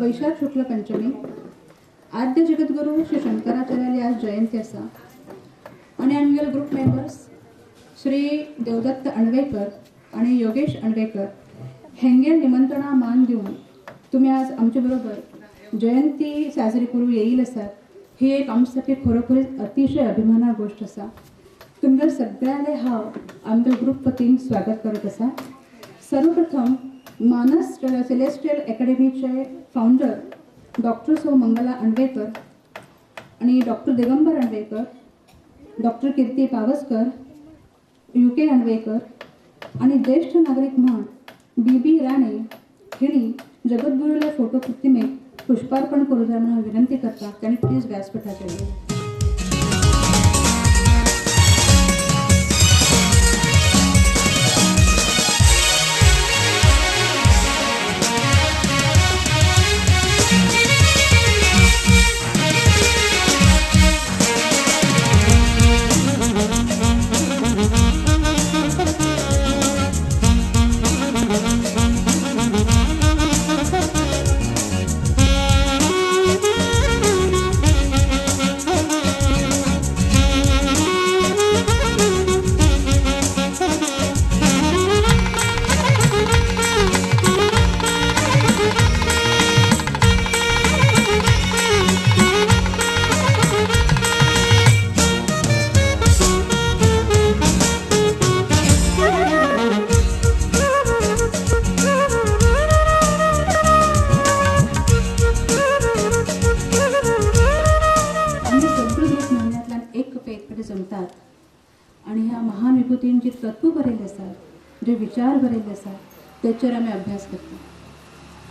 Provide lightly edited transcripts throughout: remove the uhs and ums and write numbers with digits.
वैशाख शुक्ल पंचमी आद्य जगद्गुरू श्री शंकराचार्याची आज जयंती आसा आणि आमगेले ग्रुप मेंबर्स श्री देवदत्त अणवेकर आणि योगेश अणवेकर हेंगे निमंत्रणा मान दिवन तुम्ही आज आमचे बरोबर जयंती साजरी करू येईल आसात ही एक आमच्यासाठी खरोखरीच अतिशय अभिमाना गोष्ट आसा. तुमच्या सगळ्यांले हांव आमच्या ग्रुप वतीन स्वागत करत आसा. सर्वप्रथम मानस सेलेस्टियल अकॅडमीचे फाउंडर डॉक्टर सौ मंगला अणवेकर आणि डॉक्टर दिगंबर अणवेकर, डॉक्टर कीर्ती पावसकर, UK अणवेकर आणि ज्येष्ठ नागरिक म्हणून BB राणे हिणी जगद्गुरूला फोटो प्रतिमेक पुष्पार्पण करू जाय म्हणून विनंती करता. त्यांनी प्लीज व्यासपीठाचेर येवं. जमतात आणि ह्या महान विभूतीन जी तत्व बरयले आसात, जे विचार बरयले आसात, त्याचेर आमी अभ्यास करता.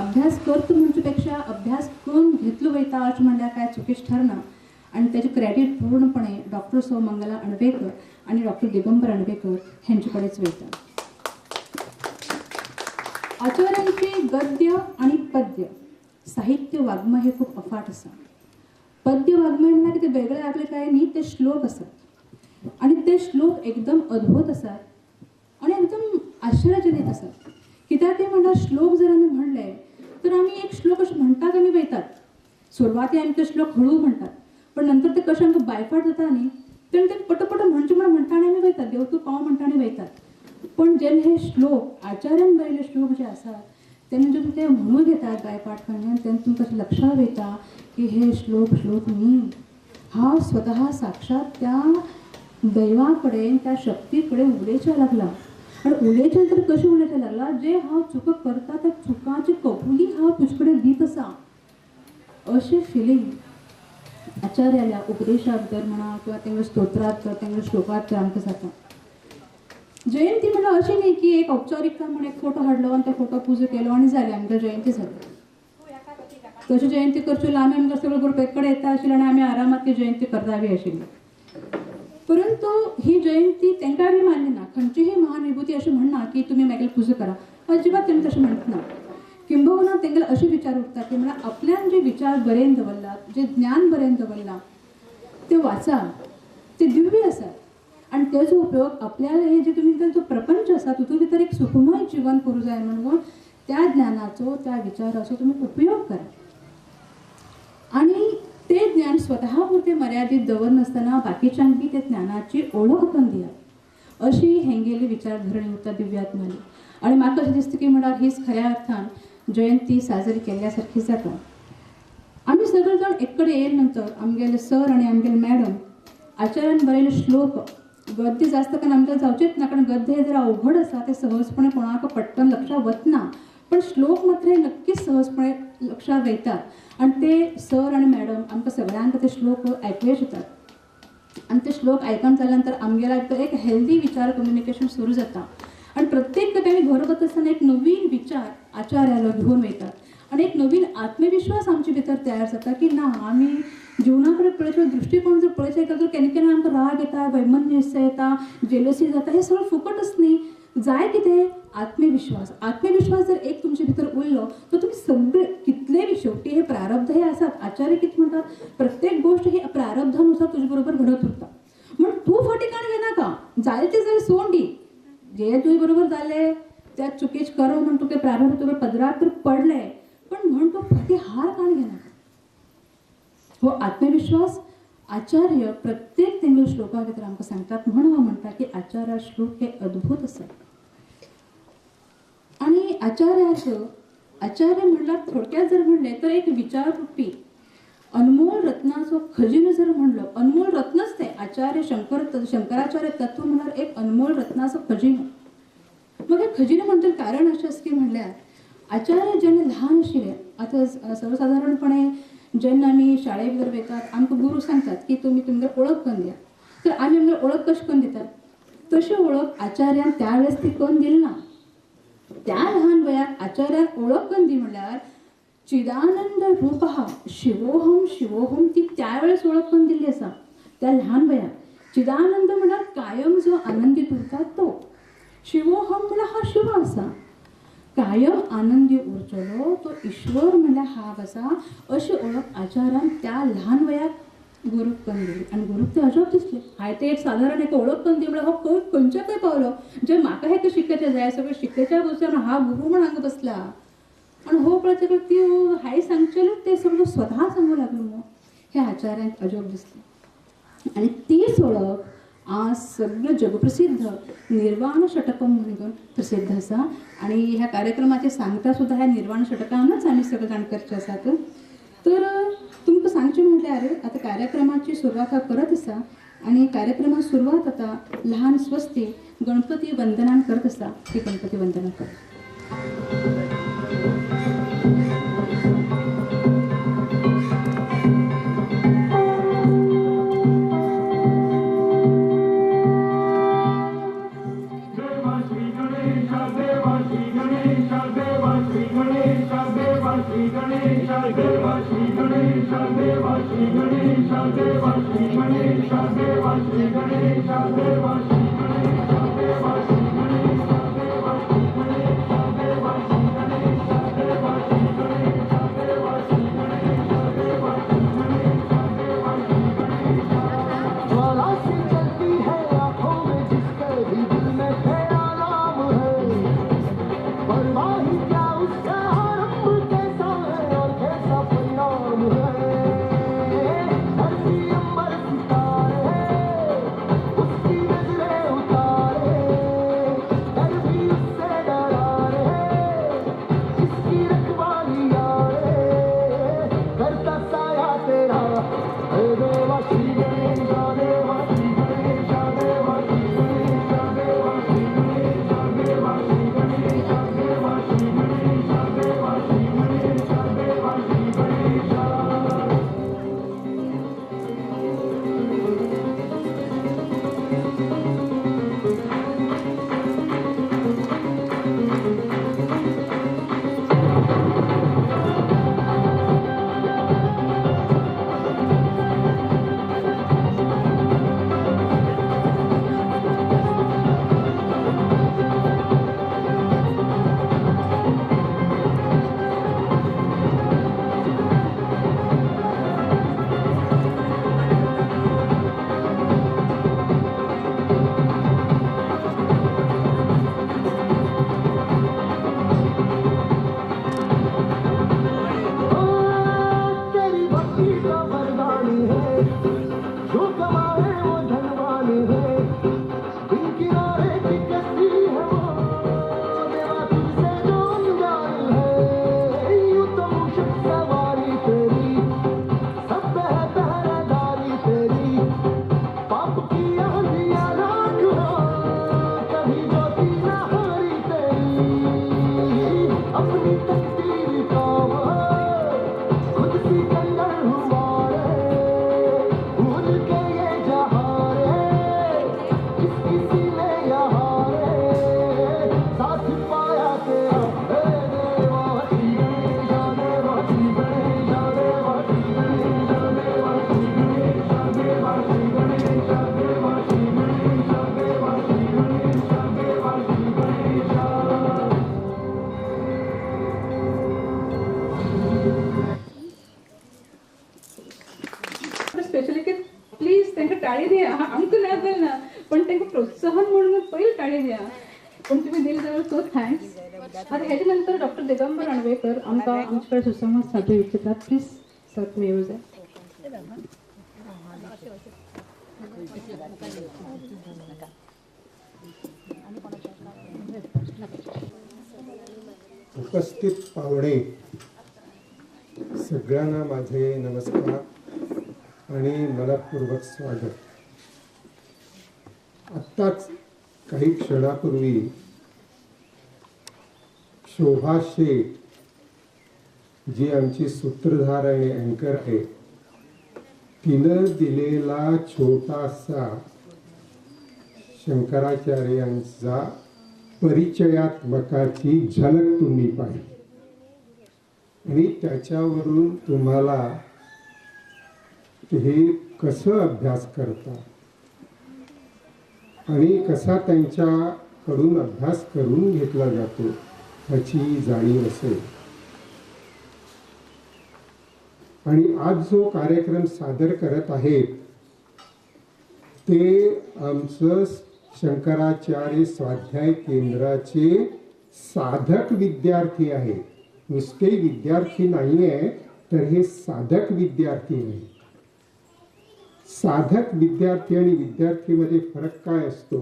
अभ्यास करता म्हणजे पेक्षा अभ्यास करून घेतलो वयता अशें म्हणल्यार काय चुकीच ठरना. आणि त्याचे क्रेडीट पूर्णपणे डॉक्टर सौ मंगला अणवेकर आणि डॉक्टर दिगंबर अणवेकर हेंचे कडेच वयता. आचार्यांची गद्य आणि पद्य साहित्य वाङ्मय हे खूप अफाट आसा. पद्य वाङ्मय म्हणल्यार कितें वेगळें आपले काय न्ही, ते श्लोक आसात आणि ते श्लोक एकदम अद्भुत असतात आणि एकदम आश्चर्यजनित असतात. कित्याक ते म्हणल्यार श्लोक जर आमी म्हणले तर आमी एक श्लोक अशें म्हणटात आनी वयतात. सुरवाती आमी ते श्लोक हळू म्हणटात, पण नंतर ते कशें आमकां बायफाट जाता न्ही, तेन्ना ते पटपट म्हणचे म्हण म्हणटा आनी आमी वयतात, देव तूं पाव म्हणटा आनी वयतात. पण जेन्ना हे श्लोक आचार्यान बरयले श्लोक जे आसात तेन्ना जेन्ना ते म्हणून घेतात बायपाठ कडल्यान तेन्ना तुमकां अशें लक्षांत येता की हे श्लोक न्ही, हा स्वतः साक्षात त्या दैवाकडे त्या शक्तीकडे उलेचा लागला. आणि उलेच्या तर कशी उलेचा लागला, जे हा चुक करता त्या चुकाची कबुली हा तुझकडे दीत असा अशी फिलिंग आचार्याला उपदेशात म्हणा किंवा तेंगे स्तोत्रात तेंगे श्लोकात आमकां जाता. जयंती म्हणल्यार अशी न्ही की एक औपचारिकता म्हणून एक फोटो हाडलो आनी त्या फोटो पुजो केलो आनी जालें आमकां जयंती जाली. तशी जयंती करच्यो आमी आमकां सगळो ग्रूप एक कडेन येता आशिल्लो आनी आमी आरामात ती जयंती करता बी आशिल्ली. परंतु ही जयंती तांकां बी मान्य ना. खंयचीही महान विभूती अशी म्हणना की तुमी म्हागेली पुजा करा, अजिबात तेमी तशें म्हणत ना. किंबहुना तेंगेले अशे विचार उठता की म्हळ्यार आपल्यान जे विचार बरेन दवरलात, जे ज्ञान बरेन दवरलां ते वाचा, ते दिव्य आसात आनी तेजो उपयोग आपल्याला हे जे तुमी जो प्रपंच आसा तितून भितर एक सुखमय जीवन करूं जाय म्हणून त्या ज्ञानाचो त्या विचाराचो तुमी उपयोग करा. आणि ते ज्ञान स्वतः पुरते मर्यादित दवरनासतना बाकीच्यांक बी ते ज्ञानाची ओळख करून दिया अशी हेंगेली विचारधरणी उरता दिव्यात्माली. आणि म्हाका अशें दिसता की म्हळ्यार हीच खऱ्या अर्थान जयंती साजरी केल्ल्या सारखी जाता. आमी सगळे जाण एक कडेन येयले नंतर आमगेले सर आनी आमगेले मॅडम आचार्यान बरयले श्लोक गद्य जास्त कारण आमकां जावचेच ना, कारण गद्य हे जर अवघड आसा ते सहजपणे कोणाक पटकन लक्षात वतना, पण श्लोक मात्र हे नक्कीच सहजपणे लक्षात वयतात. आणि ते सर आणि मॅडम आमकां सगळ्यांक ते श्लोक आयकूंक येतात. आणि ते श्लोक आयकून जाल्यानंतर आमगेल्या एक हेल्दी विचार कम्युनिकेशन सुरू जाता. आणि प्रत्येक कधी आमी घर वता आसतना एक नवीन विचार आचार्याला घेऊन वयतात आणि एक नवीन आत्मविश्वास आमचे भितर तयार जाता की ना आमी जीवना कडेन पळयतो दृश्टीकोन जर पळयत जाल्यार केन्ना केन्ना आमकां राग येता, वैमनस्य येता, जेलसी जाता, हे सगळं फुकटच न्ही. जाय कितें आत्मविश्वास. आत्मविश्वास जर एक तुमचे भितर उरलो तर तुम्ही सगळे कितले बी शेवटी हे प्रारब्ध हे आसात. आचार्य कितें म्हणटात, प्रत्येक गोष्ट ही प्रारब्धानुसार तुजे बरोबर घडत उरता. म्हणून तूं फाटीकाण घेनाका, जाय ते जाल्यार सोडून दी. जे तुजे बरोबर जाले त्या चुकीच करो म्हणून तुका प्रारब्ध तुका पदराक तर पडले, पण म्हण तूं फाटी हार काण घेनाका. हो आत्मविश्वास आचार्य प्रत्येक तेंगे श्लोका भितर आमकां सांगतात. म्हणून हांव म्हणटा की आचार्य श्लोक हे अद्भुत आसा. आणि आचार्य म्हणल्यार थोडक्यात जर म्हणले तर एक विचार रूपी अनमोल रत्नाचो खजिनो जर म्हणलो, अनमोल रत्नच ते आचार्य शंकराचार्य तत्व म्हणल्यार एक अनमोल रत्नाचो खजिनो. मग हे खजिनो म्हणटले कारण अशें आसा की म्हणल्यार आचार्य जेन्ना ल्हान आशिल्ले, आतां सर्वसाधारणपणे जेन्ना आमी शाळे भितर वयतात आमकां गुरू सांगतात की तुमी तुमगे ओळख करून दिया. तर आमी आमगे ओळख कशी करून दितात, तशी ओळख आचार्यान त्या वेळेस ती करून दिली ना. त्या लहान वयात आचार्यान ओळख करून दी म्हणल्यार चिदानंद रूप शिवोहम शिवोहम ती त्यावेळेस ओळख करून दिल्ली आसा त्या लहान वयात. चिदानंद म्हणल्यार कायम जो आनंदीत उरता तो. शिवोहम म्हणल्यार हा शिव आसा, कायम आनंदी उरचलो तो ईश्वर म्हणल्यार हा आसा. अशी ओळख आचार्यान त्या लहान वयात गुरूक करून दिली. आणि गुरूक ते अजब दिसले. हाय ते एक साधारण एक ओळख करून दी म्हणल्यार हो खंयच्या खंय पावलो, जे म्हाका हे शिकयचे जाय सगळे शिकयच्या बसल्यान हा गुरू म्हण हांगा बसला. आणि हो पळयत ती हाय सांगचेले ते सगळं स्वतः सांगू लागलो मग हे आचार्यांक अजब दिसले. आणि तीच ओळख आज सगळं जगप्रसिद्ध निर्वाण षटकम म्हणून प्रसिद्ध आसा. आणि ह्या कार्यक्रमाचे सांगता सुद्धा ह्या निर्वाण षटकानच आमी सगळे जाण करचे आसात. तर तुमकां सांगचें म्हटल्यार आता कार्यक्रमाची सुरवात करत आसा आणि कार्यक्रमाची सुरवात आता लहान स्वस्ती गणपती वंदनान करत आसा. ती गणपती वंदना करत. आमचं नाही दिलं ना, पण त्यांना प्रोत्साहन म्हणून पहिले टाळी द्या. पण तुम्ही दिले त्यावर सो थँक्स. आता ह्याच्यानंतर डॉक्टर दिगंबर अणवेकर आमच्याकडे सुसंवाद साधू इच्छितात. प्लीज सर तुम्ही येऊ जा. उपस्थित पाहुणे सगळ्यांना माझे नमस्कार आणि मनपूर्वक स्वागत. आत्ताच काही क्षणापूर्वी शोभा शेठ जी आमची सूत्रधार आणि अँकर आहे, तिनं दिलेला छोटासा शंकराचार्यांचा परिचयात्मकाची झलक तुम्ही पाहिली आणि त्याच्यावरून तुम्हाला हे कसं अभ्यास करता आणि कसा त्यांच्याकडून अभ्यास करून घेतला जातो ह्याची जाणीव असेल. आणि आज जो कार्यक्रम सादर करत आहेत ते आमचं शंकराचार्य स्वाध्याय केंद्राचे साधक विद्यार्थी आहेत. नुसते विद्यार्थी नाही आहे, तर हे साधक विद्यार्थी आहेत. साधक विद्यार्थी आणि विद्यार्थीमध्ये फरक काय असतो?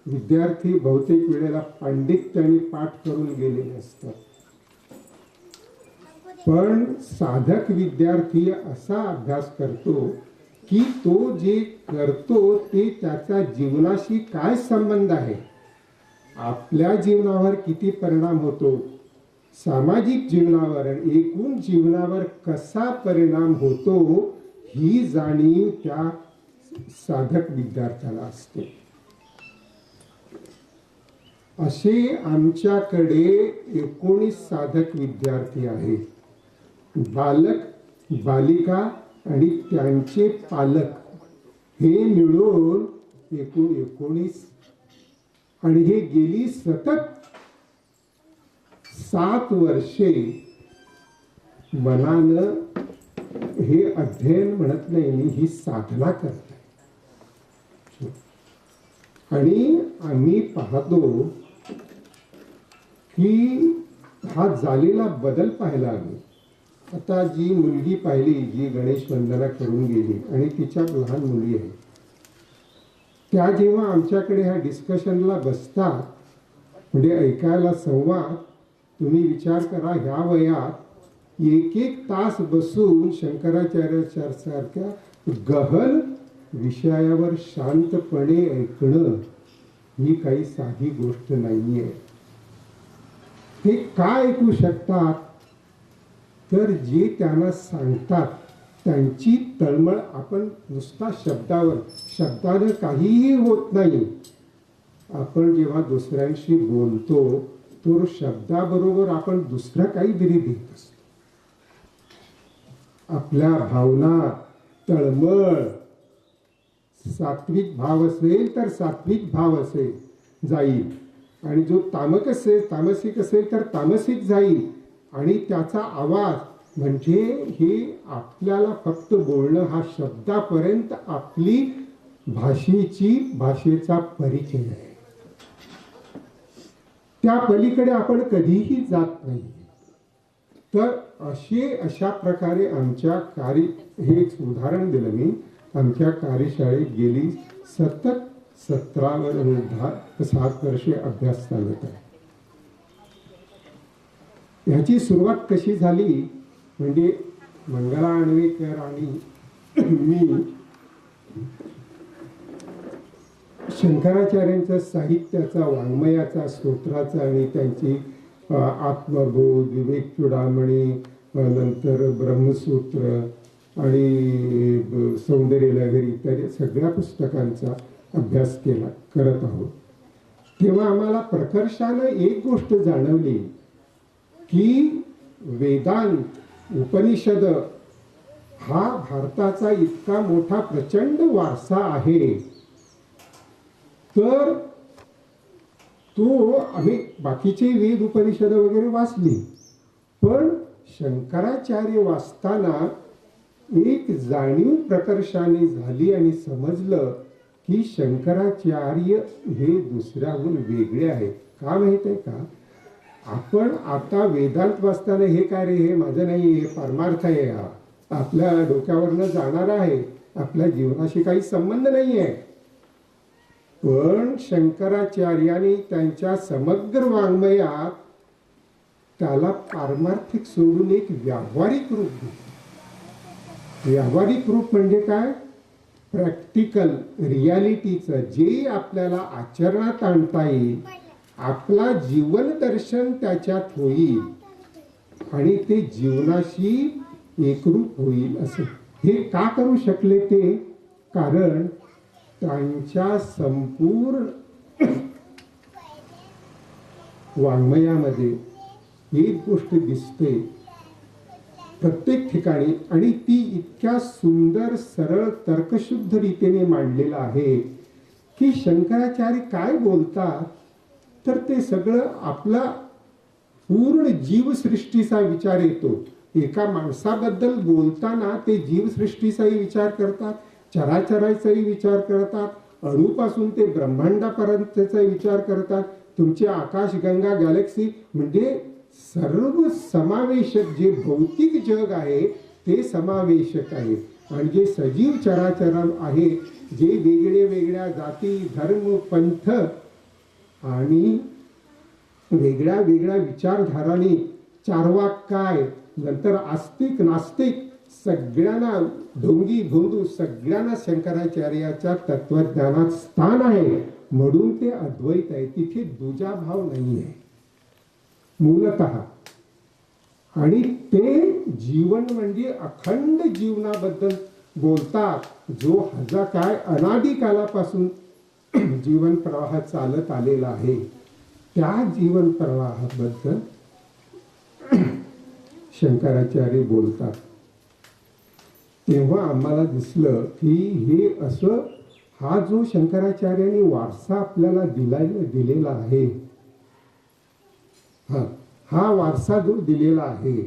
विद्यार्थी बहुतेक वेळेला पांडित्य आणि पाठ करून गेलेले असतात, पण साधक विद्यार्थी असा अभ्यास करतो की तो जे करतो ते त्याच्या जीवनाशी काय संबंध आहे, आपल्या जीवनावर किती परिणाम होतो, सामाजिक जीवनावर आणि एकूण जीवनावर कसा परिणाम होतो ही जाणीव त्या साधक विद्यार्थ्याला असते. असे आमच्याकडे 19 साधक विद्यार्थी आहेत. बालक, बालिका आणि त्यांचे पालक हे मिळून एकूण 19. आणि हे गेली सतत 7 वर्षे मनानं हे अध्ययन म्हणत नाही मी, ही साधना करते. आणि आम्ही पाहतो की हा झालेला बदल पाहायला आम्ही आता जी मुलगी पाहिली जी गणेश वंदना करून गेली आणि तिच्या लहान मुली आहेत, त्या जेव्हा आमच्याकडे ह्या डिस्कशनला बसतात म्हणजे ऐकायला संवाद, तुम्ही विचार करा ह्या वयात 1-1 तास बसून शंकराचार्यासारख्या गहन विषयावर शांतपणे ऐकणं ही काही साधी गोष्ट नाहीये. हे का ऐकू शकतात? तर जे त्यांना सांगतात त्यांची तळमळ, आपण नुसता शब्दानं काहीही होत नाही. आपण जेव्हा दुसऱ्यांशी बोलतो तो शब्दाबरोबर आपण दुसरं काहीतरी देत असतो. आपल्या भावना, तळमळ, सात्विक भाव असेल तर सात्विक भाव असेल जाईल, आणि जो तामसिक असेल तर तामसिक जाईल. आणि त्याचा आवाज म्हणजे हे आपल्याला फक्त बोलणं हा शब्दापर्यंत आपली भाषेचा परिचय आहे. त्या पलीकडे आपण कधीही जात नाही. तर अशा प्रकारे आमच्या हे एक उदाहरण दिलं मी. आमच्या कार्यशाळेत गेली सतत 7 वर्षे अभ्यास चालत आहे. ह्याची सुरुवात कशी झाली म्हणजे मंगला अणवेकर आणि मी शंकराचार्यांच्या साहित्याचा, वाङ्मयाचा, स्तोत्राचा आणि त्यांची आत्मबोध, विवेक चूडामणी, नंतर ब्रह्मसूत्र आणि सौंदर्य लहरी इत्यादी सगळ्या पुस्तकांचा अभ्यास करत आहोत. तेव्हा आम्हाला प्रकर्षानं एक गोष्ट जाणवली की वेदांत, उपनिषद हा भारताचा इतका मोठा प्रचंड वारसा आहे, तर तो आम्ही बाकीचे वेद, उपनिषद वगैरे वाचली, पण शंकराचार्य वाचताना एक जाणीव प्रकर्षाने झाली आणि समजलं की शंकराचार्य हे दुसऱ्याहून वेगळे आहेत. का माहित आहे का? आपण आता वेदांत वाचताना हे काय रे, हे माझं नाही, हे परमार्थ आहे, हा आपल्या डोक्यावरनं जाणार आहे, आपल्या जीवनाशी काही संबंध नाही आहे. पण शंकराचार्यांनी त्यांच्या समग्र वाङ्मयात त्याला पारमार्थिक सोडून एक व्यावहारिक रूप दिलं. व्यावहारिक रूप म्हणजे काय? प्रॅक्टिकल रियालिटीचं, जे आपल्याला आचरणात आणता येईल, आपला जीवन दर्शन त्याच्यात होईल आणि ते जीवनाशी एकरूप होईल. असं हे का करू शकले ते? कारण त्यांच्या संपूर्ण वाङ्मयामध्ये एक गोष्ट दिसते प्रत्येक ठिकाणी, आणि ती इतक्या सुंदर सरळ तर्कशुद्ध रीतीने मांडलेलं आहे की शंकराचार्य काय बोलतात तर ते सगळं आपला पूर्ण जीवसृष्टीचा विचार येतो. एका माणसाबद्दल बोलताना ते जीवसृष्टीचाही विचार करतात, चराचराचाही विचार करतात, अणुपासून ते ब्रह्मांडापर्यंतचा विचार करतात. तुमचे आकाश, गंगा, गॅलेक्सी म्हणजे सर्व समावेशक जे भौतिक जग आहे ते समावेशक आहे. आणि जे सजीव चराचर आहे, जे वेगळे वेगळ्या जाती, धर्म, पंथ आणि वेगळ्या वेगळ्या विचारधारांनी, चार्वाक काय, नंतर आस्तिक नास्तिक, सगळ्यांना ढोंगी भोंदू सगळ्यांना शंकराचार्याच्या तत्वज्ञानात स्थान आहे. म्हणून ते अद्वैत आहे. तिथे दुजाभाव नाही आहे मूलतः. आणि ते जीवन म्हणजे अखंड जीवनाबद्दल बोलतात, जो काय अनादी कालापासून जीवन प्रवाह चालत आलेला आहे. त्या जीवन प्रवाहाबद्दल शंकराचार्य बोलतात. तेव्हा आम्हाला दिसलं की हे असं, हा जो शंकराचार्यांनी वारसा आपल्याला दिलेला आहे, हा वारसा जो दिलेला आहे,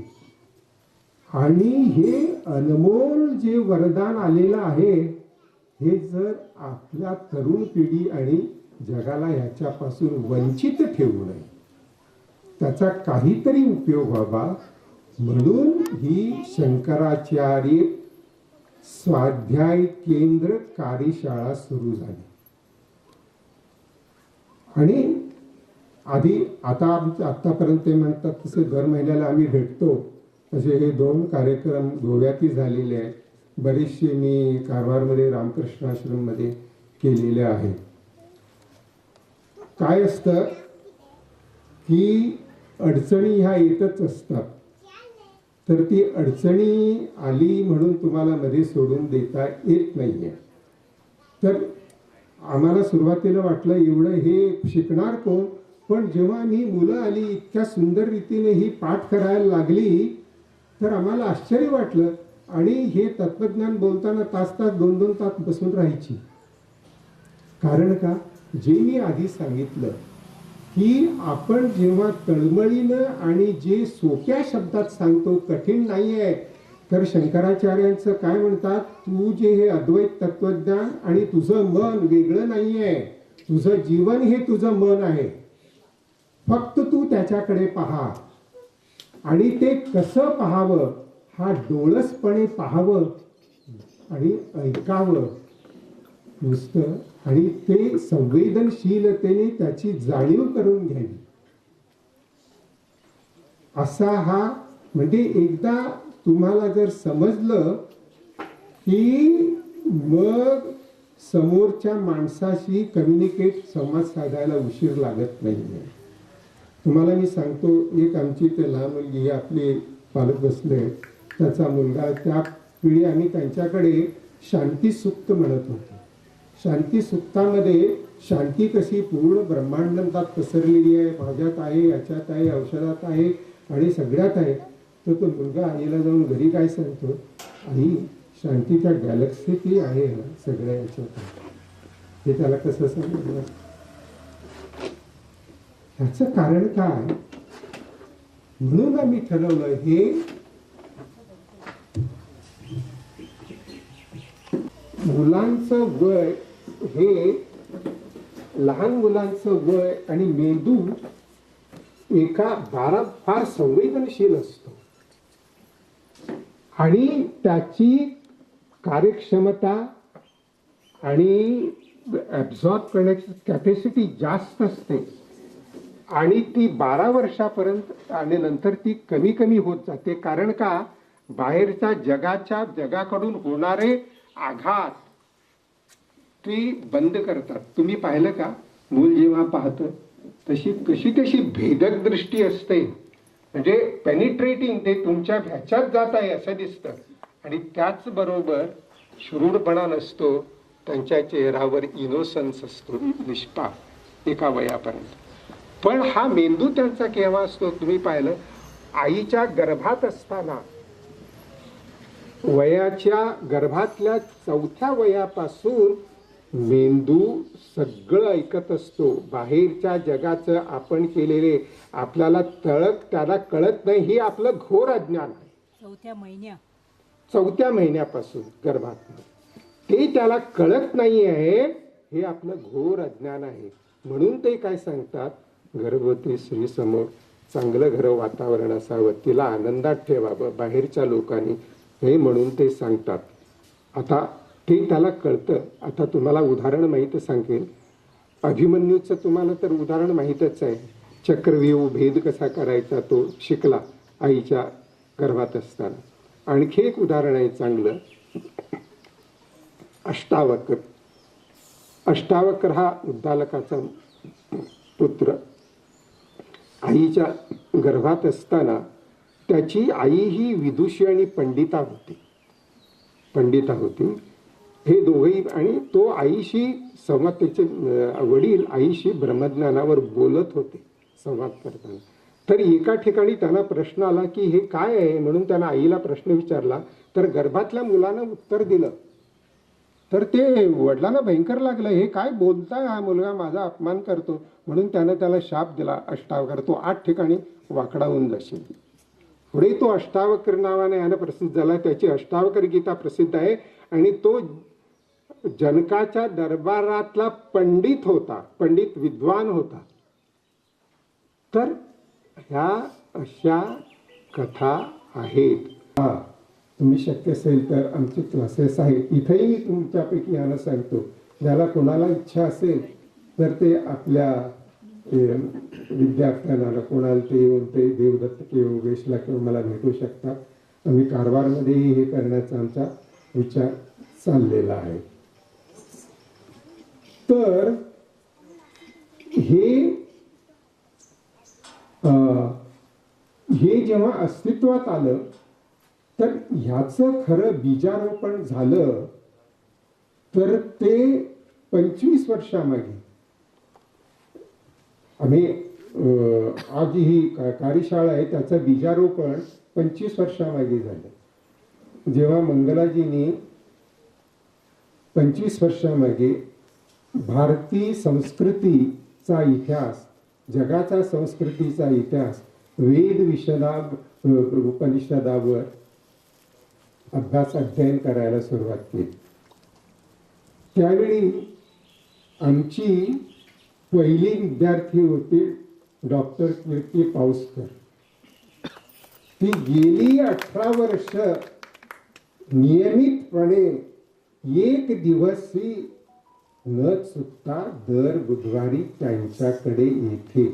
आणि हे अनमोल जे वरदान आलेलं आहे, हे जर आपल्या तरुण पिढी आणि जगाला याच्यापासून वंचित ठेवू नये, त्याचा काहीतरी उपयोग व्हावा, म्हणून ही शंकराचार्य स्वाध्याय केंद्र कार्यशाळा सुरू झाली. आणि आतापर्यंत ते म्हणतात तसे दर महिन्याला आम्ही भेटतो. असे हे 2 कार्यक्रम गोव्यातही झालेले आहेत. बरेचसे मी कारवारमध्ये रामकृष्ण आश्रममध्ये केलेले आहे. काय असतं की अडचणी ह्या येतच असतात. तर ती अडचणी आली म्हणून तुम्हाला मध्ये सोडून देता येत नाहीये. तर आम्हाला सुरुवातीला वाटलं एवढं हे शिकणार कोण, पण जेव्हा मी मुलं आली इतक्या सुंदर रीतीने ही पाठ करायला लागली तर आम्हाला आश्चर्य वाटलं. आणि हे तत्वज्ञान बोलताना तास 2-2 तास बसून राहायची. कारण का? जे मी आधी सांगितलं की आपण जेव्हा तळमळीनं आणि जे सोप्या शब्दात सांगतो, कठीण नाही आहे. तर शंकराचार्यांचं काय म्हणतात, तू जे हे अद्वैत तत्वज्ञान आणि तुझं मन वेगळं नाही आहे, तुझं जीवन हे तुझं मन आहे. फक्त तू त्याच्याकडे पहा, आणि ते कसं पाहावं, हा डोळसपणे पाहावं आणि ऐकावं नुसतं, आणि ते संवेदनशीलतेने त्याची जाणीव करून घ्यावी. असा हा म्हणजे एकदा तुम्हाला जर समजलं की मग समोरच्या माणसाशी संवाद साधायला उशीर लागत नाही. तुम्हाला मी सांगतो, एक आमची ते लहान मुलगी, आपले पालक बसले, त्याचा मुलगा, त्या पिढी आम्ही त्यांच्याकडे शांती सुक्त म्हणत होतो. शांती सुक्तामध्ये शांती कशी पूर्ण ब्रह्मांडात पसरलेली आहे, भाज्यात आहे, याच्यात आहे, औषधात आहे आणि सगळ्यात आहे. तर तो मुलगा आईला जाऊन घरी काय सांगतो, आई शांती त्या गॅलेक्सीतही आहे ना, सगळ्या याच्यात. हे त्याला कसं समजलं? ह्याचं कारण काय? म्हणून आम्ही ठरवलं, हे मुलांचं वय हे लहान मुलांचं वय आणि मेंदू एका फार संवेदनशील असतो आणि त्याची कार्यक्षमता आणि ॲब्झॉर्ब करण्याची कॅपॅसिटी जास्त असते आणि ती 12 वर्षापर्यंत आणि नंतर ती कमी कमी होत जाते. कारण का, बाहेरच्या जगाकडून होणारे आघात ती बंद करतात. तुम्ही पाहिलं का, मूल जेव्हा पाहतं कशी तशी भेदक दृष्टी असते, म्हणजे पेनिट्रेटिंग, ते तुमच्या ह्याच्यात जात आहे असं दिसतं. आणि त्याचबरोबर शूरपणा नसतो, त्यांच्या चेहऱ्यावर इनोसन्स असतो, निष्पाप एका वयापर्यंत. पण हा मेंदू त्यांचा केव्हा असतो तुम्ही पाहिलं, आईच्या गर्भात असताना, वयाच्या गर्भातल्या 4थ्या वयापासून मेंदू सगळं ऐकत असतो. बाहेरच्या जगाचं आपण केलेले आपल्याला त्याला कळत नाही, हे आपलं घोर अज्ञान आहे. 4थ्या महिन्यापासून गर्भात ते त्याला कळत नाही आहे, हे आपलं घोर अज्ञान आहे. म्हणून ते काय सांगतात, गर्भवती स्त्री समोर चांगलं घर वातावरण असावं, तिला आनंदात ठेवावं बाहेरच्या लोकांनी, हे म्हणून ते सांगतात. आता ते त्याला कळतं. आता तुम्हाला उदाहरण माहीत सांगेल, अभिमन्यूचं तुम्हाला तर उदाहरण माहीतच आहे. चक्रव्यूह भेद कसा करायचा तो शिकला आईच्या गर्भात असताना. आणखी एक उदाहरण आहे चांगलं, अष्टावक्र. अष्टावक्र हा उद्दालकाचा पुत्र. आईच्या गर्भात असताना त्याची आई ही विदुषी आणि पंडिता होती. हे दोघेही, आणि तो आईशी संवाद, त्याचे वडील आईशी ब्रह्मज्ञानावर बोलत होते संवाद करताना. तर एका ठिकाणी त्यांना प्रश्न आला की हे काय आहे, म्हणून त्यांना आईला प्रश्न विचारला. तर गर्भातल्या मुलानं उत्तर दिलं. तर ते वडिलांना भयंकर लागलं, हे काय बोलताय, हा मुलगा माझा अपमान करतो. म्हणून त्याला शाप दिला अष्टावक्र, तो 8 ठिकाणी वाकडा होऊन जाशील. पुढे तो अष्टावक्र नावाने यानं प्रसिद्ध झाला. त्याची अष्टावक्र गीता प्रसिद्ध आहे. आणि तो जनकाच्या दरबारातला पंडित विद्वान होता. तर ह्या अशा कथा आहेत. तुम्ही शक्य असेल तर आमचे क्लासेस आहेत, इथेही मी तुमच्यापैकी यानं सांगतो. ज्याला कोणाला इच्छा असेल तर ते आपल्या विद्यार्थ्यांना कोणाला ते येऊन ते देवदत्त किंवा योगेशला किंवा मला भेटू शकतात. आम्ही कारवारमध्येही हे करण्याचा आमचा विचार चाललेला आहे. तर हे जेव्हा अस्तित्वात आलं तर ह्याचं खरं बीजारोपण झालं तर ते 25 वर्षामागे. आम्ही आज ही कार्यशाळा आहे, त्याचं बीजारोपण 25 वर्षामागे झालं. जेव्हा मंगलाजींनी 25 वर्षामागे भारतीय संस्कृतीचा इतिहास, जगाच्या संस्कृतीचा इतिहास वेद उपनिषदावर अध्ययन करायला सुरुवात केली. त्यावेळी आमची पहिली विद्यार्थी होती डॉक्टर कीर्ती पावसकर. ती गेली 18 वर्ष नियमितपणे एक दिवसही न चुकता दर बुधवारी त्यांच्याकडे येते.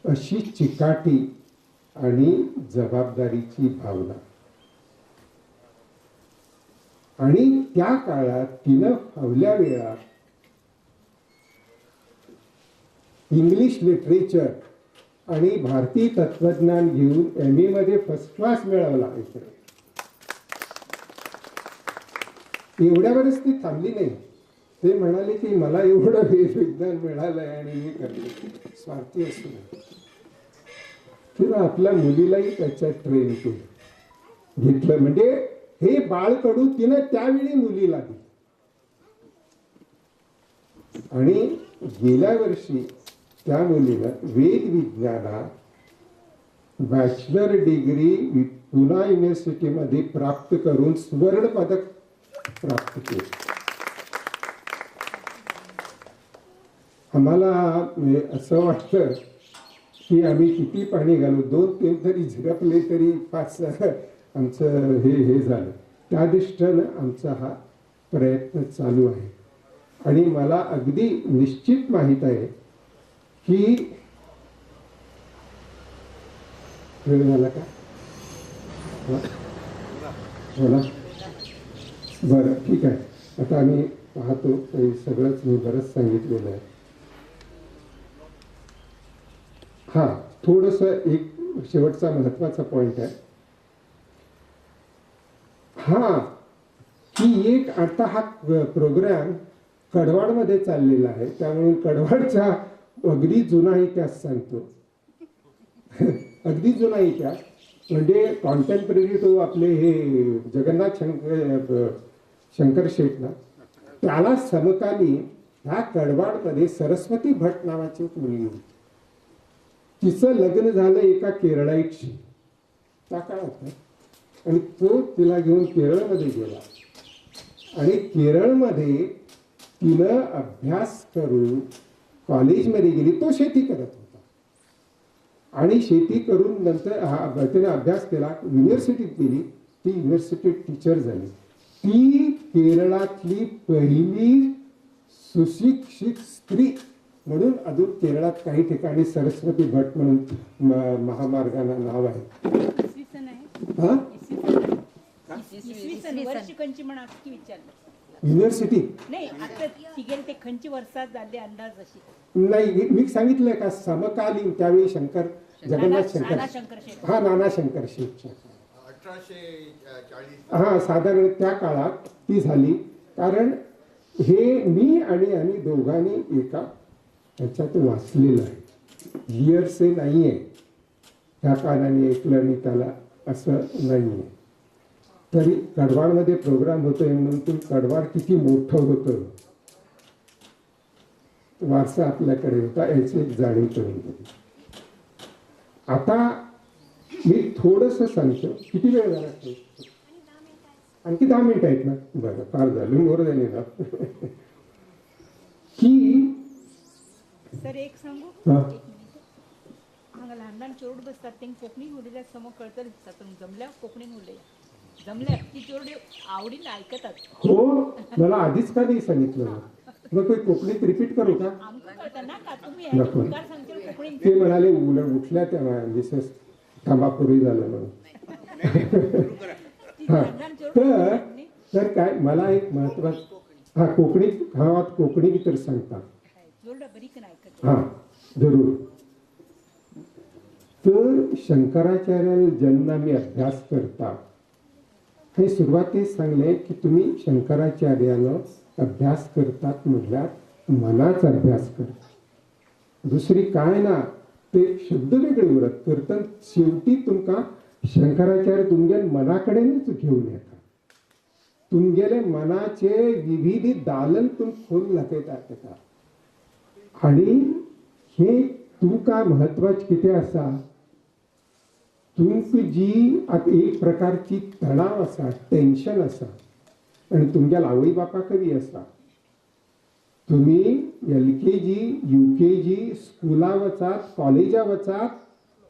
अशी चिकाटी आणि जबाबदारीची भावना. आणि त्या काळात तिनं फावल्या वेळात इंग्लिश लिटरेचर आणि भारतीय तत्वज्ञान घेऊन MA मध्ये फर्स्ट क्लास मिळवला. एवढ्यावरच ती थांबली नाही. ते म्हणाले की मला एवढं विज्ञान मिळालंय आणि मी करते, स्वार्थी असतो. तिला आपल्या मुलीलाही त्याच्यात ट्रेन केलं घेतलं. म्हणजे हे बाळकडू तिनं त्यावेळी मुलीला दिलं. आणि गेल्या वर्षी त्या मुलीनं वेद विज्ञानात बॅचलर डिग्री पुना युनिव्हर्सिटीमध्ये प्राप्त करून सुवर्ण पदक प्राप्त केलं. आम्हाला असं वाटतं की आम्ही किती पाणी घालू, 2-3 तरी झिरपले तरी 5 आमचं हे झालं. त्या दृष्टीनं आमचा हा प्रयत्न चालू आहे. आणि मला अगदी निश्चित माहीत आहे की वेळ झाला का? बोला. बरं, ठीक आहे. आता आम्ही पाहतो तरी सगळंच मी बरंच सांगितलेलं आहे. हां, थोडंसं एक शेवटचा महत्त्वाचा पॉईंट आहे हा, की एक आता हा प्रोग्राम कडवाडमध्ये चाललेला आहे, त्यामुळे कडवाडचा अगदी जुना इतिहास सांगतो. अगदी जुना इतिहास म्हणजे कॉन्टेम्पररी टू आपले हे जगन्नाथ शंकर शेठ ना, त्याला समकालीन ह्या कडवाडमध्ये सरस्वती भट नावाची एक मुलगी होती. तिचं लग्न झालं एका केरळाईटशी त्या काळात, आणि तो तिला घेऊन केरळमध्ये गेला. आणि केरळमध्ये तिनं अभ्यास करून कॉलेजमध्ये गेली. तो शेती करत होता आणि शेती करून नंतर तिने अभ्यास केला, युनिव्हर्सिटीत गेली. ती युनिव्हर्सिटीत टीचर झाली. ती केरळातली पहिली सुशिक्षित स्त्री म्हणून अजून केरळात काही ठिकाणी सरस्वती भट म्हणून महामार्गाला नाव आहे. हा, युनिव्हर्सिटी नाही, आता तिघे ते खंची वर्षात झाले अंदाज अशी नाही. मी सांगितलंय का समकालीन त्यावेळी जगन्नाथ शंकर, हा, नाना शंकर शेठच्या 1840. हा, साधारण त्या काळात ती झाली. कारण हे मी आणि आम्ही दोघांनी एका ह्याच्यात वाचलेलं आहे, हिअर्से नाही आहे. त्या काळाने ऐकलं आणि त्याला असं नाही आहे. तरी कडवाडमध्ये प्रोग्राम होतोय म्हणून तू कडवाड किती मोठं होतं, वारसा आपल्याकडे होता, याची एक जाणीव करून दिली. आता मी थोडंसं सांगतो. किती वेळ झाला? आणखी 10 मिनिटं आहेत ना? बरं, फार झालं, मोर झाले ना. की सर एक सांगू, हा. एक मिनिट. हांगा लहान लहान चोरड बसतात, ते कोंकणी उलयल्यार समोर कळतलें तातूंत जमल्या कोंकणी उलया जमल्या ती चोरडी आवडीन आयकतात. हो, मला आधीच का नाही सांगितलं? मग काही कोकणीत रिपीट करू का? आमकां कळटा ना का तुम्ही नको. मुखार सांगतील कोंकणीन. ते म्हणाले उठल्या त्या मिसेस थांबापुरी झालं म्हणून. ती हा, लहान लहान चोरड बसतात न्ही. तर काय मला एक महत्वाचं, हा, कोकणी गावात कोकणी भी तर सांगतात. चोरडा बरीक आयकतात. हा, जरूर. तर शंकराचार्य ज्यांना मी अभ्यास करता, हे सुरुवातीस सांगले की तुम्ही शंकराचार्यानं अभ्यास करतात म्हटल्यात मनाचा अभ्यास करता. दुसरी काय ना, ते शब्द वेगळे उरत करतात. शेवटी तुमका शंकराचार्य तुमच्या मनाकडेच घेऊन येतात. तुमगेले मनाचे विविध दालन तुम खोल दाखवतात. आणि हे तुमका महत्वाचे किती असा, तुमची जी एक प्रकारची तणाव असा, टेन्शन असा, आणि तुमच्या आवई बापा कवी असा, तुम्ही LKG UKG स्कूला वचात, कॉलेजा वचात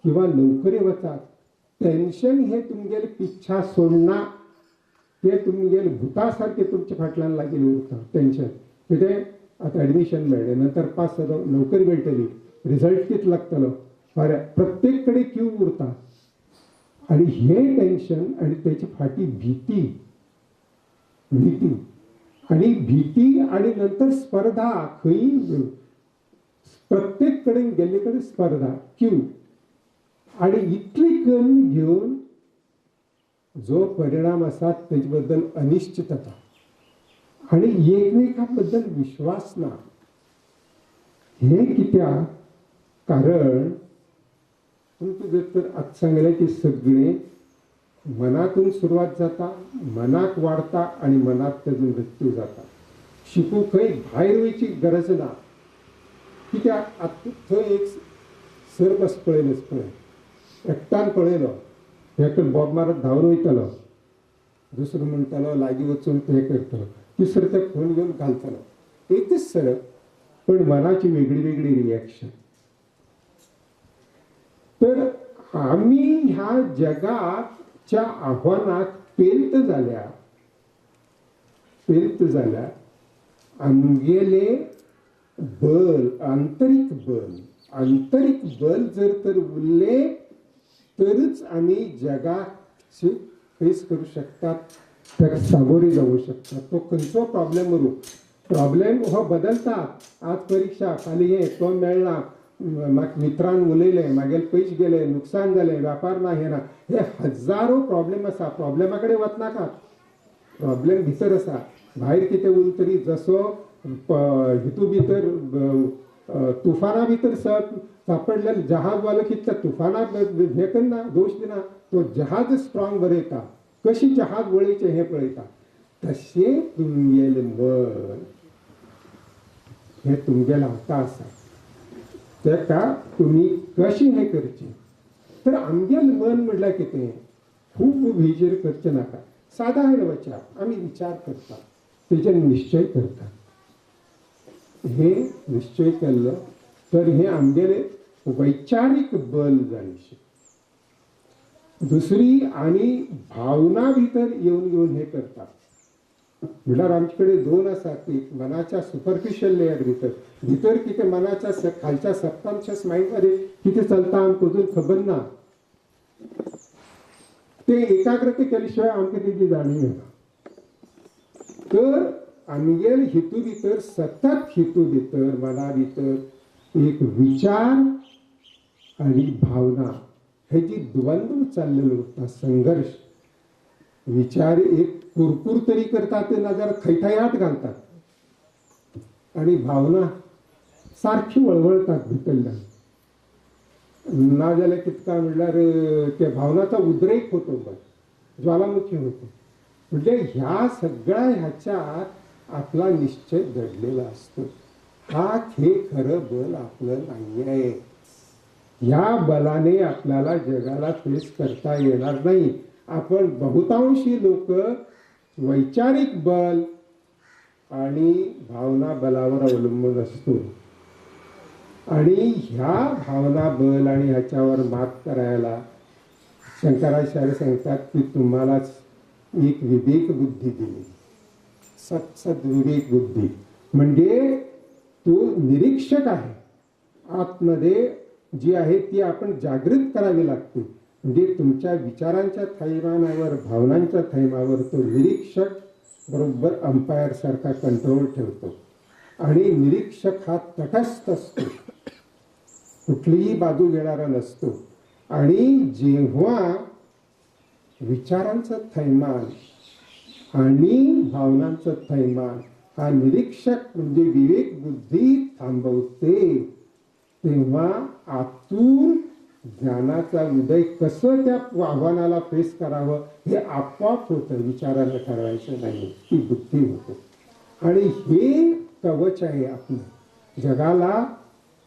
किंवा नोकरी वचात, टेन्शन हे तुमगेले पिच्छा सोडणार, ते तुमगेले भूतासारखे तुमच्या फाटल्याला लागेल उरता. टेन्शन किती, आता ॲडमिशन मिळेल, नंतर पास जातो, नोकरी भेटली, रिझल्ट किती लागतलो, बरं, प्रत्येककडे क्यू उरता. आणि हे टेन्शन आणि त्याची फाटी भीती आणि भीती आणि नंतर स्पर्धा, खई प्रत्येककडे गेलेकडे स्पर्धा, क्यू, आणि इतकी कमी घेऊन जो परिणाम असा त्याच्याबद्दल अनिश्चितता आणि एकमेकांबद्दल विश्वास ना. हे कित्या कारण तुमचं जर तर आज सांगले की सगळे मनातून सुरुवात जाता, मनात वाढता आणि मनात त्यातून मृत्यू जाता. शिकू काही बाहेर व्हायची गरज ना. कित्याक आता थंय एक सर बस पळयलच पळय, एकटान पळयलो, एक बॉब मारत धांवन वयतलो, दुसरो म्हणटालो लागीं वचून ते करतलो, तिसरो ते फोन घेवन घालतलो. एकच सर पण मनाची वेगळी वेगळी रिॲक्शन. तर आम्ही ह्या जगाच्या आव्हानात पेलत झाल्या आमगेले बल, आंतरिक बल जर तर उरले तरच आम्ही जगाची फेस करू शकतात, तर सामोरे जाऊ शकतात. तो खंयचो प्रॉब्लेम हो बदलतात. आज परीक्षा, फाल्यां हे तो मेळना, म्हाका मित्रान उलयलें, मागेले पयशे गेले, नुकसान जालें, व्यापार ना, हे ना, हे हजारो प्रॉब्लेम आसा. प्रॉब्लेमा कडेन वचनाकात. प्रॉब्लेम भितर आसा. भायर कितें उरला तरी जसो हितू भितर तुफाना भितर सापडलेले जहाजवालो कितल्या तुफानाक हे करना, दोश दिना. तो जहाज स्ट्रॉंग बरयता, कशी जहाज वळयचे हे पळयता. तशें तुमगेलें मन हे तुमगेलें हाता आसा. तेका तुमी कशी हे करची. तर आमगेलें मन म्हणल्यार कितें, खूब विचार करचे नाका. साधारण वचार आमी विचार करता, तेजे निश्चय करता. हे निश्चय केल्लो तर हे आमगेलें वैचारीक बल जायशें. दुसरी आणि भावना भितर येऊन हे करतात. म्हणल्यार आमचे कडेन दोन आसात. एक मनाच्या सुपरफिशियल लेयर भितर कितें मनाच्या खालच्या सबकॉन्शियस माइंड मध्ये कितें चलता आमकां अजून खबर ना. ते एकाग्रता केल्या शिवाय आमकां तेजी जाणीव येना. तर आमगेल हितू भितर सतत हितू भितर मना भितर एक विचार आणि भावना हेची द्वंद्व चाललेलो उरता, संघर्ष. विचार एक कुरकुर तरी करतात, नाजाल्यार थैथयात घालतात, आणि भावना सारखी वळवळतात भितरल्यान. नाजाल्यार कितें काय म्हणल्यार त्या भावनाचा उद्रेक होतो, ज्वालामुखी होतो. म्हणजे ह्या सगळ्या ह्याच्यात आपला निश्चय दडलेला असतो. हे खरं बल आपलं नाही आहे. ह्या बलाने आपल्याला जगाला फेस करता येणार नाही. आपण बहुतांशी लोक वैचारिक बल आणि भावना बलावर अवलंबून असतो. आणि ह्या भावना बल आणि ह्याच्यावर मात करायला शंकराचार्य सांगतात की तुम्हालाच एक विवेक बुद्धी दिली. सत विवेक बुद्धी म्हणजे तो निरीक्षक आहे. आतमध्ये जी आहे ती आपण जागृत करावी लागते. म्हणजे तुमच्या विचारांच्या थैमानावर, भावनांच्या थैमावर तो निरीक्षक बरोबर अंपायर सारखा कंट्रोल ठेवतो. आणि निरीक्षक हा तटस्थ असतो, कुठलीही बाजू घेणारा नसतो. आणि जेव्हा विचारांचं थैमान आणि भावनांचं थैमान हा निरीक्षक म्हणजे विवेक बुद्धी थांबवते, तेव्हा आतून ज्ञानाचा उदय कसं त्या आव्हानाला फेस करावं हे आपोआप होतं. विचारानं ठरवायचं नाही, ती बुद्धी होते. आणि हे कवच आहे आपलं जगाला,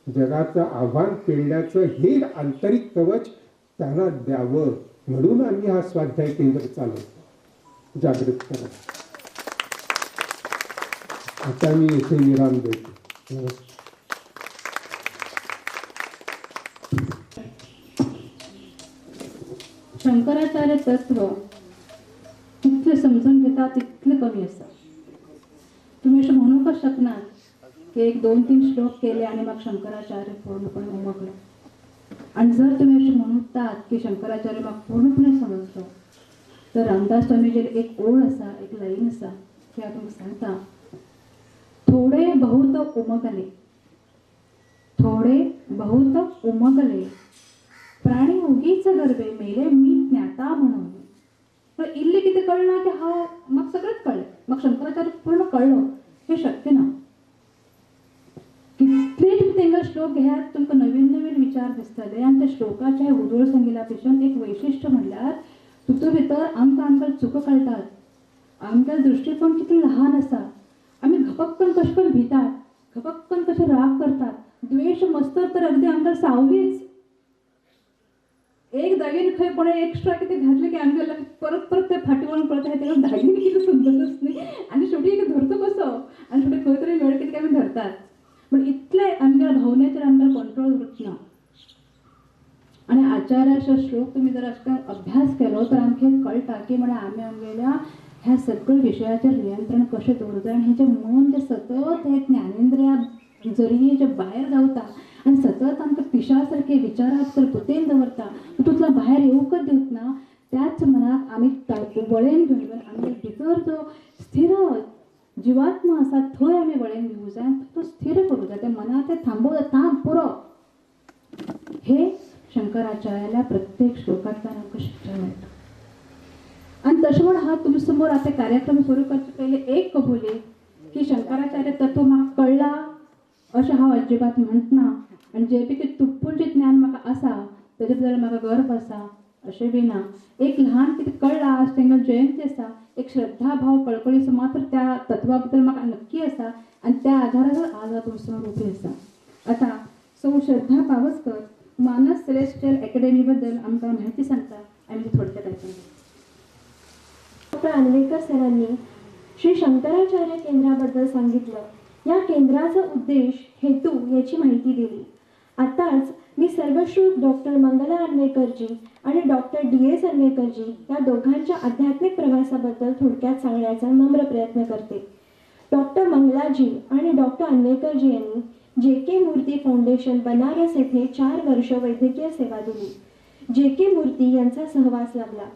जगाचं आव्हान पेलण्याचं हे आंतरिक कवच त्यांना द्यावं. म्हणून आम्ही हा स्वाध्याय केंद्र चालवतो, जागृत करा. आता मी इथे विराम देतो. नमस्कार. शंकराचार्य तत्व तितले समजून घेता तितले कमी असतात. तुम्ही असं म्हणू का शकणार की 1-2-3 श्लोक केले आणि मग शंकराचार्य पूर्णपणे उमगले. आणि जर तुम्ही असे म्हणतात की शंकराचार्य मग पूर्णपणे समजलो, तर रामदास स्वामी जे एक ओळ असा, एक लाईन असा की तुम्ही सांगता, थोडे बहुत उमगले, थोडे बहुत उमगले, प्राणी उगीच गर्भे मेले मी ज्ञाता म्हणून. तर इल्ले किती कळलं की हा मग सगळंच कळलं, मग शंकराचार्य पूर्ण कळलं हे शक्य ना. कितले तुम्ही तेंगा श्लोक घ्यात तुमकां नवीन नवीन विचार दिसतले. आणि त्या श्लोकाच्या हे उजवळ सांगिला पेशंट एक वैशिष्ट्य म्हणल्यार तुतू भितर आमकां चुक कळटात. आमच्या दृष्टिकोन किती लहान आसा. आमी घपक्कन कशें करून भितात, घपक्कन कशें राग करतात, द्वेष मस्तर तर अगदी आमकां सावलीच. एक दागिने खंय कोणे एक्स्ट्रा कितें घातले की आमकां परत परत ते फाटी वळून पळता ते दागिने कितें सुंदरच न्ही. आणि शेवटी एक धरतो कसो, आणि शेवटी खंय तरी वेळ कितें आमी धरतात. पण इतले आमच्या भावनेचेर आमकां कंट्रोल उरना. आणि आचार्याचो श्लोक तुम्ही जर अशें अभ्यास केलो तर आमकां कळटा की म्हळ्यार आमी आमगेल्या ह्या सगळ्या विशयाचेर नियंत्रण कशें दवरूंक जाय. आनी हेजें मन जें सतत हे ज्ञानेंद्रिया जरिये जे भायर धांवता आनी सतत आमकां पिशा सारके विचारात तर पुतेन दवरता, तितूंतलो भायर येवंकच दिवना. त्याच मनाक आमी वळेन घेवन आमगे भितर जो स्थिर जिवात्मा आसा थंय आमी वळेन घेवूंक जाय. तो स्थिर करूंक जाय. त्या मनाक ते थांबोवंक जाय. थांब पुरो. हे शंकराचार्याल्या प्रत्येक श्लोकांतल्यान आमकां शिक्षण मेळटा. आणि तशें म्हण हांव तुमचे समोर आता कार्यक्रम सुरू करचे पयलीं एक कबुली की शंकराचार्य तत्व म्हाका कळ्ळा अशें हांव अजिबात म्हणटना. आनी जे पैकी तुटपूण जें ज्ञान म्हाका आसा तेजे बद्दल म्हाका गर्व आसा अशें बी ना. एक ल्हान कितें कळ्ळां, आज तेंगे जयंती आसा, एक श्रद्धा भाव कळकळीचो मात्र त्या तत्वा बद्दल म्हाका नक्की आसा आनी त्या आधारार आज हांव तुमचे समोर उबी आसा. आतां सौ श्रद्धा पावसकर मानस सेलेस्टियल अकॅडमी बद्दल आमकां माहिती सांगता. आमी ती थोडक्यात आयकून घेवया. डॉक्टर अन्वेकर सरांनी श्री शंकराचार्य केंद्राबद्दल सांगितलं. या केंद्राचा उद्देश, हेतू याची माहिती दिली. आताच मी सर्वश्रुत डॉक्टर मंगला अन्वेकरजी आणि डॉक्टर DS अन्वेकरजी या दोघांच्या आध्यात्मिक प्रवासाबद्दल थोडक्यात सांगण्याचा नम्र प्रयत्न करते. डॉक्टर मंगलाजी आणि डॉक्टर अन्वेकरजी यांनी JK मूर्ती फाउंडेशन बनारस येथे 4 वर्ष वैद्यकीय सेवा दिली. JK मूर्ती यांचा सहवास लाभला.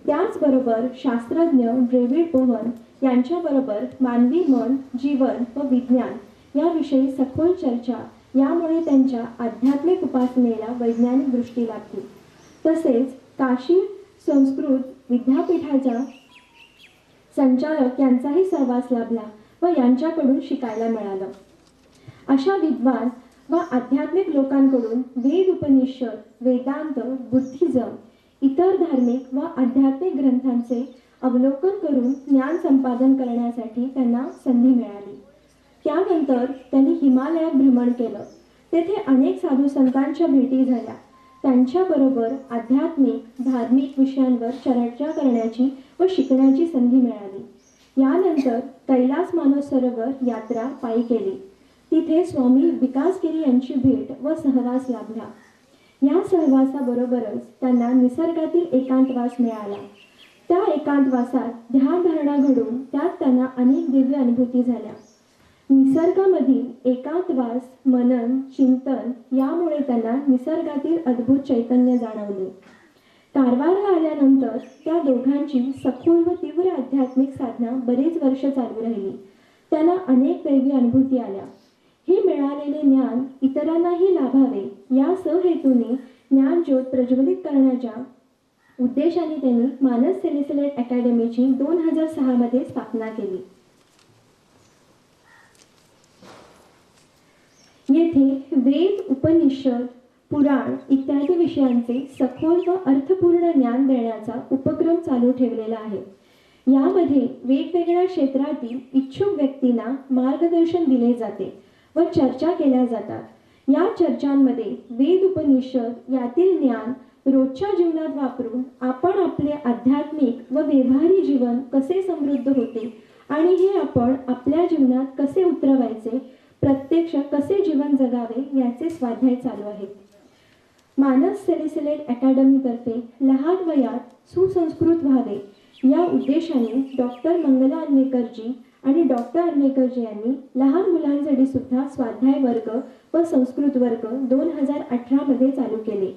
त्याचबरोबर शास्त्रज्ञ डेव्हिड बोवन यांच्याबरोबर मानवी मन, जीवन व विज्ञान याविषयी सखोल चर्चा, यामुळे त्यांच्या आध्यात्मिक उपासनेला वैज्ञानिक दृष्टी लाभली. तसेच काशी संस्कृत विद्यापीठाचा संचालक यांचाही सहवास लाभला व यांच्याकडून शिकायला मिळालं. अशा विद्वान व आध्यात्मिक लोकांकडून वेद, उपनिषद, वेदांत, बुद्धिझम, इतर धार्मिक व आध्यात्मिक ग्रंथांचे अवलोकन करून ज्ञान संपादन करण्यासाठी त्यांना संधी मिळाली. त्यानंतर त्यांनी हिमालयात भ्रमण केलं. तेथे अनेक साधू संतांच्या भेटी झाल्या. त्यांच्याबरोबर आध्यात्मिक, धार्मिक विषयांवर चर्चा करण्याची व शिकण्याची संधी मिळाली. यानंतर कैलास मानसरोवर यात्रा पायी केली. तिथे स्वामी विकासगिरी यांची भेट व सहवास लाभला. या सहवासाबरोबरच त्यांना निसर्गातील एकांतवास मिळाला. त्या एकांतवासात ध्यानधारणा घडून त्यात त्यांना अनेक दिव्य अनुभूती झाल्या. निसर्गामधील एकांतवास, मनन, चिंतन यामुळे त्यांना निसर्गातील अद्भुत चैतन्य जाणवले. कारवारला आल्यानंतर त्या दोघांची सखोल व तीव्र आध्यात्मिक साधना बरीच वर्ष चालू राहिली. त्यांना अनेक दैवी अनुभूती आल्या. हे मिळालेले ज्ञान इतरांनाही लाभावे या सहहेतूने ज्ञान ज्योत प्रज्वलित करण्याच्या उद्देशाने त्यांनी मानस सेलेस्टियल अकॅडमीची 2006 मध्ये स्थापना केली. येथे वेद, उपनिषद, पुराण इत्यादी विषयांचे सखोल व अर्थपूर्ण ज्ञान देण्याचा उपक्रम चालू ठेवलेला आहे. यामध्ये वेगवेगळ्या क्षेत्रातील इच्छुक व्यक्तींना मार्गदर्शन दिले जाते व चर्चा केल्या जातात. या चर्चांमध्ये वेद, उपनिषद यातील ज्ञान रोजच्या जीवनात वापरून आपण आपले आध्यात्मिक व व्यवहारी जीवन कसे समृद्ध होते आणि हे आपण आपल्या जीवनात कसे उतरवायचे, प्रत्यक्ष कसे जीवन जगावे याचे स्वाध्याय चालू आहेत. मानस सेलेस्टियल अकॅडमीतर्फे लहान वयात सुसंस्कृत व्हावे या उद्देशाने डॉक्टर मंगला अन्वेकरजी आणि डॉक्टर अन्वेकरजी यांनी लहान मुलांसाठी सुद्धा स्वाध्याय वर्ग व संस्कृत वर्ग 2018 मध्ये चालू केले.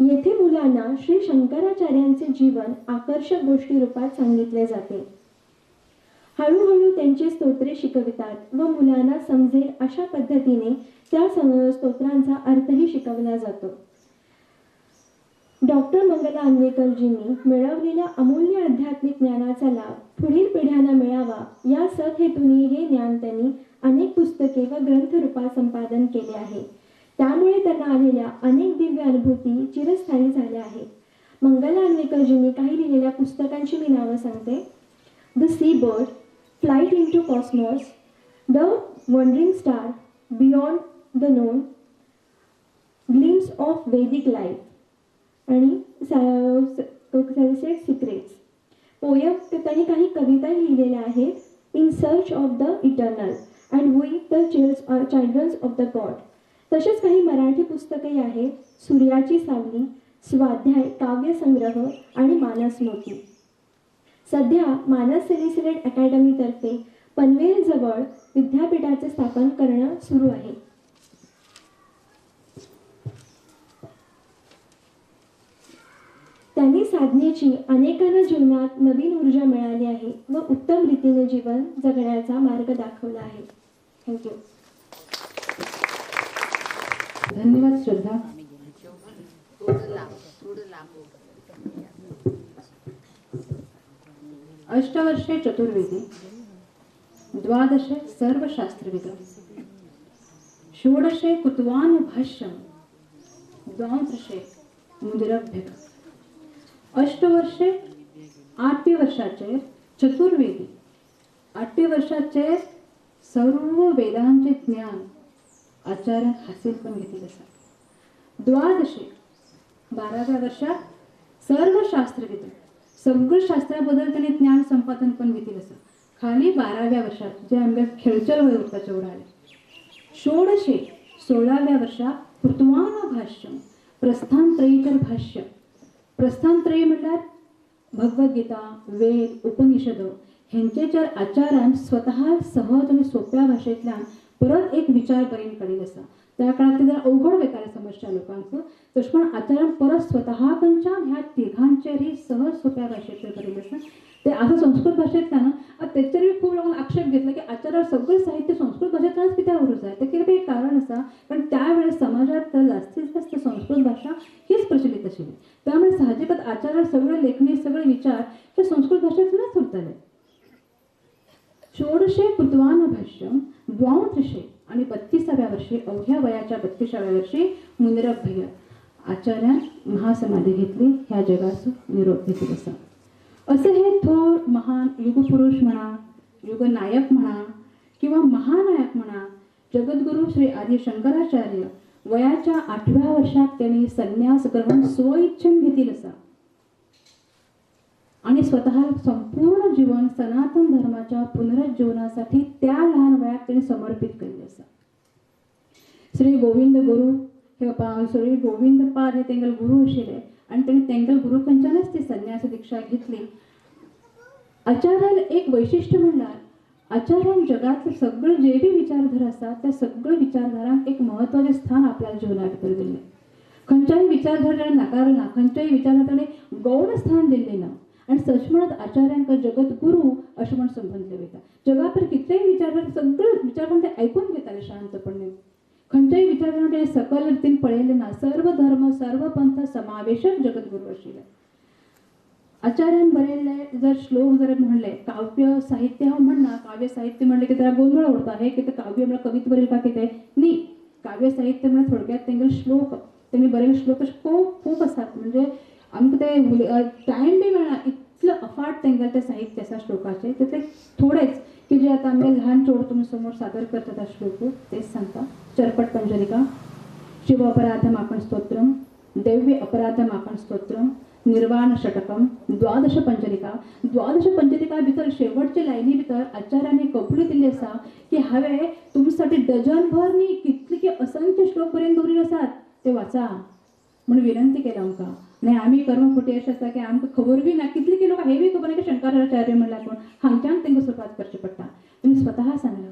येथे मुलांना श्री शंकराचार्यांचे जीवन आकर्षक गोष्टी रूपात सांगितले जाते. हळूहळू त्यांचे स्तोत्रे शिकवितात व मुलांना समजेल अशा पद्धतीने त्या स्तोत्रांचा अर्थही शिकवला जातो. डॉक्टर मंगला अन्वेकरजींनी मिळवलेल्या अमूल्य आध्यात्मिक ज्ञानाचा लाभ पुढील पिढ्यांना मिळावा या सदहेतूने हे ज्ञान त्यांनी अनेक पुस्तके व ग्रंथरूपात संपादन केले आहे. त्यामुळे त्यांना आलेल्या अनेक दिव्य अनुभूती चिरस्थायी झाल्या आहेत. मंगला अन्वेकरजींनी काही लिहिलेल्या पुस्तकांची मी नावं सांगते. The sea bird, flight into cosmos, the wandering star, beyond the known, glimpse of Vedic life आणि सिक्रेट्स. पोयम त्यांनी काही कविता लिहिलेल्या आहेत. In search of the eternal and we the children's of the god. तसेच काही मराठी पुस्तकही आहेत. सूर्याची सावली, स्वाध्याय, काव्यसंग्रह आणि मानसमोती. सध्या मानस सेलिसिलेट अकॅडमीतर्फे पनवेलजवळ विद्यापीठाचे स्थापन करणं सुरू आहे. त्यांनी साधनेची अनेकांना जीवनात नवीन ऊर्जा मिळाली आहे व उत्तम रीतीने जीवन जगण्याचा मार्ग दाखवला आहे. थँक्यू. धन्यवाद श्रद्धा. अष्टवर्षे चतुर्वेदी, द्वादशे सर्वशास्त्रविदं, षोडशे कुतवान भाष्यं, द्वांत्रिशे मुदिरभ्यक. अष्टवर्षे 8व्या वर्षाचे चतुर्वेदी, 8व्या वर्षाचे सर्व वेदांचे ज्ञान आचार्य हासिल करून घेतले असतात. द्वादशे 12व्या वर्षात सर्व शास्त्रविद, सगळं शास्त्राबद्दल त्यांनी ज्ञान संपादन पण घेतलं असं. खाली 12व्या वर्षात जे आमच्या खेळचर वय होता तेवढा आले. षोडशे 16व्या वर्षात कृतवान भाष्यम, प्रस्थानत्रयीकर भाष्य. प्रस्थानत्रयी म्हणल्यार भगवद्गीता, वेद, उपनिषद ह्यांचे चार आचार्यान स्वतः सहज आणि सोप्या भाषेतल्यान परत एक विचार बरेन काढील असा. त्या काळात ते जरा अवघड वेताले समस्या लोकांचं. तशें पण आचार्यान परत स्वतः पंचान ह्या तिघांचेरही सहज सोप्या भाषेत करील असं. ते असं संस्कृत भाषेतल्यान त्याचेरय खूप लोकांनी आक्षेप घेतला की आचार्य सगळं साहित्य संस्कृत भाषेतल्यानच कित्याक उरूच जाय. ताका एक कारण आसा, कारण त्यावेळेस समाजात जास्तीत जास्त संस्कृत भाषा हीच प्रचलित आशिल्ली. त्यामुळे साहजिकच आचार्य सगळे लेखणी, सगळे विचार हे संस्कृत भाषेतूनच उरताले. षोडशे कृतवान भाष्यम, द्वांत्रिशे आणि 32व्या वर्षी, अवघ्या वयाच्या 32व्या वर्षी मुनिरभ्य आचार्यान महासमाधी घेतली. ह्या जगाचं निरोप घेतली असा. असे हे थोर महान युगपुरुष म्हणा, युगनायक म्हणा किंवा महानायक म्हणा, जगद्गुरु श्री आदी शंकराचार्य वयाच्या 8व्या वर्षात त्यांनी संन्यास ग्रहण स्वइच्छेन घेतले असा आणि स्वतः संपूर्ण जीवन सनातन धर्माच्या पुनरुज्जीवनासाठी त्या लहान वयात त्यांनी समर्पित केले असा. श्री गोविंद गुरु हे श्री गोविंद पाद हे तेंगल गुरु आशिल्ले आणि त्यांनी तेंगल गुरु खंयच्यानच ती संन्यास दीक्षा घेतली. आचार्याला एक वैशिष्ट्य म्हणल्यार आचार्यान जगातले सगळे जे बी विचारधारा आसा त्या सगळे विचारधारांक एक महत्वाचे स्थान आपल्या जिवना भितर दिल्लें. खंयच्याय विचारधारेन नाकारना, खंयच्याय विचारधारेने गौण स्थान दिल्लें ना. आणि सच म्हणत आचार्यांक जगद्गुरु अशें म्हण संबोधले वयता. जगापर कितलेय विचारधारे सगळे विचारधारा ते ऐकून घेताले शांतपणे. खंयच्याय विचारधारा ते सकल रितीन पळयले ना. सर्व धर्म, सर्व पंथ समावेशक जगद्गुरु आशिल्ले. आचार्यान बरयल्ले जर श्लोक जर म्हणले, काव्य साहित्य हांव म्हणना. काव्य साहित्य म्हणले की त्याला गोंधळ उरता. हे कितें काव्य म्हळ्यार कविता बरयले का कितें न्ही. काव्य साहित्य म्हळ्यार थोडक्यात तेंगे श्लोक, तेंगे बरयल्ले श्लोक खूप आसात. म्हणजे आमकां ते टायम बी मेळना इतलें अफाट तेंगेले ते साहित्य आसा श्लोकाचे. तितले थोडेच की जे आतां आमगे ल्हान चोड तुमी समोर सादर करतात हा श्लोक तेच सांगता. चरपट पंजरिका, शिव अपराधमापण स्तोत्रम, दैव्य अपराधमापण स्तोत्रम, निर्वाण षटकम, द्वादश पंचरिका. द्वादश पंचरिका भितर शेवटचे लायनी भितर आचार्यांनी कबुली दिली आसा की हांवें तुमच्यासाठी डझनभर न्ही कितले की असंख्य श्लोक बरेन दवरिल्ले आसात ते वाचा म्हणून विनंती केला आमकां. आनी आमी कर्मफुटी अशें आसा की आमकां खबर बी ना कितले की लोक हे बी खबर ना की शंकराचार्य म्हणल्यार कोण. हांगच्यान तांकां सुरवात करची पडटा. तुमी स्वता सांगला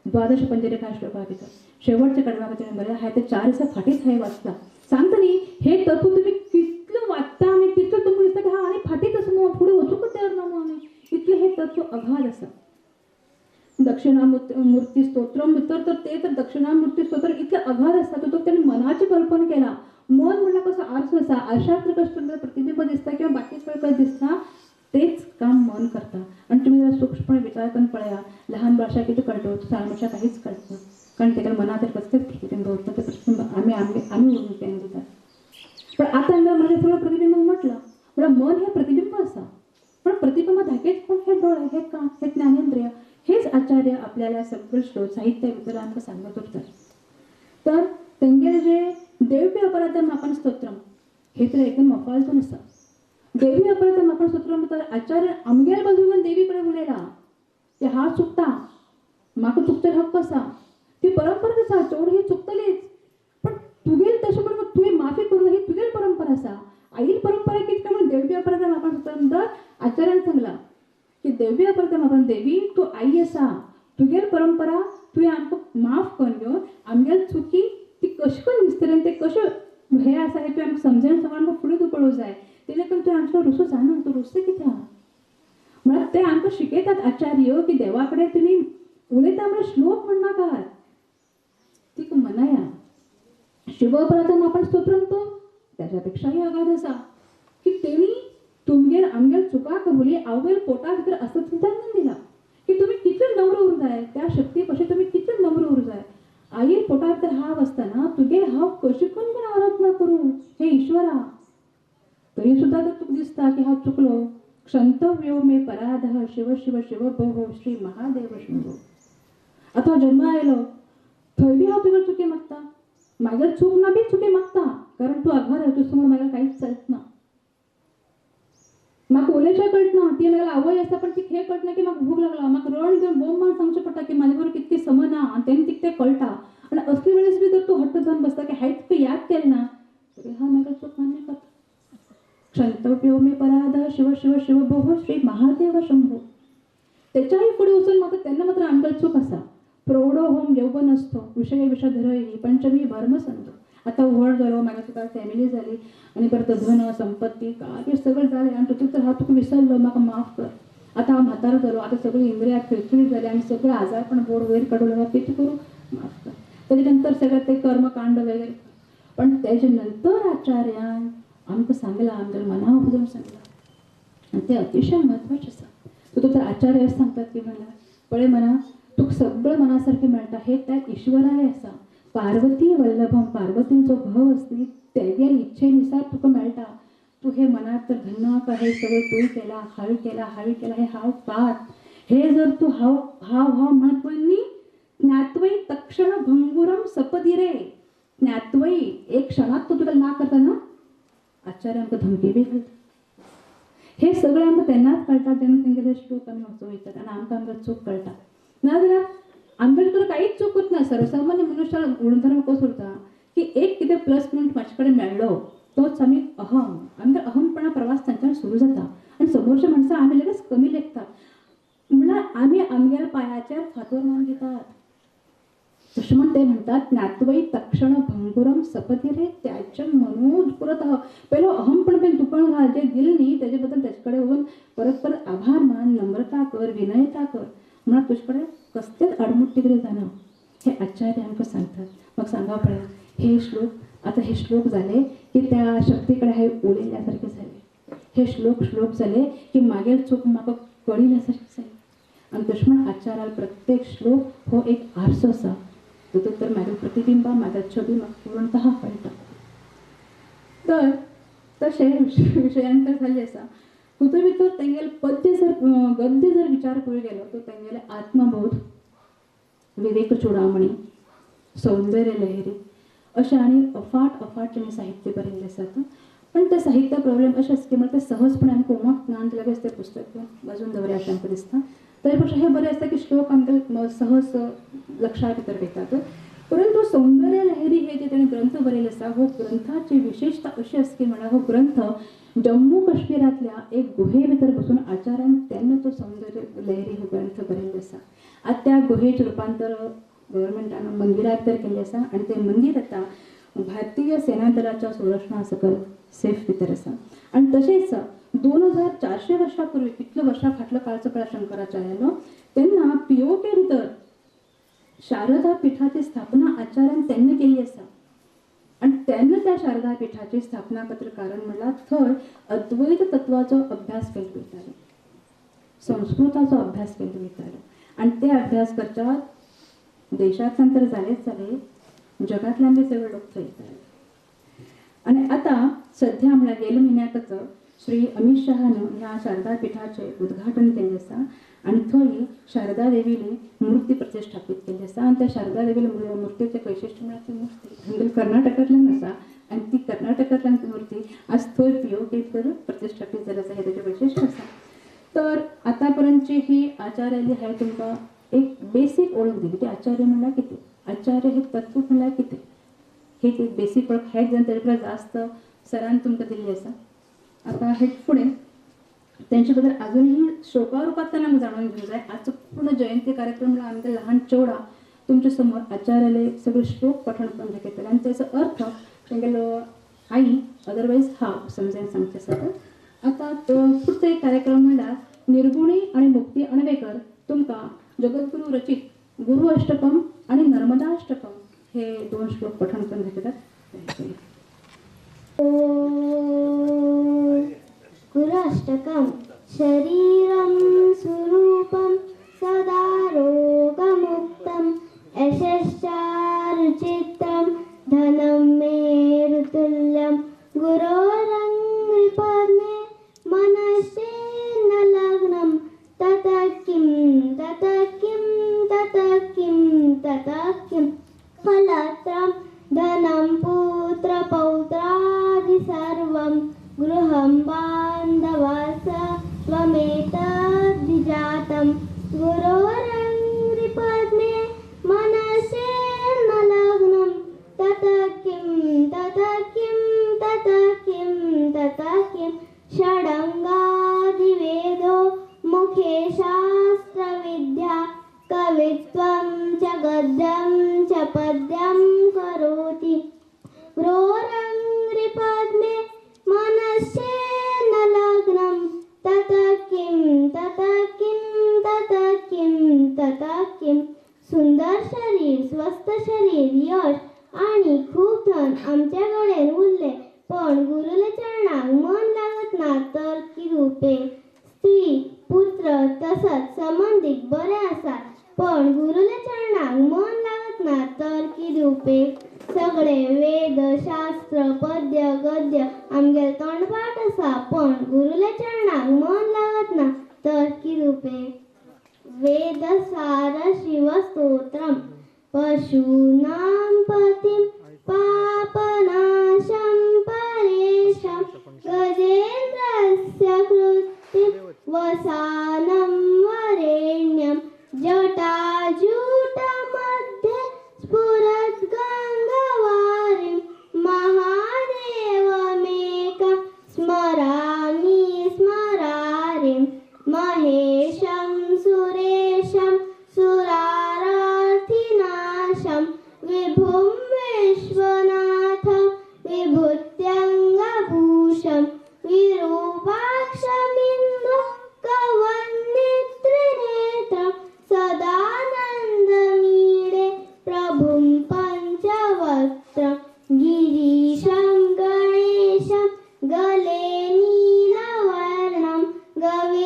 द्वादश पंचरिका श्लोका भितर शेवटच्या कडव्याक बरयला हांवें ते 4 दिसा फाटींच हांवें वाचला. सांगता न्ही हे तत्व तुमी कितलें वाचता आनी तितलें तुमकां दिसता की हांव आनी फाटींच आसा न्हू, फुडें वचूंकच तयार ना न्हू आमी. इतलें हे तत्व अगाध आसा. दक्षिणामूर्ती स्तोत्रम भितर तर ते तर दक्षिणामूर्ती स्तोत्र इतलें अगाध आसा तातूंत ताणें मनाची कल्पना केला. मन म्हणल्यार कसो आरसो आसा. आरशांत कशें प्रतिबिंब दिसता किंवा बाकीच कशें दिसता तेच काम मन करता. आनी तुमी जर सूक्ष्मपणे विचार करून पळया लहान भाशा कितें कळटा, साळमाशा काहीच कळत ना. कारण तेका मनात कसलेच प्रतिबिंब उरता. ते प्रतिबिंब आमी उरून तें दितात. पण आता हांगा म्हणजे सगळं प्रतिबिंब म्हटलं म्हळ्यार मन हे प्रतिबिंब आसा. पण प्रतिबिंब दाखयत कोण हे डोळे, हे कान, हे ज्ञानेंद्रिय. हेच आचार्य आपल्याला सगळं श्लोक साहित्य भितर आमकां सांगत उरतात. तर तेंगेले जे दैव्य अपराधमापण स्तोत्रम हे तर एकदम अफालतून आसा. दैवी अपराधमापण स्तोत्रम भितर आचार्य आमगेर बाजून देवी कडेन उलयला की हांव चुकता म्हाका चुकचेर हक्क आसा ती परंपरा आसा चेडूं ही चुकतलीच पण तुगेल तशें म्हणून तुवें माफी करून ही तुगेल परंपरा आसा आईल परंपरा कितें म्हणून देवी अपराधम आपण सतंदर आचार्यान सांगला की देवी अपराधम आपण देवी तू आई आसा तुगेल परंपरा तुवें आमकां माफ करून घेवन आमगेल चुकी ती कशी करून दिसतली ते कशें हें आसा हें तुवें आमकां समजावन सांगून आमकां फुडें धुकळूंक जाय तेजे लागून तुवें आमचो रुसो जाणा तूं रुसता कित्याक म्हळ्यार ते आमकां शिकयतात आचार्य की देवा कडेन तुमी उलयता म्हळ्यार श्लोक म्हणनाकात तीक मनाया शिव अपराधम आपण स्तोत्रम तो त्याच्यापेक्षाही अगाध आसा की तेणी तुमगेर आमगेर चुका कबुली आवयल पोटा भितर असं चिंतन दिला की तुम्ही कितले नम्र उरूं जाय त्या शक्ती कशें तुमी कितले नम्र उरूं जाय आईर पोटा भितर हाव आसतना तुगे हांव कशी करून पण आराधना करूं हे ईश्वरा तरी सुद्धा जर तुका दिसता की हांव चुकलो क्षंतव्यो मे पराधः शिव शिव शिव भोः श्री महादेव शंभो आता जन्म आयलो थंय बी हांव तुगे चुकी मागता म्हागेर चूक ना बी चुकी मागता कारण तूं आघार आहे तुजे समोर म्हागेर कांयच चलत ना म्हाका उलयचें कळटना ती म्हागेली आवय आसा पण ती हें कळटना की म्हाका भूक लागला म्हाका रण घेवन बोम मारून सांगचें पडटा की म्हाजे बरोबर कितकी समना आनी तेन्ना तिका तें कळटा आनी असले वेळेस बी जर तूं हट्ट जावन बसता की हांवें तुका याद केलें ना तरी हांव म्हागेली चूक मान्य करता क्षंतव्यो मे पराधः शिव शिव शिव भोः श्री महादेव शंभो त्याच्याही फुडें वचून म्हाका तेन्ना मात्र आमगेली चूक आसा प्रौढो होम यौवन असतो विषय विषधरही पंचमी भर्म संतो आता व्हड जालो म्हाका तुका फॅमिली जाली आनी परत धन संपत्ती कार्य सगळें जालें आनी तुका तर हांव तुका विसरलो म्हाका माफ कर आतां हांव म्हातारो जालो आतां सगळीं इंद्रिया खिळखिळी जाली आनी सगळें आजारपण बोड वयर काडूं लागला कितें करूं माफ कर तेजे नंतर सगळें ते कर्मकांड वगैरे पण तेजे नंतर आचार्यान आमकां सांगलां आमगेल्या मना उपजून सांगलां आनी तें अतिशय म्हत्वाचें आसा तुका तर आचार्य सांगतात की म्हणल्यार पळय मना तुका सगळं मनासारखें मेळटा हे त्या ईश्वराले आसा पार्वती वल्लभम पार्वतीचो भव आसली तेगे इच्छेनुसार तुका मेळटा तूं हे मनात तर धन्नाका हे सगळं तुवें केला हांवें केला हे हांव पात हे जर तूं हांव हांव हांव म्हणत पळय ज्ञात्वै तक्षण भंगुरम सपदिरे ज्ञात्वै एक क्षणात तो तुका ना करता ना आचार्य आमकां धमकी बी घालता हे सगळें आमकां तेन्नाच कळटा जेन्ना तेंगेले श्लोक आमी वाचून आनी आमकां चूक कळटा नाजाल्यार आमगेले तर कांयच चूक उरना सर्वसामान्य मनशाला गुणधर्म कसो उरता की एक कितें प्लस पॉयंट म्हाजे कडेन मेळ्ळो तोच आमी अहम आमगे अहमपणा प्रवास तांच्यान सुरू जाता आनी समोरच्या मनशां आमी लगेच कमी लेखतात म्हणल्यार आमी आमगेल्या पांयाचेर फातर मारून घेतात तशें म्हण ते म्हणटात ज्ञात्वै तक्षण भंगुरम सपदिरे त्याच्या मनून परत पयलो अहमपण पयलीं दुखण घाल जें दिलें न्ही तेजे बद्दल तेजे कडेन वचून परत परत आभार मान नम्रता कर विनयता कर म्हणून तुजे कडेन कसलेच आडमुट्टी कितें जायना हे आचार्य आमकां सांगतात म्हाका सांगा पळय हे श्लोक आतां हे श्लोक जाले की त्या शक्ती कडेन हांवें उलयल्या सारकें जालें हे श्लोक जाले की मागेल चूक म्हाका कळिल्या सारकें जालें आनी तशें म्हण आचार्याल प्रत्येक श्लोक हो एक आरसो आसा तितूंत तर म्हागे प्रतिबिंब म्हागे छबी म्हाका पूर्णतः कळटा तर तशें विशयांतर जाल्लें आसा तितून भितर तेंगेले गद्य जर विचार करूं गेलो तर तेंगेले आत्मबोध विवेक चुडामणी सौंदर्य लहरी अशें आनी अफाट तेणें साहित्य बरयल्लें आसात पण ते साहित्य प्रॉब्लेम अशें आसा की म्हळ्यार ते सहजपणे आमकां उमक ना आनी लगेच तें पुस्तक वाजून दवरया अशें आमकां दिसता तरी पेक्षा हें बरें आसता की श्लोक आमकां सहज लक्षा भितर वयतात परंतु सौंदर्य लहरी हे जे तेणें ग्रंथ बरयले आसा हो ग्रंथाची विशेषता अशी आसा की म्हळ्यार हो ग्रंथ जम्मू काश्मीरांतल्या एक गुहे भितर बसून आचार्यान तेन्ना तो सौंदर्य लहरी हो ग्रंथ बरयल्लो आसा आतां त्या गुहेचें रुपांतर गव्हर्मेंटान मंदिरा भितर केल्लें आसा आनी तें मंदीर आतां भारतीय सेना दलाच्या संरक्षणा सकयल सेफ भितर आसा आनी तशेंच 2400 वर्सां पूर्वी कितलो वर्सां फाटलो काळचो काळ शंकराचार्यालो तेन्ना POK भितर शारदा पिठाची स्थापना आचार्यान तेन्ना केल्ली आसा आनी तेन्ना त्या शारदा पिठाची स्थापना खातीर कारण म्हणल्यार थंय अद्वैत तत्वाचो अभ्यास केल्लो वयतालो संस्कृताचो अभ्यास केल्लो वयतालो आनी ते अभ्यास करच्यात देशांतल्यान तर जालेच जाले जगांतल्यान बी सगळे लोक थंय येताले आनी आतां सध्या म्हळ्यार गेल्या म्हयन्याकच श्री अमित शहान ह्या शारदा पिठाचें उद्घाटन केल्लें आसा आनी थंय शारदा देवीली मुर्ती प्रतिश्ठापीत केल्ली आसा आनी त्या शारदा देवीली मुर्तीचें वैशिश्ट्य म्हळ्यार ती मुर्ती कर्नाटकांतल्यान आसा आनी ती कर्नाटकांतल्यान ती मुर्ती आज थंय POK भितर प्रतिश्ठापीत जाली आसा हें तेजें वैशिश्ट्य आसा तर आतां पर्यंतची ही आचार्याली हांवें तुमकां एक बेसीक ओळख दिली की आचार्य म्हणला किती, आचार्य हे तत्व म्हणल्यार किती, हे ते बेसीक ओळख हेच जावन तेजे जास्त सरान तुमकां दिल्ली आसा. आता हे फुडें तेंचे बद्दल अजूनही श्लोका रुपात त्यांना आमी जाणून घेवंक जाय. आजचो पूर्ण जयंती कार्यक्रम म्हणल्यार आमी ते ल्हान चेवडा तुमच्या समोर आचार्याले सगळे श्लोक पठण करून दाखयतले आनी तेचो अर्थ तेंगेलो आई अदरवायज हांव समजावन सांगचे आसा. तर आता पुढचो एक कार्यक्रम म्हणल्यार निर्गुणी आणि मुक्ती अणवेकर तुमकां जगद्गुरू रचित गुरु अष्टकम आणि नर्मदा अष्टकम हे 2 श्लोक पठण करून दाखयतात. गुरुष्टकम् शरीरं स्वरूपं सदा रोगमुक्तं यशश्चारुचित्रं धनं मेरुतुल्यं गुरोरङ्घ्रिपद्मे मनश्चेन्न लग्नं ततः किं ततः किं ततः किं ततः किं फलत्रं धनं पुत्रपौत्रादि सर्वं गृहं बान्धवास त्वमेतद्विजातं गुरोरङ्घ्रिपद्मे मनश्चेन्न लग्नं ततः किं ततः किं ततः किं ततः किं षडङ्गादिवेदो मुखे शास्त्रविद्या कवित्वं च गद्यं च पद्यं करोति गुरोरङ्घ्रिपद्मे मनश्चेन्न लग्नं ततः किं ततः किं ततः किं ततः किं सुंदर शरीर, स्वस्थ शरीर, यश आणि खूप धन आमच्याकडे उरले पण गुरुले चरणाक मन लागत ना तर की रूपे स्त्री पुत्र तसंच संबंधिक बरे असतात पण गुरुले चरणाक मन लागत ना तर की रूपे सगळे वेद शास्त्र पद्य गद्य आमगे तोंडपाठ असा पण गुरुले चरणाक मन लागत ना तर की रूपे वेद सार शिव स्तोत्रम पशूनां पतिं पापनाशं परेशं गजेन्द्रस्य कृतिं वसानं वरेण्यं जटाजूटमध्ये स्फुरद्गङ्गवारिं महादेवमेकं स्मरामि स्मरारिं महेशं सुरेशं सुरारार्थिनाशं विभुं विश्वनाथं विभूत्यङ्गभूषं विरूपाक्षमिन्दु कवन्नित्रिनेत्रं सदानन्दमीडे प्रभुं पञ्चवक्त्रं गिरीशं गणेशं गले नीलवर्णं गवेन्द्रादिरूढं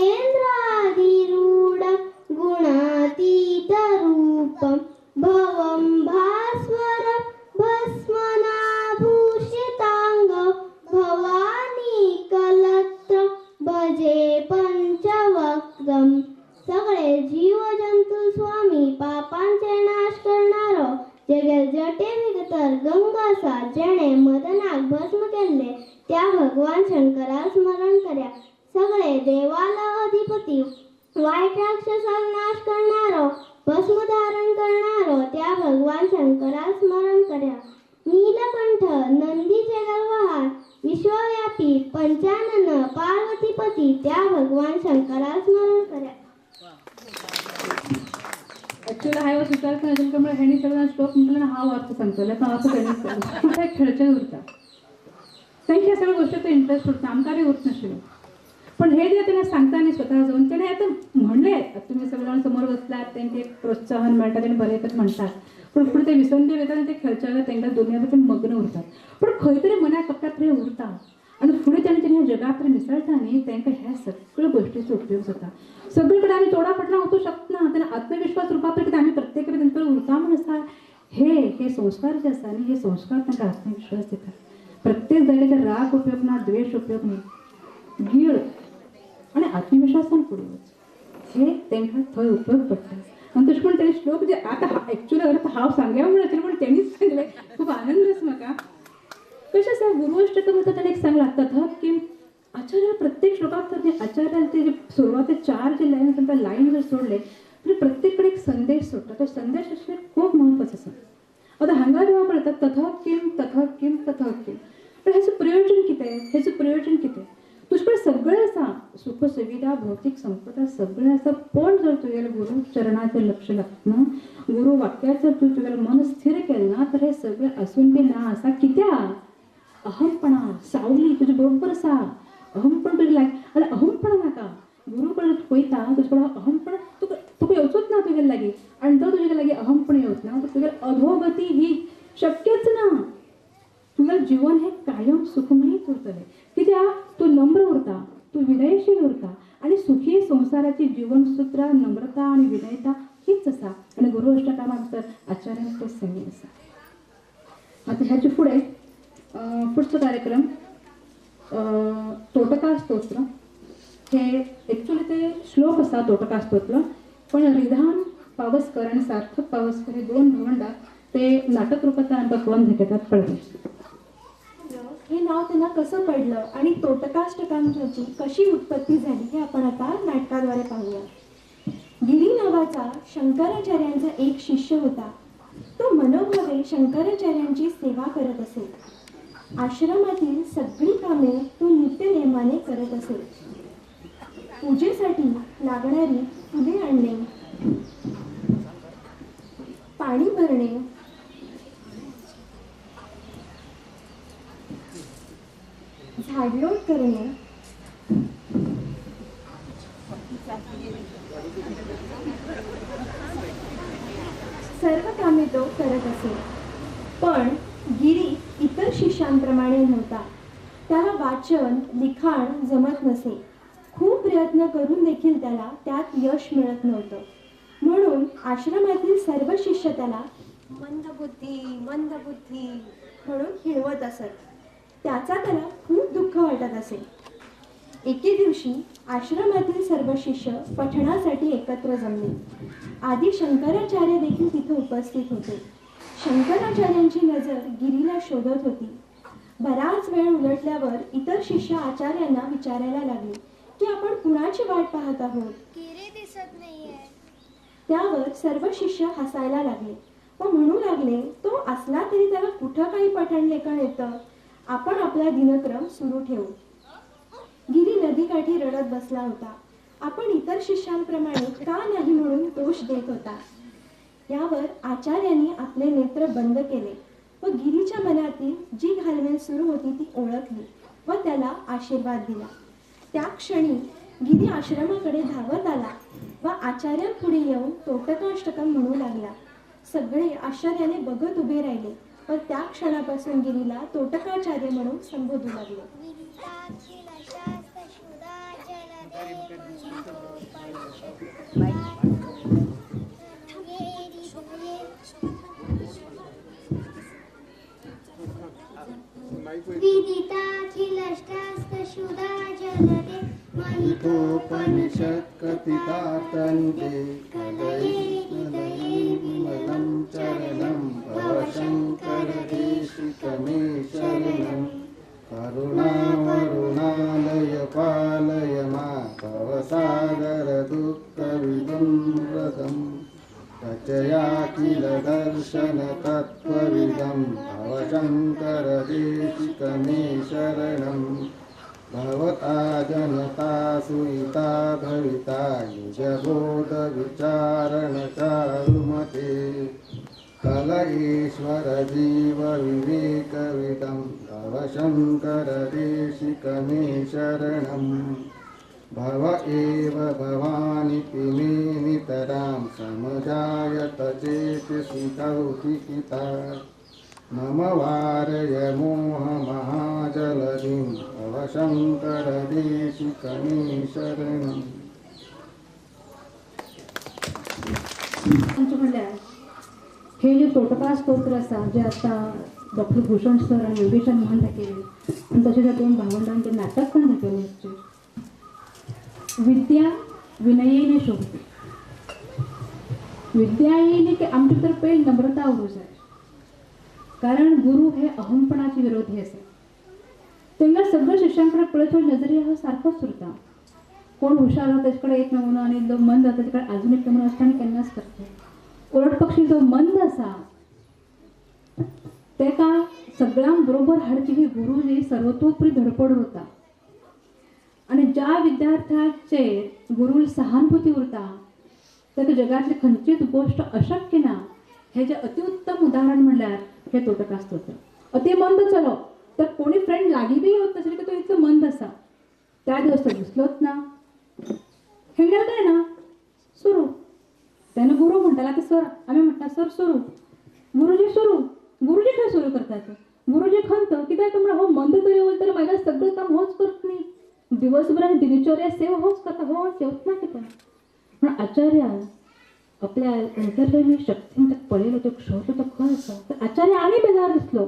गुणातीतरूपं भवं भास्वरं भस्मनाभूषिताङ्गं भवानी कलत्रं भजे पंचवक्त्रं सगळे जीवजंतू स्वामी पापांचे नाश करणारो जगे जटे विगतर गंगासा जेणे मदनाक भस्म केले त्या भगवान शंकरा स्मरण कर्या सगळे देवाला अधिपती वाईट राक्षसांक नाश करणारो भस्म धारण करणारो त्या भगवान शंकरा स्मरण कर्या नीलकंठ नंदीचे गलवाहन विश्वव्यापी पंचानन पार्वतीपती त्या भगवान शंकरा स्मरण कर्या. ऍक्च्युअली हांव विचार करना तुमकां म्हळ्यार हेणी सगळ्यां श्लोक म्हणटले हांव अर्थ सांगतलें पण असं तेणी कुठे खेळचें उरता तांकां ह्या सगळ्या गोश्टीचो इंट्रस्ट उरता आमकां बी उरत नाशिल्लो पण हे जे तेणें सांगता न्ही स्वता जावन तेणें आतां म्हणलें तुमी सगळे जाण समोर बसल्यात तेंकां एक प्रोत्साहन मेळटा तेणी बरें येतात म्हणटात पण फुडें ते विसंधी वयता आनी ते खेळच्या वेळार तेंकां दुनिया भितर मग्न उरतात पण खंय तरी मनाक कपटात तरी उरता आनी फुडें तेणें ह्या जगात तरी मिसळटा न्ही तेंकां ह्या सगळ्यो गोश्टीचो उपयोग जाता. सगळे कडेन आमी तोडा फाटल्यान वचूंक शकना तेन्ना आत्मविश्वास रुपा कितें आमी प्रत्येक कडेन तेंचे उरता म्हण आसा हे संस्कार जे आसा न्ही हे संस्कार तांकां आत्मविश्वास दितात. प्रत्येक जाग्याचेर राग उपयोग ना द्वेष उपयोग न्ही गीळ आनी आत्मविश्वासान फुडें वच हे तांकां थंय उपयोग पडटा. आनी तशें करून तेणे श्लोक जे आतां एक्चुअली अर्थ हांव सांगया म्हण आशिल्लें पण तेणीच सांगलें खूब आनंद आसा म्हाका. कशें आसा गुरु अष्टकम ताणें एक सांगलां तथा की आचार्य प्रत्येक श्लोकाक तर जे आचार्यान ते जे सुरवाते 4 जे लायन्स तांकां लायन जर सोडले तरी प्रत्येककडे एक संदेश सुटतो. तो संदेश असणे खूप महत्त्वाचं असं. आता हांगा जेव्हा पळतात तथा किम तथा किम तथा किम, पण ह्याचं प्रयोजन किती आहे, ह्याचं प्रयोजन किती आहे. तुझ्याकडे सगळं असा सुख सुविधा भौतिक संपदा सगळं असं, पण जर तुझ्याला गुरु चरणाचं लक्ष लागतं ना, गुरु वाक्याचं तू तुझ्याला मन स्थिर केलं ना, तर हे सगळं असून बी ना असा कित्या अहमपणा सावली तुझ्या बरोबर असा अहमपण तुझी लाग. आणि अहमपणा नाका गुरुकडे पळयता तुझ्याकडे अहमपण तुका येवचोच ना तुझ्या लागी. आणि जर तुझ्या लागी अहमपण येवच ना, तर तुझ्या अधोगती ही शक्यच ना. तुझं जीवन हे कायम सुखमयच उरतले. कित्याक तू नम्र उरता, तू विनयशील उरता, आणि सुखी संसाराची जीवनसूत्र नम्रता आणि विनयता हीच असा. आणि गुरु अष्टकामात तर आचार्याने तेच सांगितलं असा. आता ह्याच्या पुढे पुढचा कार्यक्रम तोटका स्तोत्र. हे ॲक्च्युली ते श्लोक असा तोटका स्तोत्र, पण रिधान पावसकर आणि सार्थक पावसकर हे दोन भावंडा ते नाटक रूपात आमकां कळून दाखयतात पळय. हे नाव त्यांना कसं पडलं आणि तोटकाष्टकांची कशी उत्पत्ती झाली हे आपण आता नाटकाद्वारे पाहूया. गिरी नावाचा शंकराचार्यांचा एक शिष्य होता. तो मनोभावे शंकराचार्यांची सेवा करत असे. आश्रमातील सगळी कामे तो नित्यनेमाने करत असे. पूजेसाठी लागणारी फुले आणणे, पाणी भरणे, झाडलोट करणे, सर्व कामे तो करत असे. पण गिरी इतर शिष्यांप्रमाणे नव्हता. त्याला वाचन लिखाण जमत नसे. खूप प्रयत्न करून देखील त्याला त्यात यश मिळत नव्हतं. म्हणून आश्रमातील सर्व शिष्य त्याला मंदबुद्धी मंदबुद्धी म्हणून हिणवत असत. त्याचा त्याला खूप दुःख वाटत असे. एके दिवशी आश्रमातील सर्व शिष्य पठणासाठी एकत्र जमले. आधी शंकराचार्य देखील तिथे उपस्थित होते. शंकराचार्यांची नजर गिरीला शोधत होती. बराच वेळ उलटल्यावर इतर शिष्य आचार्यांना विचारायला लागले की आपण कुणाची वाट पाहत आहोत. गिरी दिसत नाहीये. त्यावर सर्व शिष्य हसायला लागले व म्हणू लागले, तो असला तरी त्याला कुठं काही पठण लेखन येतं. आपण आपला दिनक्रम सुरू ठेवू. गिरी नदीकाठी रडत बसला होता. आपण इतर शिष्यांप्रमाणे का नाही म्हणून दोष देत होता. यावर आचार्यांनी आपले नेत्र बंद केले व गिरीच्या मनातील जी घालमेल सुरू होती ती ओळखली व त्याला आशीर्वाद दिला. त्या क्षणी गिरी आश्रमाकडे धावत आला व आचार्यांपुढे येऊन तोटकाष्टकम म्हणू लागला. सगळे आश्चर्याने बघत उभे राहिले व त्या क्षणापासून गिरीला तोटकाचार्य म्हणून संबोधू लागले. महितोपनिषत्कथितार्थन्ते कलये विमलं चरणं भव शङ्कर देशिकमे शरणं. करुणावरुणालय पालय माधव सागर दुःखविदुम्रदम्. रचया किल दर्शन तत्त्वविदं भव शङ्कर देशिकमे शरणं. भवता जनता सुहिता भविता निजबोध विचारण चारुमते. कलयेश्वर जीव विवेकविदं भव शङ्कर देशिकमे शरणं. भव एव भवानिति मे नितरां समजायत चेतसि कौतिकिता. मम वारय मोहमहाजलधिं भव शङ्कर देशिकमे शरणं. हे जे तोटका स्तोत्र असा जे आता डॉक्टर भूषण सर आणि योगेशान म्हणून दाखवले आणि तसे त्या दोन भावंडांनी ते नाटक पण दाखवले. विद्या विनयेने शोभते. विद्या येईने की आमची तर पहिले नम्रता उरूच आहे. कारण गुरु हे अहमपणाचे विरोधी असे. त्यांना सगळं शिष्यांकडे पळत नजरिया हा सारखाच सुरता. कोण हुशार त्याच्याकडे एक नमुना आणि जो मंद त्याच्याकडे अजून एक नमुना असता आणि त्यांनाच करतो. उलट पक्षी जो मंद असा ते का सगळ्यांबरोबर हाडची ही गुरुजी सर्वतोपरी धडपड होता. आणि ज्या विद्यार्थ्याचे गुरुल सहानुभूती उरता तर जगातली खंयचीच गोष्ट अशक्य ना हे जे अतिउत्तम उदाहरण म्हणल्यार हे तोटका स्तोत्र. अति मंद चलो तर कोणी फ्रेंड लागी बी होत नसेल की तो इतकं मंद असा. त्या दिवस तो दिसलोच ना. हेंगेल काय ना सुरू त्यानं गुरु म्हणताला की सर आम्ही म्हणटा सर सुरू गुरुजी सुरू गुरुजी काय सुरू करतात गुरुजी खंत कित्याक म्हणून हो मंद तरी होईल तर माझ्या सगळं काम होच करत नाही. दिवसभरात दिनचर्या सेवा होच करता हो सेवत ना कित्या पण आचार्य आपल्या अंतर्गमी शक्तीन तक पळयलो तो क्षोभलो तो खंय आसा. तर आचार्य आणि बेजार दिसलो.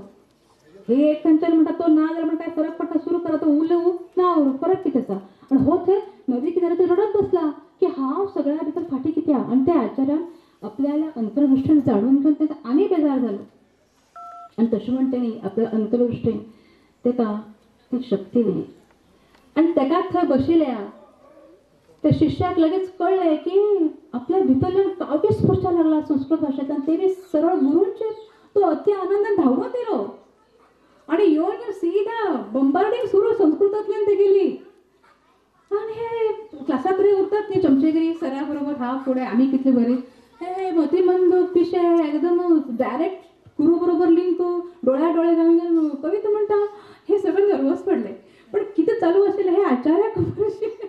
हे एक खंयच्यान म्हणटा तो ना जाल्यार काय फरक पडटा सुरू करा तो उलवू ना उरू फरक कितें आसा. आणि हो थंय नदी किनारे तो रडत बसला की हांव सगळ्या भितर फाटी कित्या. आणि त्या आचार्यान आपल्याला अंतर्दृष्टीन जाणून घेवन ताका आनी बेजार जालो. आणि तशें म्हण तेणी आपल्या अंतर्दृश्टीन ताका ती शक्ती दिली. आणि ताका थंय बशिल्ल्या त्या शिष्याक लगेच कळलें की आपल्या भितरल्यान काव्य स्फुरचा लागला संस्कृत भाशेंतल्यान. ते बी सरळ गुरूंचेर तो अति आनंदान धांवत येलो आणि येवन सीदा बंबार्डिंग सुरू संस्कृतांतल्यान ते गेली. आणि हे क्लासा कडेन उरतात न्ही चमचेगिरी सरा बरोबर हा फुडें आमी कितले बरे हे मतिमंद पिशे एकदम डायरेक्ट गुरू बरोबर लिंक डोळ्या डोळे घालून कविता म्हणटा. हे सगळं नर्वस पडले. पण कितें चालू आशिल्लें हे आचार्याक खबर आशिल्लें.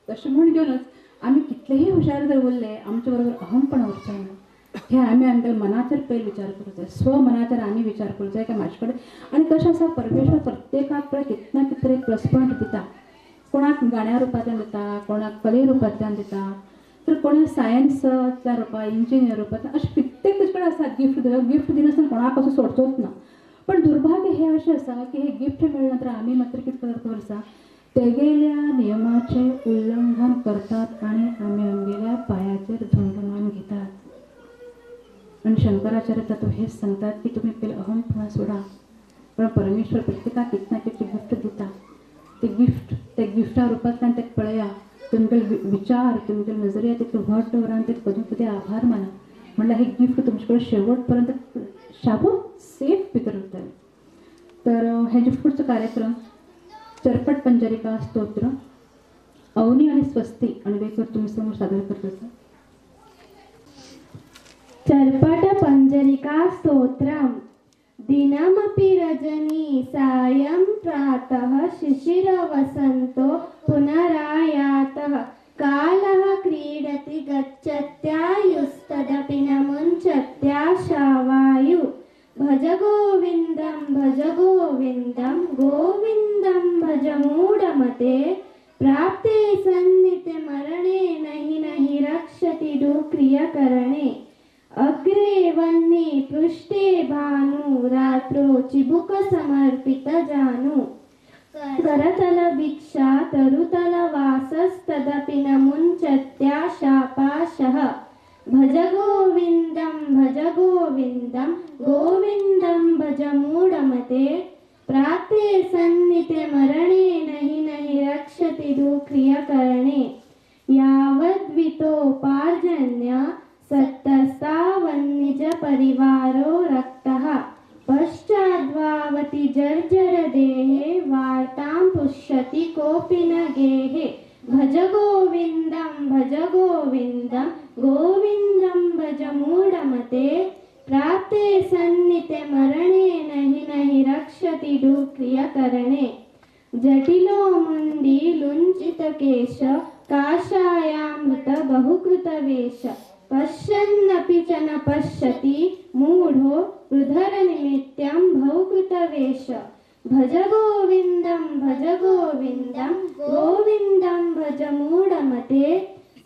तशें म्हण घेवनच आमी कितलेही हुशार जर उरले आमचे बरोबर अहमपणा उरचा ना. हे आमी आमच्या मनाचेर पयलीं विचार करूंक जाय. स्वमनाचेर आमी विचार करूंक जाय की म्हाजे कडेन. आणि कशें आसा परमेश्वर प्रत्येकाक पळय कितें ना कितें तरी प्लस पॉयंट दिता. कोणाक गाण्या रुपांतल्यान दिता कोणाक कले रुपांतल्यान दिता तर कोणाक सायन्सच्या रुपान इंजिनियर रुपांतल्यान अशें कित्येक तेजे कडेन आसा गिफ्ट गिफ्ट दिनासतना कोणाक असो सोडचोच ना. पण दुर्भाग्य हे अशें आसा की हे गिफ्ट मेळ्ळे नंतर आमी मात्र कितें करता खबर आसा तेगेल्या नियमाचें उल्लंघन करतात आणि आमी आमगेल्या पांयाचेर झुंडमान घेतात. आणि शंकराचार्य तत्व हेच सांगतात की तुम्ही पयलीं अहंपणा सोडा. पण परमेश्वर प्रत्येकाक कितें ना कितें गिफ्ट दिता. ते गिफ्ट त्या गिफ्टा रुपांतल्यान ते पळया तुमचे विचार तुमचे नजरिया तितले व्हड दवरा आनी ते कधी कधी आभार माना. म्हणल्यार हे गिफ्ट तुमचे कडेन शेवट पर्यंत शाबूत सेफ भितर उरतलें. तर हेजे फुडचो कार्यक्रम चरपट पंजरिका स्तोत्र अवनी आणि स्वस्ती अणवेकर तुम्ही समोर सादर करत आसा. चर्पट पंजरिका स्तोत्रम दिनमपि रजनी सायं प्रातः शिशिर वसन्तो पुनरायातः कालः क्रीडति गच्छत्यायुस्तदपि न मुञ्चत्याशावायु भज गोविन्दं गोविन्दं भज मूढमते प्राप्ते सन्निते मरणे नहि रक्षति दुःक्रियकरणे अग्रे वह्नि पृष्ठे भानु रात्रो चिबुक समर्पित जानु करतल भिक्षा तरुतल वासस्तदपि न मुञ्चत्याशापाशः भज गोविन्दं गोविन्दं भज मूढमते प्राप्ते सन्निते मरणे नहि रक्षति दुःक्रियकरणे यावद्वितोपार्जन्य सत्तस्तावन्निज परिवारो रक्तः पश्चाद्वावति जर्जर देहे वार्तां पुष्यति कोऽपि न गेहे भज गोविन्दं गोविन्दं भज मूढमते प्राप्ते सन्निते मरणे नहि रक्षति दुःक्रियकरणे जटिलो मुण्डी लुञ्चितकेश काषायामृत बहुकृतवेश पश्यन्नपि च न पश्यति मूढो रुधरनिमित्तं बहुकृतवेश भज गोविन्दं गोविन्दं भज मूढमते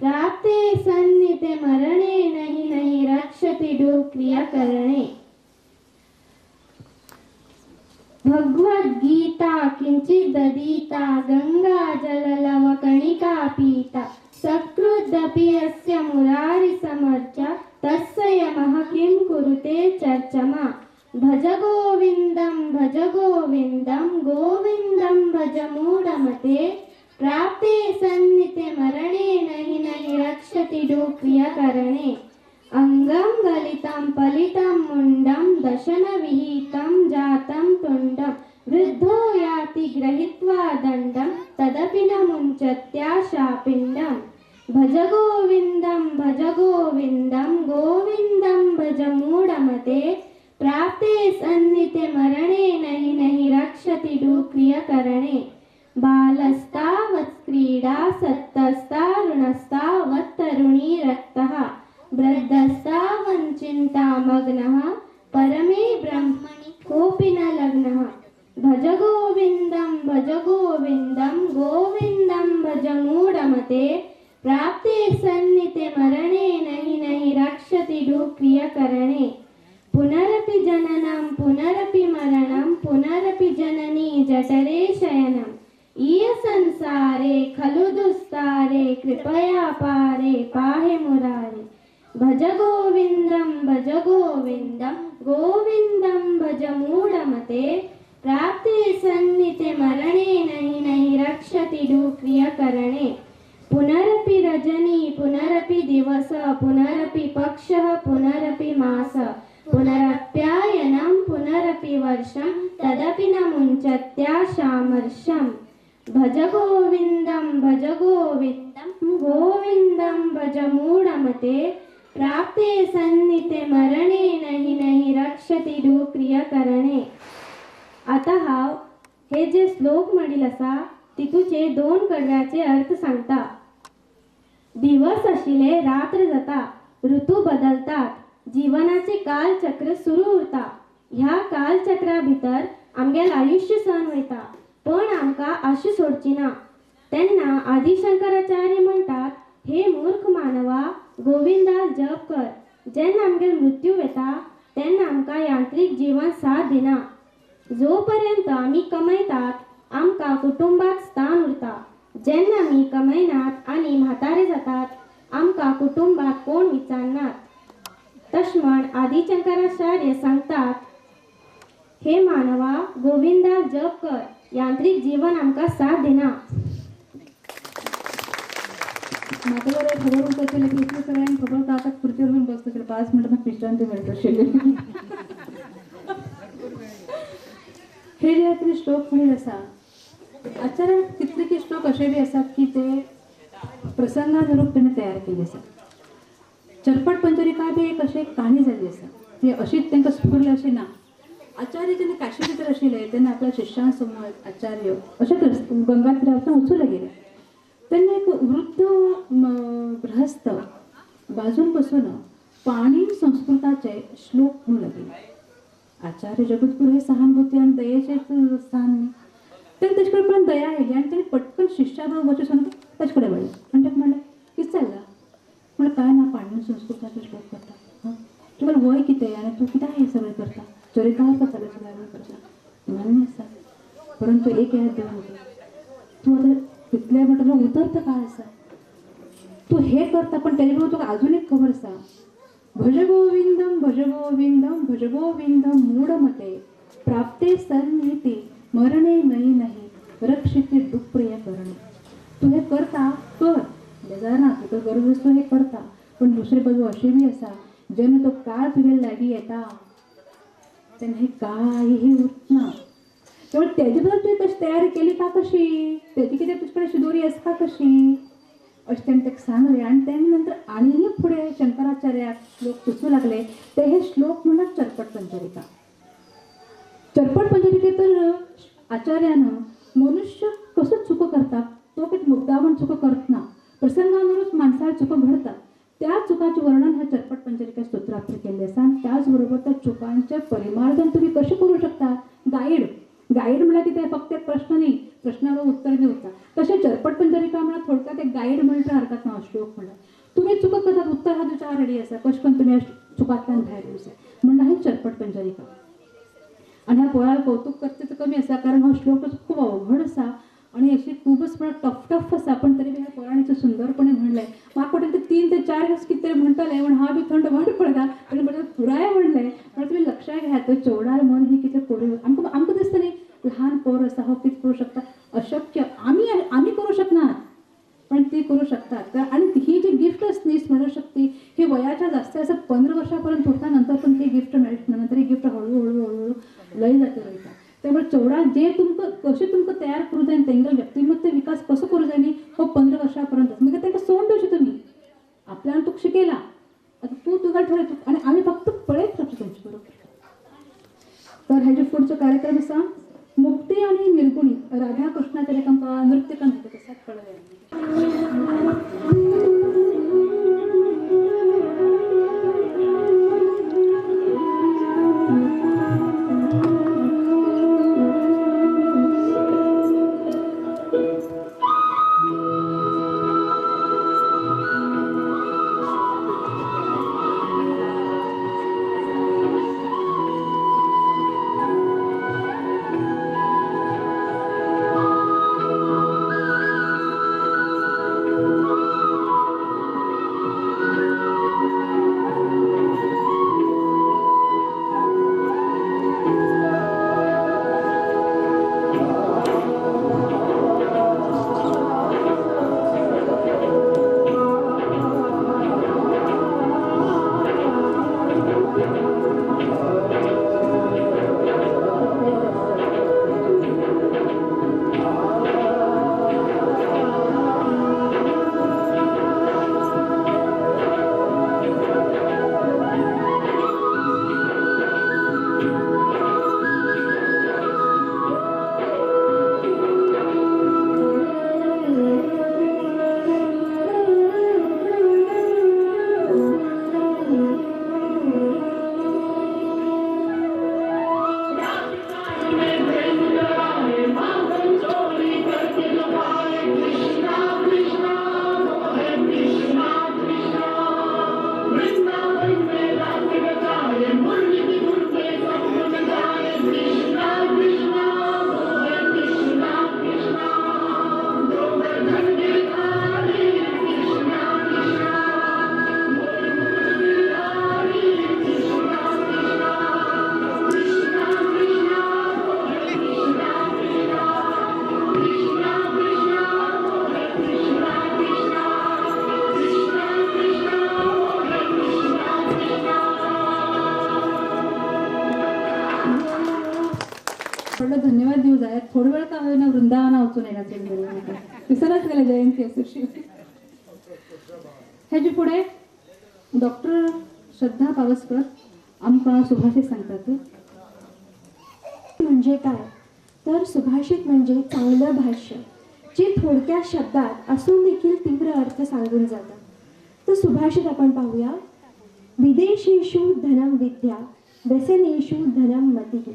प्राप्ते सन्निते मरणे नहि रक्षति दुःक्रियकरणे भगवद्गीता किञ्चिदधीता गङ्गाजललवकणिका पीता सकृदपि यस्य मुरारिसमर्चा तस्य यमः किं कुरुते चर्चमा भज गोविन्दं गोविन्दं भज मूढमते प्राप्ते सन्निते मरणे नहि नहि रक्षति दुःप्रियकरणे अंगम गलितं पलितं मुंडं दशनविहितं जातं तुंडं वृद्धो याति गृहीत्वा दंडं तदपि न मुञ्चत्याशापिण्डं भज गोविन्दं गोविन्दं भज मूढमते प्राप्ते सन्निते मरणे नहि नहि रक्षति दुःप्रियकरणे बालस्तावत् क्रीडा सत्तस्तारुणस्तावत् तरुणी रक्तः वृद्धस्तावञ्चिन्तामग्नः परमे ब्रह्मणि कोऽपि न लग्नः भज गोविन्दं भज मूढमते प्राप्ते सन्निते मरणे नहि नहि रक्षति दुःप्रियकरणे पुनरपि जननं पुनरपि मरणं पुनरपि जननी जठरे शयनम् इह संसारे खलु दुस्तारे कृपया पारे पाहि मुरारे भज गोविन्दं भज मूढमते प्राप्ते सन्निते मरणे नहि नहि रक्षति दुःप्रियकरणे पुनरपि रजनी पुनरपि दिवस पुनरपि पक्षः पुनरपि मास पुनरप्यायनं पुनरपि वर्षं तदपि न मुञ्चत्याशामर्षम् भज गोविन्दं भज मूढमते प्राप्ते सन्निते मरणे नहि नहि रक्षति दुःप्रियकरणे. आता हे जे श्लोक म्हणील असा तितूचे दोन कडव्याचे अर्थ सांगता. दिवस आशिले रात्र जाता ऋतू बदलतात जीवनाचे कालचक्र सुरू उरता. ह्या कालचक्रा भितर आमगेल आयुष्य सहन वयता पण आमकां आशी सोडची ना. तेन्ना आदि शंकराचार्य म्हणटात हे मूर्ख मानवा गोविंदा जप कर. जेन्ना आमगेल मृत्यू येता तेन्ना आमकां यांत्रिक जीवन साथ दिना. जोपर्यंत आमी कमयतात आमकां कुटुंबात स्थान उरता. जेन्ना आमी कमयनात आनी म्हातारे जातात आमकां कुटुंबात कोण विचारनात. तशमण आदि शंकराचार्य सांगतात हे मानवा गोविंदा जप कर. यांत्रिक जीवन आमकां साथ दिना. म्हाका बरोबर खबर उरता आशिल्लें की इतलें सगळ्यांक खबर उरता आतां खुर्चीर बीन बसता आशिल्लें 5 मिनटां म्हाका विश्रांती मेळटा आशिल्ली. हे जे आपले श्लोक म्हणील आसा आचार्यान कितलेशे श्लोक अशे बी आसात की ते प्रसंगानुरूप तेणें तयार केले आसा. चरपट पंचरिका बी एक अशी एक काणी जाल्ली आसा. ती अशीच तांकां स्फुरली अशी ना. आचार्य जेन्ना काशी भितर आशिल्ले तेन्ना आपल्या शिष्यां समोर आचार्य अशेंच गंगा तीरावरच्यान वचूंक गेले. तेन्ना एक वृद्ध गृहस्थ बाजून बसून पाणी संस्कृताचे श्लोक म्हणू लागले. आचार्य जगद्गुरू हे सहानुभूती आणि दयेचेच स्थान न्ही. तेन्ना तेजे कडेन पण दया आयली आनी तेणी पटकन शिष्या बरोबर वचून तेजे कडेन वळ्ळें आनी ताका म्हणलें कितें चल्लां. म्हणलें काय ना पाणी संस्कृताचे श्लोक करता. तुका वय कितें आनी तूं कित्याक हें सगळें करता. चरितां करतालें सगळें करता मान्य आसा. परंतु एक याद दवर तूं आतां तितलें म्हणटलें उतरता काळ आसा. तूं हें करता पण तेजे बरोबर तुका आजून एक खबर आसा. भज गोविंदम मूढमते प्राप्ते सन्निते मरणे नाही नाही रक्षिते दुःप्रियकरणे. तू हे करता कर बेजार ना. तुका गरज आसा हे करता पण दुसरे बाजू अशें बी आसा जेन्ना तो काळ तुगे लागीं येता तेन्ना हे कांयही उरना. त्यामुळे तेजे बद्दल तुवें कशी तयारी केली का कशी तेजी कितें तुजे कडेन अशी दोरी आसा का कशी अशें तेणें ताका सांगलें. आनी तेन्ना नंतर आनीक फुडें शंकराचार्याक श्लोक सुचूं लागले. ते हे श्लोक म्हणल्यार चरपट पंचरिका. चरपट पंचरिके तर आचार्यान मनुष्य कसो चुको करता तो कितें मुद्दामून चुको करतना प्रसंगानुरूप माणसार चुको घडतात. त्या चुकांचें वर्णन ह्या चरपट पंचरिका स्तोत्रांत केल्लें आसा. आनी त्याच बरोबर त्या चुकांचें परिमार्जन तुमी कशें करूं शकता. गाईड म्हळ्यार कितें फक्त एक प्रश्न न्ही प्रश्नावर उत्तर बी उरता. तशें चरपट पंचरिका म्हळ्यार थोडक्यात एक गाईड म्हणल्यार हरकत ना. श्लोक म्हणल्यार तुमी चुको करतात उत्तर हा तुमच्या रेडी आसा. कशें करून तुमी चुकांतल्यान भायर येवंक जाय म्हणल्यार ही चरपट पंचरिका. आनी ह्या पोळ्यार कौतुक करचें कमी आसा कारण हो श्लोक खूब अवघड आसा आणि अशी खूबच म्हणल्यार टफ आसा. पण तरी ह्या पोळ्यान सुंदरपणे म्हणलें. म्हाका वाटतं 3 ते 4 दीस कितें तरी म्हणटलें पण हांव बी थंड वाट पडटा आनी म्हणटा पुराय म्हणलें. म्हणल्यार तुमी लक्षात घ्या तो चवडार मन ही कितें करूं आमकां दिसता न्ही लहान पोर आसा हो कितें करूं शकता. अशक्य आमी करूं शकना स्मरणशक्ती हे वयाच्या जास्त असं 15 वर्षापर्यंत होता. नंतर पण ते गिफ्ट मेळटा नंतर ही गिफ्ट हळूहळू लय जाते वयता. त्यामुळे चवडा जे तुमकां कशें तुमकां तयार करूं जाय तेंगे व्यक्तिमत्व विकास कसो करूं जाय न्ही हो 15 वर्षापर्यंत मागीर तांकां सोडून दिवचें तुमी. आपल्यान तुका शिकयला आता तू तुका ठरय आनी आमी फक्त पळयत रावचें तेंचे बरोबर. तर हेजे फुडचो कार्यक्रम आसा मुक्ती आणि निर्गुणी राधा कृष्णाचे आमकां नृत्य करपाक आसात पळय. थोडं धन्यवाद देऊ जाय थोडं वेळ का होईना वृंदावना वचून येण्याचे विसरच गेले जयंती अशी. ह्याची पुढे डॉक्टर श्रद्धा पावसकर आमकां सुभाषित सांगतात. म्हणजे काय तर सुभाषित म्हणजे चांगलं भाष्य जे थोडक्या शब्दात असून देखील तीव्र अर्थ सांगून जातं. तर सुभाषित आपण पाहूया. विदेशेषु धनं विद्या व्यसनेषु धनं मतिः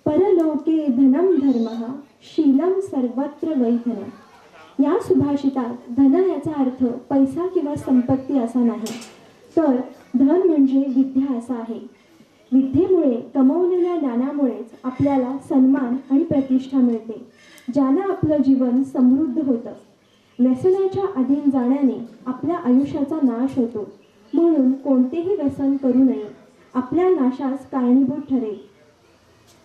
परलोके धनं धर्मः शीलं सर्वत्र वै धनम्. या सुभाषितात धन याचा अर्थ पैसा किंवा संपत्ती असा नाही तर धन म्हणजे विद्या असा आहे. विद्येमुळे कमवलेल्या ज्ञानामुळेच आपल्याला सन्मान आणि प्रतिष्ठा मिळते ज्यानं आपलं जीवन समृद्ध होतं. व्यसनाच्या अधीन जाण्याने आपल्या आयुष्याचा नाश होतो म्हणून कोणतेही व्यसन करू नये. आपल्या नाशास कारणीभूत ठरेल.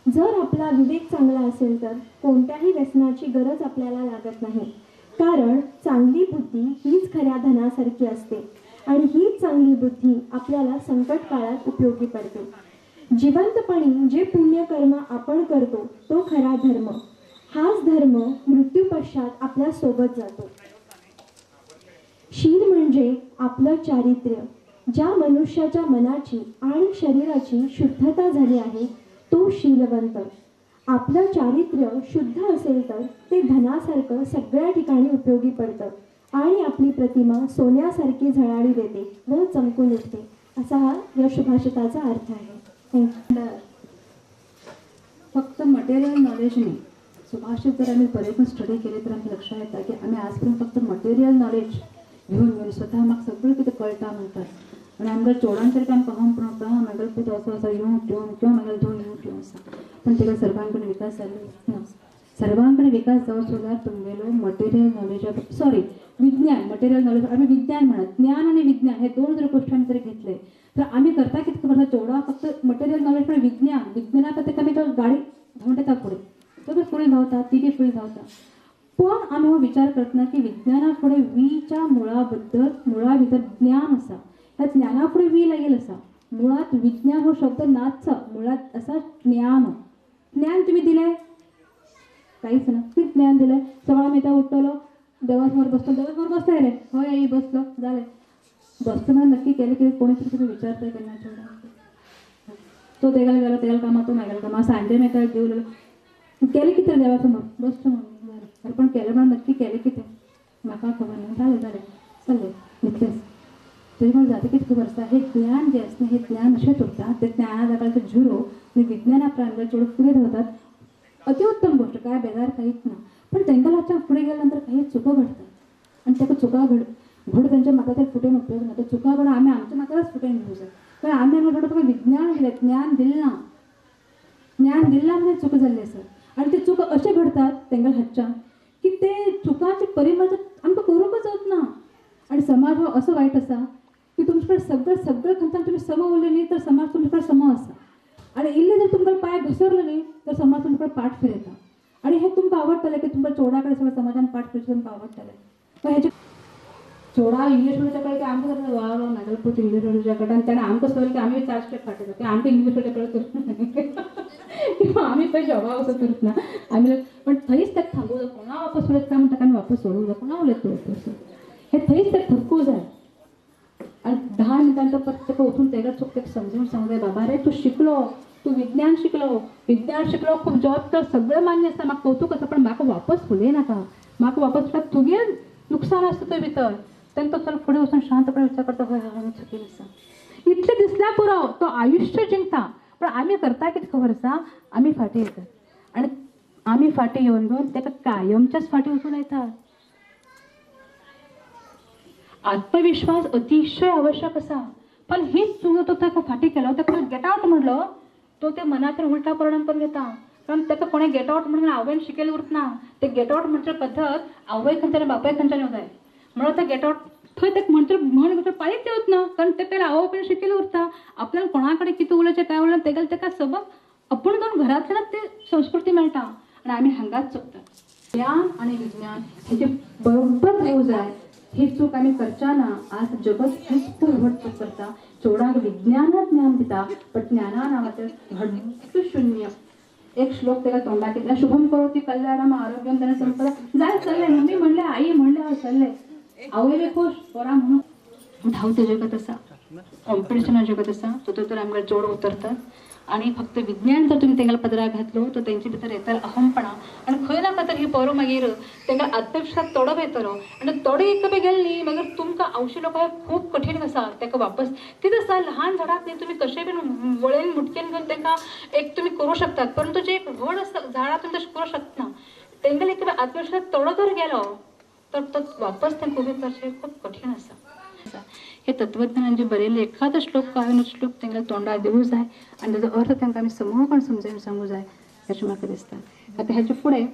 जर आपला विवेक चांगला असेल तर कोणत्याही व्यसनाची गरज आपल्याला लागत नाही कारण चांगली बुद्धी हीच खऱ्या धनासारखी असते आणि हीच चांगली बुद्धी आपल्याला संकट काळात उपयोगी पडते. जिवंतपणी जे पुण्यकर्म आपण करतो तो खरा धर्म. हाच धर्म मृत्यूपश्चात आपल्या सोबत जातो. शील म्हणजे आपलं चारित्र्य. ज्या मनुष्याच्या मनाची आणि शरीराची शुद्धता झाली आहे तो शीलवंत. आपलं चारित्र्य शुद्ध असेल तर ते धनासारखं सगळ्या ठिकाणी उपयोगी पडतं आणि आपली प्रतिमा सोन्यासारखी झळाळी देते व चमकून उठते असा हा या सुभाषिताचा अर्थ आहे. थँक्यू. फक्त मटेरियल नॉलेज नाही. सुभाषित जर आम्ही बरेच स्टडी केले तर आमच्या लक्षात येतं की आम्ही आजपर्यंत फक्त मटेरियल नॉलेज घेऊन स्वतः म्हाका सगळं कितें कळटा म्हणटात आनी आमकां चोडान तरी आमकां कहून पडटा म्हागेलो पुत असो आसा येवं ठेवून किंवा म्हागेलो धूव येवं ठेवून आसा पण तेका सर्वांकडेन विकास जाल्लो ना. सर्वांकडेन विकास जावचो जाल्यार तुमगेलो मटेरियल नॉलेज सॉरी विज्ञान मटेरियल नॉलेज आमी विज्ञान म्हणत ज्ञान आनी विज्ञान हे दोन जर गोश्टी आमी जर घेतले तर आमी करता कितें करता चेवडा फक्त मटेरियल नॉलेज पण विज्ञान विज्ञाना खातीर आमी तो गाडी धांवता फुडें तो बी फुडें धांवता ती बी फुडें धांवता पण आम्ही हो विचार करत ना की विज्ञानापुढे वीच्या मुळाभितर ज्ञान असा, त्या ज्ञानापुढे वी लागेल असा. मुळात विज्ञान हो शब्द नाचचा, मुळात असा ज्ञान. ज्ञान तुम्ही दिलंय काहीच ना, किती ज्ञान दिलंय. सगळा मी त्या उठवलं, देवासमोर बसतो, देवासमोर बसतोय रे, होय आई बसलो, झाले. बसताना नक्की केलं की कोणीतरी तुम्ही विचारताय त्यांना तेवढा तो देगाला गेला, तेगाला कामा, तो मागायला कामा, सांडे मी काय देऊ केले की ते देवासमोर बसतो म्हणून झालं. पण केलं पण नक्की केले की ते माका खबर नाही. झाले चालले इतकेच तरी मला जाते किती खबर असतं. हे ज्ञान जे असतं हे ज्ञान असेच होतात, ते ज्ञानादाखलाचं झुरो आणि विज्ञानाप्रमाणे जेवढं पुढे ठेवतात अतिउत्तम गोष्ट, काय बेजार काहीच ना. पण त्यांच्या पुढे गेल्यानंतर काही चुका घडतात आणि त्या चुका घड त्यांच्या मागाच्या फुटेन उपयोग नाही. चुका घड आम्ही आमच्या मागालाच फुटेन घेऊ शकतो. कारण आम्ही आम्हाला थोडं विज्ञान दिलं, ज्ञान दिलं म्हणजे चुक झाली असं. आणि ते चुका असे घडतात तेंगल हातच्या की ते चुकाचे परिमाण आमकां करूंकच होत ना. आणि समाज हो असं वाईट असा की तुमच्याकडे सगळं खंतान तुम्ही सम उरले नाही तर समाज तुमच्याकडे सम असा. आणि इल्ले जर तुमकां पाय घसरलं नाही तर समाज तुमच्याकडे पाठ फिरयता. आणि हे तुमकां आवडटलें की तुमच्या चोडाकडे सगळं समाजान पाठ फिरचं तुमकां आवडटलें. पण हेचे चोडा इंग्लीश मिडियमच्या कडे की आमकां कसं वाव नागलपूत इंग्लीश मिडियमच्या कडे आणि त्याने आमकां सवय की आम्ही 4 स्टेप फाटयता की आमकां इंग्लीश मिडियमच्या कडे करत किंवा आम्ही काही जॉबा असं करत ना. आम्ही पण थंयच त्याक थांबू जाय, कोणा वापस उलयत काय म्हणटा आम्ही वापस सोडूंक जाय, कोणा उलयत हे थंयच त्याक थक्कू जाय. आणि 10 मिनिटांचं परत ताका उठून तेका चूक ताका समजून सांगू जाय, बाबा रे तू शिकलो, तू विज्ञान शिकलो खूप जॉब कर, सगळं मान्य असतं, म्हाका कौतुक आसा, पण म्हाका वापस उलय नाका, म्हाका वापस तुगे नुकसान असतं थंय भितर. तेन्ना तो चल फुडें वचून शांतपणे विचार करता, हय हांवें चुकीन आसा. इतलें दिसल्यार पुरो तो आयुश्य जिंकता. पण आमी करता कितें खबर आसा, आमी फाटीं येतात आनी आमी फाटीं येवन ताका कायमच्याच फाटीं वचून येतात. आत्मविश्वास अतिशय आवश्यक आसा. पण हीच चूक तो ताका फाटीं केलो, ताका गेट आउट म्हणलो, तो ते मनाचेर उलटा परिणाम करून घेता. कारण ताका कोणें गेट आउट म्हणून आवयन शिकयलें उरना. ते गेट आउट म्हणचे पद्दत आवय खंयच्यान बापाय खंयच्यान येवं जाय म्हणून ते गेट आउट थंय ताका म्हणचे म्हण भितर पाळीत येवत ना. कारण ते पयलीं आवय बापायन शिकयलें उरता. आपल्याला कोणा कडेन कितें उलयचें काय उलयलें तेगेलें ताका सबक आपण जावन घरांतल्यानच ते संस्कृती मेळटा. आनी आमी हांगाच चुकतात. ज्ञान आनी विज्ञान हेची बरोबर येवं जाय. ही चूक आमी करच्या ना. आज जगत हीच व्हड चूक करता. चोडाक विज्ञानच ज्ञान दिता पण ज्ञाना नांवाचें व्हडलें शून्य. एक श्लोक तेका तोंडाक येता, शुभम करोति कल्याणम आरोग्यम धन संपदा. जाय चल्ले, मम्मी म्हणले, आई म्हणले, हांव चल्ले. आवयले खोश, पोरा म्हणून धांवते जगत आसा, कॉम्पिटिशना जगत आसा. तर आमकां जोड उतरतात. आणि फक्त विज्ञान जर तुम्ही तेंगेल्या पदराक घातलो तर तेंचे भितर येतलो अहमपणा. आणि खंय ना खंय तर ही पोरो मागीर तेंका आत्मविश्वास तोडप येतलो. आणि तोडे एक बी गेले न्ही मागीर तुमकां आयुश्य लोकांक खूब कठीण आसा तेका वापस. कितें आसा ल्हान झाडाक न्ही तुमी कशें बीन वळेन मुटकेन घेवन तेंकां एक तुमी करूं शकतात. परंतु जे एक व्हड आसा झाडां तुमी तशें करूं शकना. तेंगेले एक आत्मविश्वास तोडो जर गेलो तर तो वापस तेंका उबें करचें खूब कठीण आसा. हे तत्वज्ञानान जे बरयले एखादो श्लोक काडून श्लोक तेंगेल्या तोंडार दिवूं जाय आनी ताजो अर्थ तांकां आमी समूळपण समजावन सांगूं जाय अशें म्हाका दिसता. आतां हेचे फुडें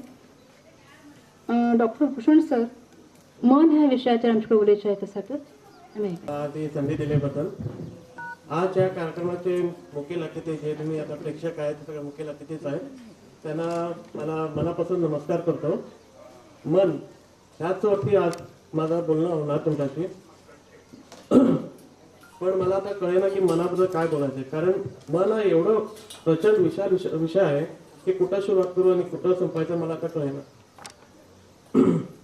डॉक्टर भूषण सर मन ह्या विशयाचेर आमचे कडेन उलयचे आसात. आमी ती संधी दिल्याबद्दल. आज या कार्यक्रमाचे मुख्य अतिथी जे तुम्ही आता प्रेक्षक आहेत सगळे मुख्य अतिथीच आहेत त्यांना मला मनापासून नमस्कार करतो. मन ह्याच वरती आज माझं बोलणं होणार तुमच्याशी. पण मला आता कळेना की मनाबद्दल काय बोलायचं. कारण मन हा एवढं प्रचंड विषय आहे की कुठं सुरुवात करू आणि कुठं संपायचं मला आता कळेना.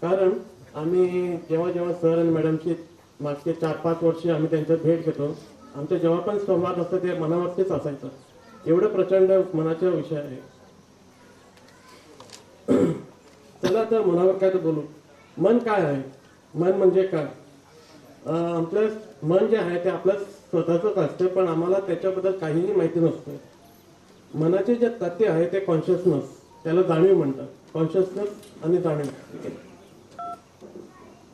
कारण आम्ही जेव्हा सर आणि मॅडमची मागचे 4-5 वर्षे आम्ही त्यांच्या भेट घेतो, आमच्या जेव्हा पण संवाद असतो ते मनावरतीच असायचं. एवढं प्रचंड मनाचा विषय आहे. चला तर मनावर काय तर बोलू. मन काय आहे, मन म्हणजे काय. आपलं मन जे आहे ते आपलं स्वतःचंच असतं पण आम्हाला त्याच्याबद्दल काहीही माहिती नसतं. मनाचे जे तथ्य आहे ते कॉन्शियसनेस, त्याला जाणीव म्हणतात. कॉन्शियसनेस आणि जाणीव.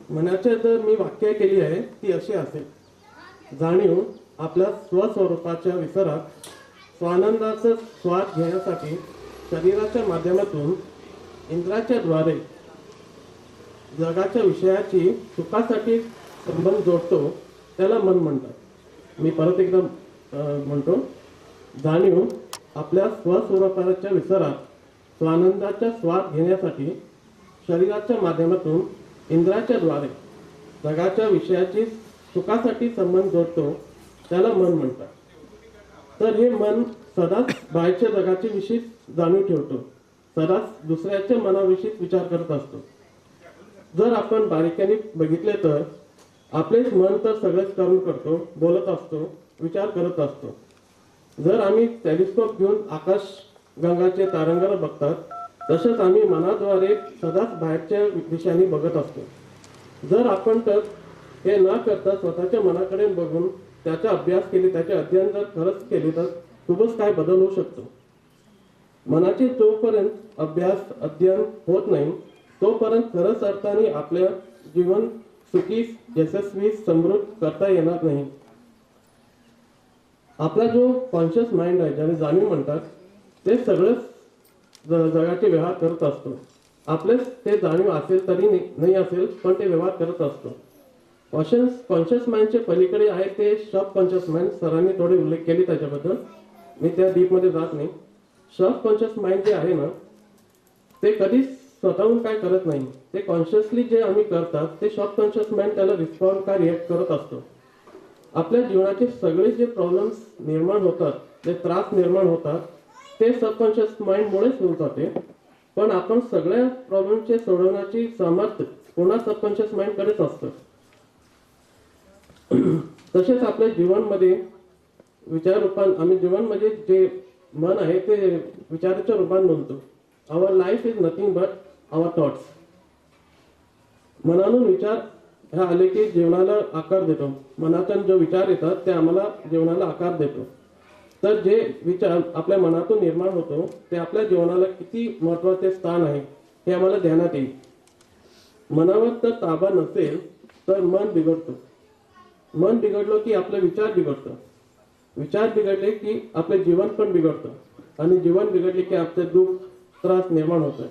मनाचे जर मी व्याख्या केली आहे ती अशी असेल. जाणीव आपल्या स्वस्वरूपाच्या विसरात स्वानंदाचा स्वाद घेण्यासाठी शरीराच्या माध्यमातून इंद्राच्या द्वारे जगाच्या विषयाची सुखासाठी संबंध जोडतो त्याला मन म्हणतात. मी परत एकदा म्हणतो. जाणीव आपल्या स्वस्वरूपाच्या विसरात स्वानंदाचा स्वाद घेण्यासाठी शरीराच्या माध्यमातून इंद्राच्या द्वारे जगाच्या विषयाची सुखासाठी संबंध जोडतो त्याला मन म्हणतात. तर हे मन सदाच बाहेरच्या जगाचे विषयी जाणीव ठेवतो, सदाच दुसऱ्याच्या मनाविषयी विचार करत असतो. जर आपण बारीकाने बघितले तर आपलेच मन तर सगळेच कर्म करतो, बोलत असतो, विचार करत असतो. जर आम्ही टेलिस्कोप घेऊन आकाश गंगाचे तारंगाला बघतात, तसेच आम्ही मनाद्वारे सदाच बाहेरच्या दिशांनी बघत असतो. जर आपण तर हे न करता स्वतःच्या मनाकडे बघून त्याचा अभ्यास केले, त्याचे अध्ययन जर खरंच केले तर खूपच काय बदल होऊ शकतो. मनाचे जोपर्यंत अभ्यास अध्ययन होत नाही तोपर्यंत खरंच अर्थाने आपल्या जीवन सुखी यशस्वी समृद्ध करता येणार नाही. आपला जो कॉन्शियस माइंड आहे, ज्याने जाणीव म्हणतात, ते सगळंच जगाचे व्यवहार करत असतो. आपलेच ते जाणीव असेल तरी नाही असेल, पण ते व्यवहार करत असतो. कॉन्शियस माइंडचे पलीकडे आहे ते सबकॉन्शियस माइंड. सरांनी थोडे उल्लेख केले त्याच्याबद्दल, मी त्या डीपमध्ये जात नाही. सबकॉन्शियस माइंड जे आहे ना, ते कधीच स्वतःहून काय करत नाही. ते कॉन्शियसली जे आम्ही करतात ते सबकॉन्शियस माइंड त्याला रिस्पॉन्ड काय रिॲक्ट करत असतो. आपल्या जीवनाचे सगळे जे प्रॉब्लेम्स निर्माण होतात, जे त्रास निर्माण होतात, ते सबकॉन्शियस माइंडमुळेच होत जाते. पण आपण सगळ्या प्रॉब्लेमचे सोडवण्याची सामर्थ्य पुन्हा सबकॉन्शियस माइंडकडेच असतं. तसेच आपल्या जीवनमध्ये विचार रूपान आम्ही जीवन म्हणजे जे मन आहे ते विचाराच्या रूपात म्हणतो. Our life is nothing but our thoughts. मनातून विचार ह्या आले की जीवनाला आकार देतो. मनातून जो विचार येतात ते आम्हाला जीवनाला आकार देतो. तर जे विचार आपल्या मनातून निर्माण होतो ते आपल्या जीवनाला किती महत्त्वाचे स्थान आहे हे आम्हाला ध्यानात येईल. मनावर तर ताबा नसेल तर मन बिघडतो. मन बिघडलो की आपले विचार बिघडतो. विचार बिघडले की आपले जीवन पण बिघडतं. आणि जीवन बिघडले की आपले दुःख त्रास निर्माण होतो.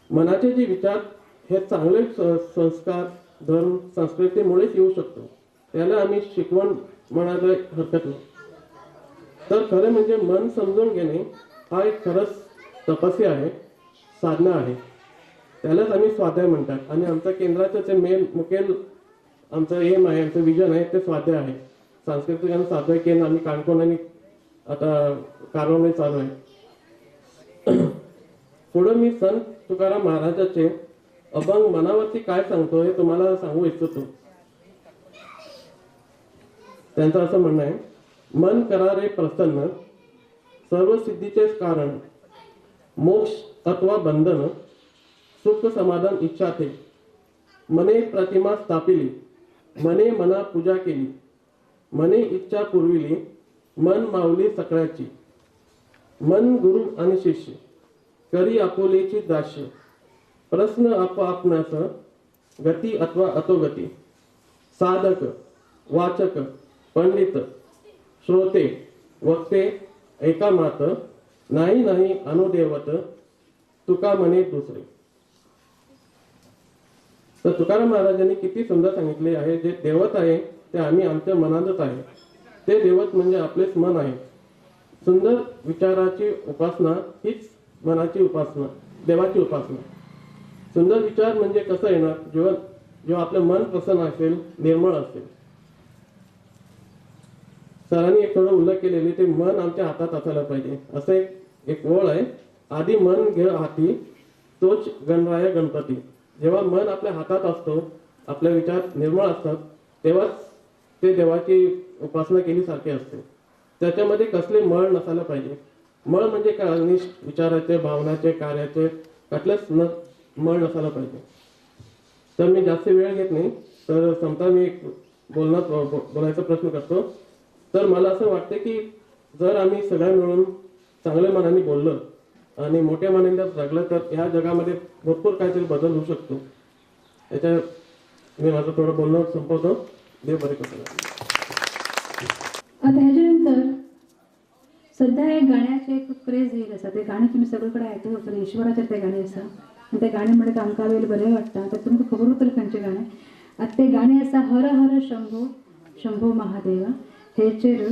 मनाचे जे विचार हे चांगले संस्कार धर्म संस्कृतीमुळेच येऊ शकतो. त्याला आम्ही शिकवण म्हणायला हरकत नाही. तर खरं म्हणजे मन समजून घेणे हा एक खरंच तपस्या आहे, साधना आहे. त्यालाच आम्ही स्वाध्याय म्हणतात. आणि आमच्या केंद्राचं जे मेन मुख्य आमचं एम आहे, आमचं विजन आहे ते स्वाध्याय आहे. सांस्कृतिक आणि स्वाध्याय केंद्र आम्ही काणकोण आणि आता कारवारमध्ये चालू आहे. पुढे मी संत तुकाराम महाराजाचे अभंग मनावरती काय सांगतो हे तुम्हाला सांगू इच्छितो. त्यांचं असं म्हणणं आहे, मन करा रे प्रसन्न, सर्व सिद्धीचेच कारण, मोक्ष अथवा बंधन, सुख समाधान इच्छा थे. मने प्रतिमा स्थापिली, मने मना पूजा केली, मने इच्छा पुरविली, मन माऊली सगळ्याची. मन गुरु आणि शिष्य, करी आपुलेची दास्य, प्रश्न आपणास, गती अथवा अतोगती. साधक वाचक पंडित श्रोते वक्ते एका मात, नाही नाही अनुदेवत, तुका म्हणे दुसरे. तर तुकाराम महाराजांनी किती सुंदर सांगितले आहे. जे देवत आहे ते आम्ही आमच्या मनातच आहे. ते देवत म्हणजे आपलेच मन आहे. सुंदर विचाराची उपासना हीच मनाची उपासना, देवाची उपासना. सुंदर विचार म्हणजे कसं येणार, जेव्हा आपलं मन प्रसन्न असेल, निर्मळ असेल. सरांनी एक थोडं उल्लेख केलेले ते मन आमच्या हातात असायला पाहिजे. असं एक ओळ आहे, आधी मन घे हाती तोच गणराया गणपती. जेव्हा मन आपल्या हातात असतो, आपले विचार निर्मळ असतात, तेव्हाच ते देवाची उपासना केल्यासारखे असते. त्याच्यामध्ये कसले मळ नसायला पाहिजे. मळ म्हणजे काय, अनिष्ट विचाराचे भावनाचे कार्याचे कसलेच मळ नसायला पाहिजे. तर मी जास्त वेळ घेत नाही, तर समजा मी बोलायचा प्रश्न करतो. तर मला असं वाटतं की जर आम्ही सगळ्या मिळून चांगल्या मनाने बोललं आणि मोठ्या मनाने जर जगलं तर ह्या जगामध्ये भरपूर काहीतरी बदल होऊ शकतो. याच्या मी माझं थोडं बोलणं संपवतो. देव बरे करतो. आता ह्याच्यानंतर सध्या एक गाण्याचे एक क्रेज येईल असा. ते गाणे तुम्ही सगळीकडे ऐकू होतं, ईश्वराचे ते गाणे असा. आणि ते गाणे म्हणत आमका वेळ बरे वाटतं. तर तुमका खबर होतं खंयचे गाणे. आता ते गाणे असा, हर हर शंभो शंभो महादेवा. हेचेर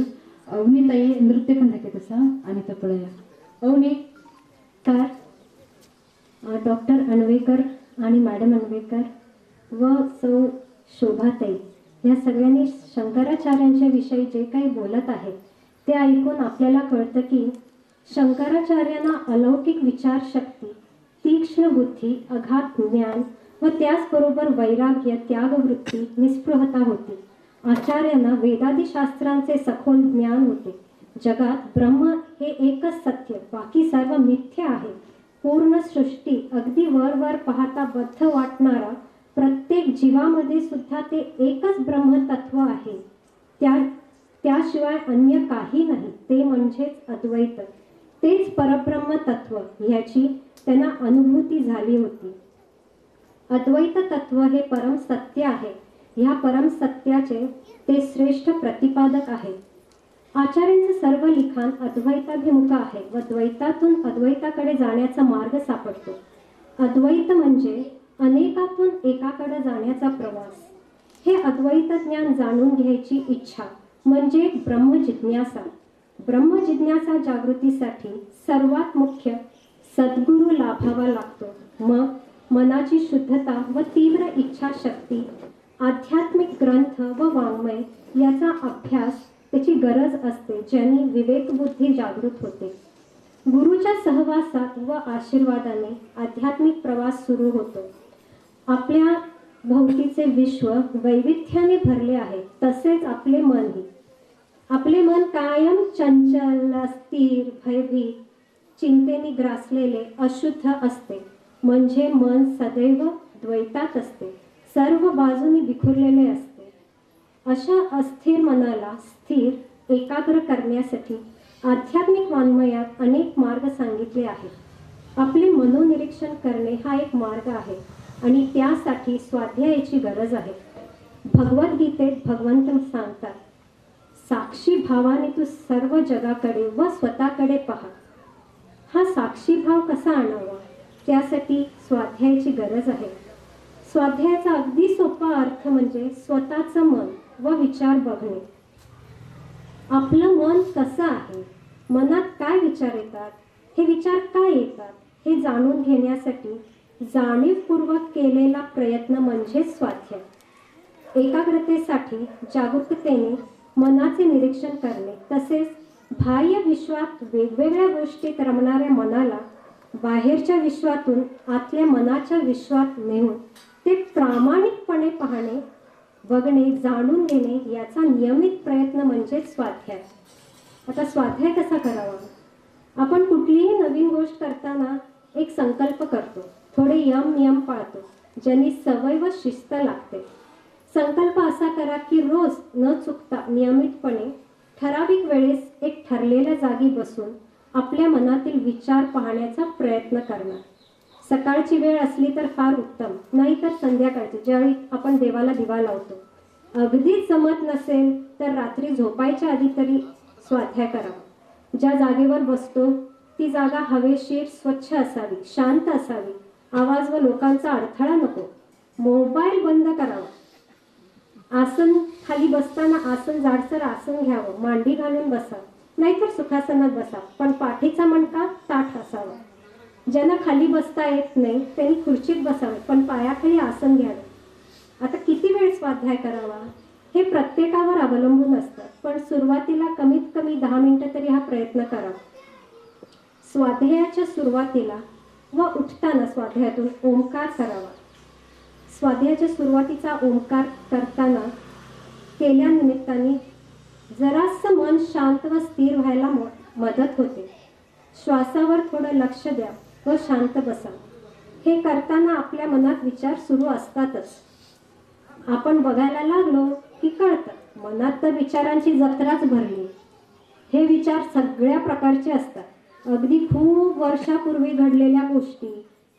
अवनीताई नृत्य पण दाखवत असा आणि तपळया. अवनी कार डॉक्टर अण्वेकर आणि मॅडम अण्वेकर व सौ शोभाताई या सगळ्यांनी शंकराचार्यांच्या विषयी जे काही बोलत आहेत ते ऐकून आपल्याला कळतं की शंकराचार्यांना अलौकिक विचारशक्ती, तीक्ष्ण बुद्धी, अगाध ज्ञान व त्याचबरोबर वैराग्य, त्यागवृत्ती, निस्पृहता होती. आचार्यांना वेदादी शास्त्रांचे सखोल ज्ञान होते. जगात ब्रह्म हे एकच सत्य, बाकी सर्व मिथ्य आहे. पूर्ण सृष्टी अगदी वर पाहता बद्ध वाटणारा प्रत्येक जीवामध्ये सुद्धा ते एकच ब्रह्मतत्व आहे. त्याशिवाय अन्य काही नाही, ते म्हणजेच अद्वैत. तेच परब्रह्म तत्व ह्याची त्यांना अनुभूती झाली होती. अद्वैत तत्व हे परम सत्य आहे. ह्या परम सत्याचे ते श्रेष्ठ प्रतिपादक आहेत. आचार्यांचे सर्व लिखाण अद्वैताभिमुख आहे व द्वैतातून अद्वैताकडे जाण्याचा मार्ग सापडतो. अद्वैत म्हणजे अनेकातून एकाकडे जाण्याचा प्रवास. हे अद्वैत ज्ञान जाणून घ्यायची इच्छा म्हणजे ब्रह्मजिज्ञासा. ब्रह्मजिज्ञासा जागृतीसाठी सर्वात मुख्य सद्गुरू लाभावा लागतो. मग मनाची शुद्धता व तीव्र इच्छाशक्ती, आध्यात्मिक ग्रंथ व वाङ्मय याचा अभ्यास त्याची गरज असते, ज्याने विवेकबुद्धी जागृत होते. गुरुच्या सहवासात व आशीर्वादाने आध्यात्मिक प्रवास सुरू होतो. आपल्या भोवतीचे विश्व वैविध्याने भरले आहे, तसेच आपले मनही. आपले मन कायम चंचल, अस्थिर, भयभीत, चिंतेने ग्रासलेले, अशुद्ध असते. म्हणजे मन सदैव द्वैतात असते, सर्व बाजूनी विखुरलेले असते. अशा अस्थिर मनाला स्थिर, एकाग्र करण्यासाठी आध्यात्मिक वाङ्मयात अनेक मार्ग सांगितले आहेत. आपले मनोनिरीक्षण करणे हा एक मार्ग आहे आणि त्यासाठी स्वाध्यायाची गरज आहे. भगवद्गीतेत भगवंत सांगतात, साक्षी भावाने तू सर्व जगाकडे व स्वतःकडे पहा. हा साक्षी भाव कसा आणावा, त्यासाठी स्वाध्यायाची गरज आहे. स्वाध्यायाचा अगदी सोपा अर्थ म्हणजे स्वतःचं मन व विचार बघणे. आपलं मन कसं आहे, मनात काय विचार येतात, हे विचार काय येतात हे जाणून घेण्यासाठी जाणीवपूर्वक केलेला प्रयत्न म्हणजे स्वाध्याय. एकाग्रतेसाठी जागरूकतेने मनाचे निरीक्षण करणे, तसेच बाह्य विश्वात वेगवेगळ्या गोष्टीत रमणाऱ्या मनाला बाहेरच्या विश्वातून आतल्या मनाच्या विश्वात नेऊन ते प्रामाणिकपणे पाहणे, बघणे, जाणून घेणे याचा नियमित प्रयत्न म्हणजे स्वाध्याय. आता स्वाध्याय कसा करावा? आपण कुठलीही नवीन गोष्ट करताना एक संकल्प करतो, थोडे नियम पाळतो, ज्यांनी सवय व शिस्त लागते. संकल्प असा करा की रोज न चुकता नियमितपणे ठराविक वेळेस एक ठरलेल्या जागी बसून आपल्या मनातील विचार पाहण्याचा प्रयत्न करणार. सकाळची वेळ असली तर फार उत्तम, नाहीतर संध्याकाळची, ज्यावेळी आपण देवाला दिवा लावतो. अगदीच जमत नसेल तर रात्री झोपायच्या आधी तरी स्वाध्याय करावा. ज्या जागेवर बसतो ती जागा हवेशीर, स्वच्छ असावी, शांत असावी, आवाज व लोकांचा अडथळा नको. मोबाईल बंद करावा. आसन खाली बसताना आसन जाडसर आसन घ्यावं, मांडी घालून बसा, नाहीतर सुखासनात बसा, पण पाठीचा मणका ताठ असावा. ज्यांना खाली बसता येत नाही त्यांनी खुर्चीत बसावे, पण पायाखाली आसन घ्यावे. आता किती वेळ स्वाध्याय करावा हे प्रत्येकावर अवलंबून असतं, पण सुरुवातीला कमीत कमी 10 मिनिटं तरी हा प्रयत्न करावा. स्वाध्यायाच्या सुरुवातीला व उठताना स्वाध्यायातून ओंकार करावा. स्वाध्यायाच्या सुरुवातीचा ओंकार करताना केल्या निमित्ताने जरासं मन शांत व स्थिर व्हायला मदत होते. श्वासावर थोडं लक्ष द्या व शांत बसा. हे करताना आपल्या मनात विचार सुरू असतातच. आपण बघायला लागलो की कळतं मनात तर विचारांची जत्राच भरली. हे विचार सगळ्या प्रकारचे असतात. अगदी खूप वर्षापूर्वी घडलेल्या गोष्टी,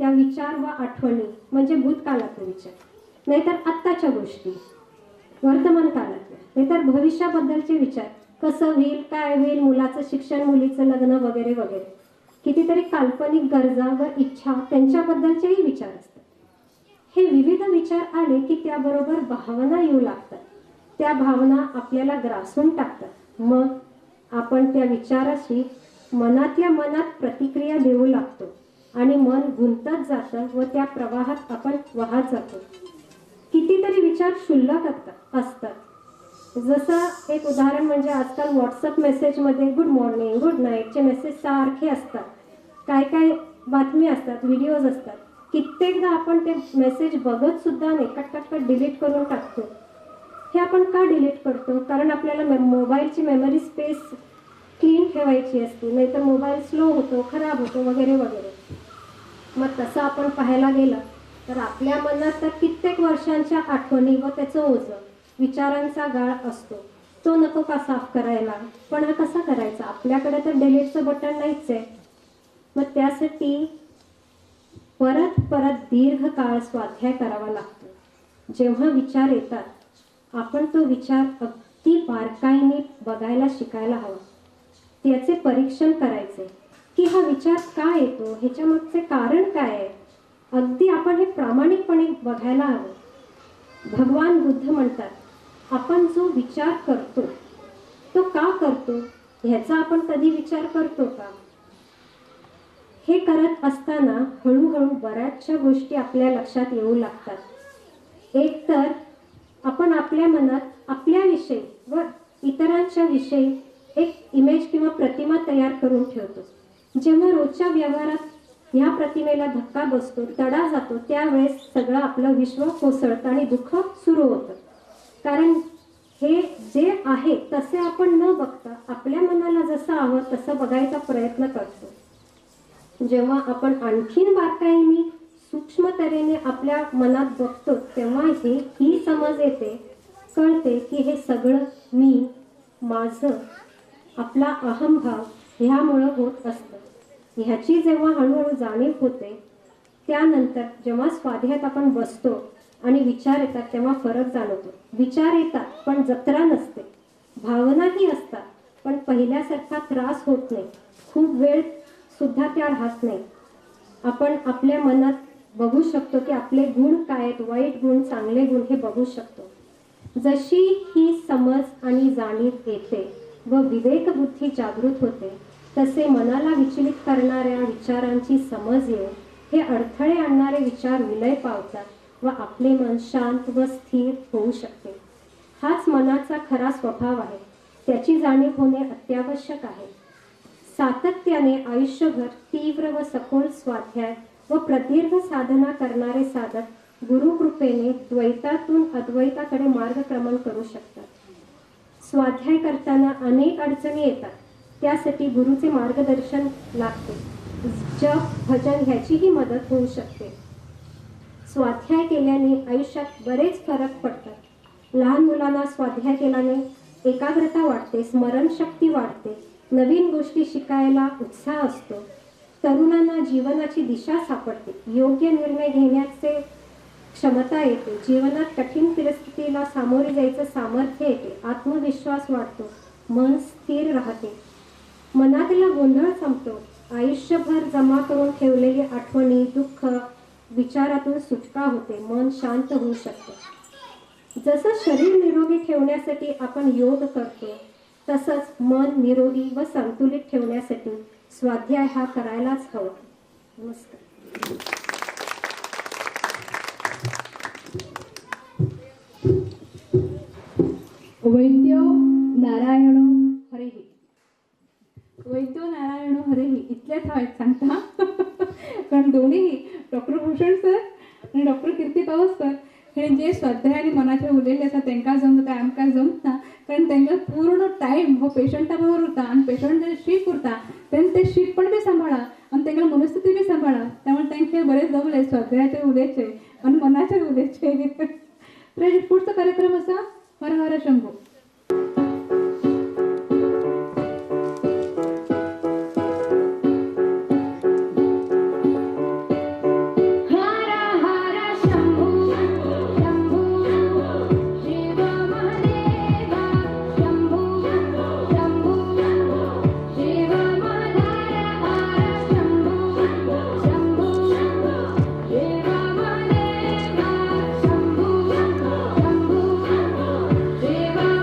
त्या विचार व आठवणी म्हणजे भूतकाळातले विचार, नाहीतर आत्ताच्या गोष्टी वर्तमान काळातल्या, नाहीतर भविष्याबद्दलचे विचार, कसं होईल, काय होईल, मुलाचं शिक्षण, मुलीचं लग्न वगैरे वगैरे. कितीतरी काल्पनिक गरजा व इच्छा त्यांच्याबद्दलचेही विचार असतात. हे विविध विचार आले की त्याबरोबर भावना येऊ लागतात. त्या भावना आपल्याला ग्रासून टाकतात. मग आपण त्या विचाराशी मनातल्या मनात प्रतिक्रिया देऊ लागतो आणि मन गुंतत जातं व त्या प्रवाहात आपण वाहत जातो. कितीतरी विचार क्षुल्लक असतात. जसं एक उदाहरण म्हणजे आजकाल व्हॉट्सअप मेसेजमध्ये गुड मॉर्निंग गुड नाईटचे मेसेज सारखे असतात. काय काय बातमी असतात, व्हिडिओज असतात. कित्येकदा आपण ते मेसेज बघत सुद्धा नाही, कटकट डिलीट करून टाकतो. हे आपण का डिलीट करतो? कारण आपल्याला मोबाईलची मेमरी स्पेस क्लीन ठेवायची असते, नाहीतर मोबाईल स्लो होतो, खराब होतो वगैरे वगैरे. मग तसं आपण पाहायला गेलं तर आपल्या मनात तर कित्येक वर्षांच्या आठवणी व त्याचं ओझं, विचारांचा गाळ असतो. तो नको का साफ करायला? पण हा कसा करायचा? आपल्याकडे तर डिलीटचं बटन नाहीच आहे. मग त्यासाठी परत परत दीर्घ काळ स्वाध्याय करावा लागतो. जेव्हा विचार येतात आपण तो विचार अगदी बारकाईने बघायला शिकायला हवा. त्याचे परीक्षण करायचे की हा विचार का येतो, ह्याच्या मागचे कारण काय आहे, अगदी आपण हे प्रामाणिकपणे बघायला हवं. भगवान बुद्ध म्हणतात आपण जो विचार करतो तो का करतो ह्याचा आपण कधी विचार करतो का? हे करत असताना हळूहळू बऱ्याचशा गोष्टी आपल्या लक्षात येऊ लागतात. एक तर आपण आपल्या मनात आपल्याविषयी व इतरांच्या विषयी एक इमेज किंवा प्रतिमा तयार करून ठेवतो. जेव्हा रोजच्या व्यवहारात ह्या प्रतिमेला धक्का बसतो, तडा जातो, त्यावेळेस सगळं आपलं विश्व कोसळतं आणि दुःख सुरू होतं. कारण हे जे आहे तसे आपण न बघता आपल्या मनाला जसं हवं तसं बघायचा प्रयत्न करतो. जेव्हा आपण आणखीन बारकाईने सूक्ष्म तऱ्हेने आपल्या मनात बघतो तेव्हा ही समज येते, कळते की हे सगळं मी, माझं, आपला अहंभाव ह्यामुळं होत असतं. ह्याची जेव्हा हळूहळू जाणीव होते त्यानंतर जेव्हा स्वाध्यायात आपण बसतो आणि विचार येतात तेव्हा फरक जाणवतो. विचार येतात पण जत्रा नसते, भावनाही असतात पण पहिल्यासारखा त्रास होत नाही, खूप वेळ सुद्धा त्या राहत नाही. आपण आपल्या मनात बघू शकतो की आपले गुण काय आहेत, वाईट गुण, चांगले गुण हे बघू शकतो. जशी ही समज आणि जाणीव येते व विवेकबुद्धी जागृत होते तसे मनाला विचलित करणाऱ्या विचारांची समज येऊन हे अडथळे आणणारे विचार विलय पावतात व आपले मन शांत व स्थिर होऊ शकते. हाच मनाचा खरा स्वभाव आहे. त्याची जाणीव होणे अत्यावश्यक आहे. सातत्याने आयुष्यभर तीव्र व सखोल स्वाध्याय व प्रदीर्घ साधना करणारे साधक गुरुकृपेने द्वैतातून अद्वैताकडे मार्गक्रमण करू शकतात. स्वाध्याय करताना अनेक अडचणी येतात, त्यासाठी गुरुचे मार्गदर्शन लागते. जप, भजन ह्याचीही मदत होऊ शकते. स्वाध्याय केल्याने आयुष्यात बरेच फरक पडतात. लहान मुलांना स्वाध्याय केल्याने एकाग्रता वाढते, स्मरणशक्ती वाढते, नवीन गोष्टी शिकायला उत्साह असतो. तरुणांना जीवनाची दिशा सापडते, योग्य निर्णय घेण्याचे क्षमता येते, जीवनात कठीण परिस्थितीला सामोरे जायचं सामर्थ्य येते, आत्मविश्वास वाढतो, मन स्थिर राहते, मनातला गोंधळ संपतो, आयुष्यभर जमा करून ठेवलेली आठवणी, दुःख, विचारातून सुटका होते, मन शांत होऊ शकते. जसं शरीर निरोगी ठेवण्यासाठी आपण योग करतो तसंच मन निरोगी व संतुलित ठेवण्यासाठी स्वाध्याय हा करायलाच हवा. नमस्कार. वैद्यो नारायणो हरिहि. वैद्यो नारायणो हरिहि इथलेच हवेत सांगता कारण दोन्हीही डॉक्टर भूषण सर आणि डॉक्टर कीर्ती पावसकर हे जे स्वाध्याय आणि मनाचे उरलेले असतात तांकां जमता आमकां जमता, कारण तांकां पूर्ण टायम हो पेशंटा बरोबर उरता आणि पेशंट जे शीक उरता तेन्ना ते शीक पण बी सांभाळा आणि तांकां मनस्थिती बी सांभाळा. त्यामुळे तांचे बरेच जमले स्वाध्यायाचे उलयचे आणि मनाचे उलयचे. तर पुढचा कार्यक्रम असा हर हर शंभू. देवा